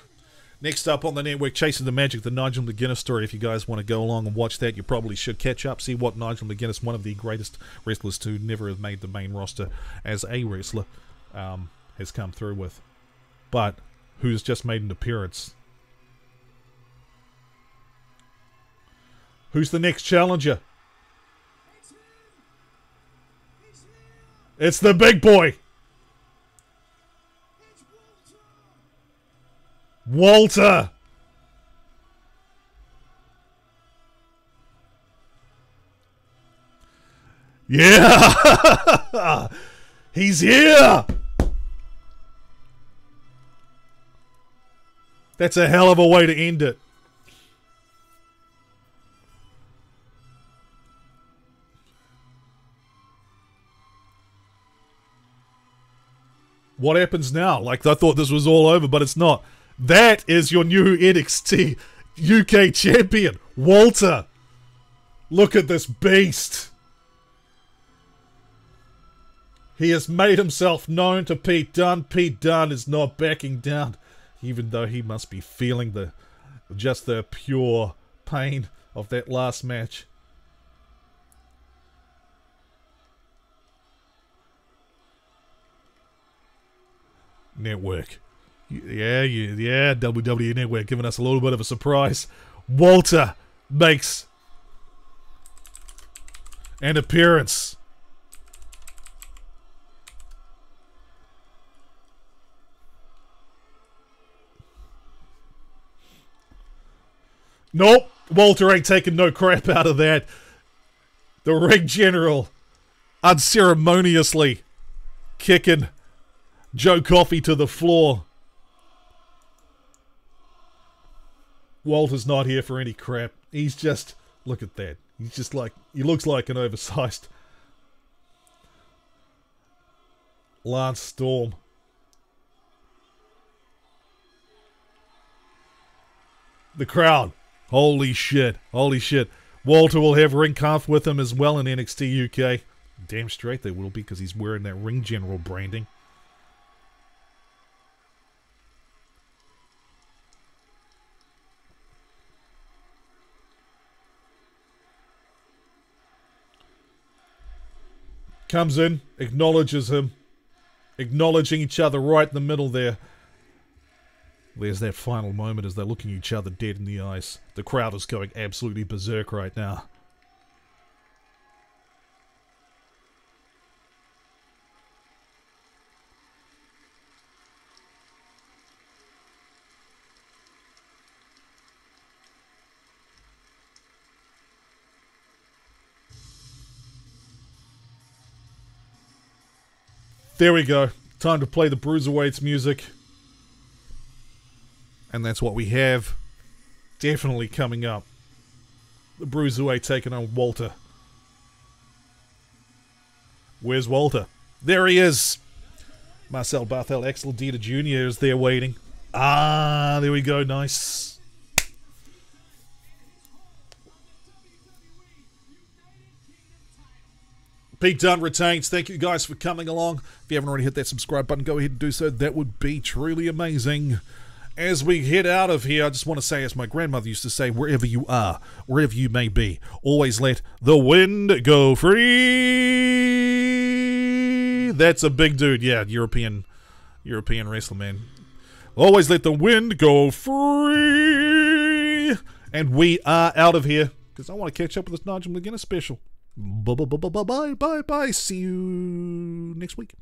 Next up on the network, Chasing the Magic, the Nigel McGuinness story. If you guys want to go along and watch that, you probably should catch up. See what Nigel McGuinness, one of the greatest wrestlers to never have made the main roster as a wrestler, has come through with. But who's just made an appearance. Who's the next challenger? It's the big boy. Walter. Yeah. He's here. That's a hell of a way to end it. What happens now? Like, I thought this was all over, but it's not. That is your new NXT UK champion, Walter. Look at this beast. He has made himself known to Pete Dunne. Pete Dunne is not backing down, even though he must be feeling just the pure pain of that last match. Network. Yeah, WWE Network giving us a little bit of a surprise. Walter makes an appearance. Nope, Walter ain't taking no crap out of that. The ring general unceremoniously kicking Joe Coffey to the floor. Walter's not here for any crap. He's just, look at that. He's just like, he looks like an oversized Lance Storm. The crowd. Holy shit. Holy shit. Walter will have Ring Conf with him as well in NXT UK. Damn straight they will be, because he's wearing that Ring General branding. Comes in, acknowledges him. Acknowledging each other right in the middle there. There's that final moment as they're looking each other dead in the eyes. The crowd is going absolutely berserk right now. There we go. Time to play the Bruiserweights music. And that's what we have definitely coming up. The Bruiserweight taking on Walter. Where's Walter? There he is. Marcel Barthel Axel Dieter Jr. is there waiting. Ah, there we go. Nice. Pete Dunne retains. Thank you guys for coming along. If you haven't already hit that subscribe button, go ahead and do so. That would be truly amazing. As we head out of here, I just want to say, as my grandmother used to say, wherever you are, wherever you may be, always let the wind go free. That's a big dude. Yeah, European wrestler, man. Always let the wind go free. And we are out of here, because I want to catch up with this Nigel McGuinness special. Bye. See you next week.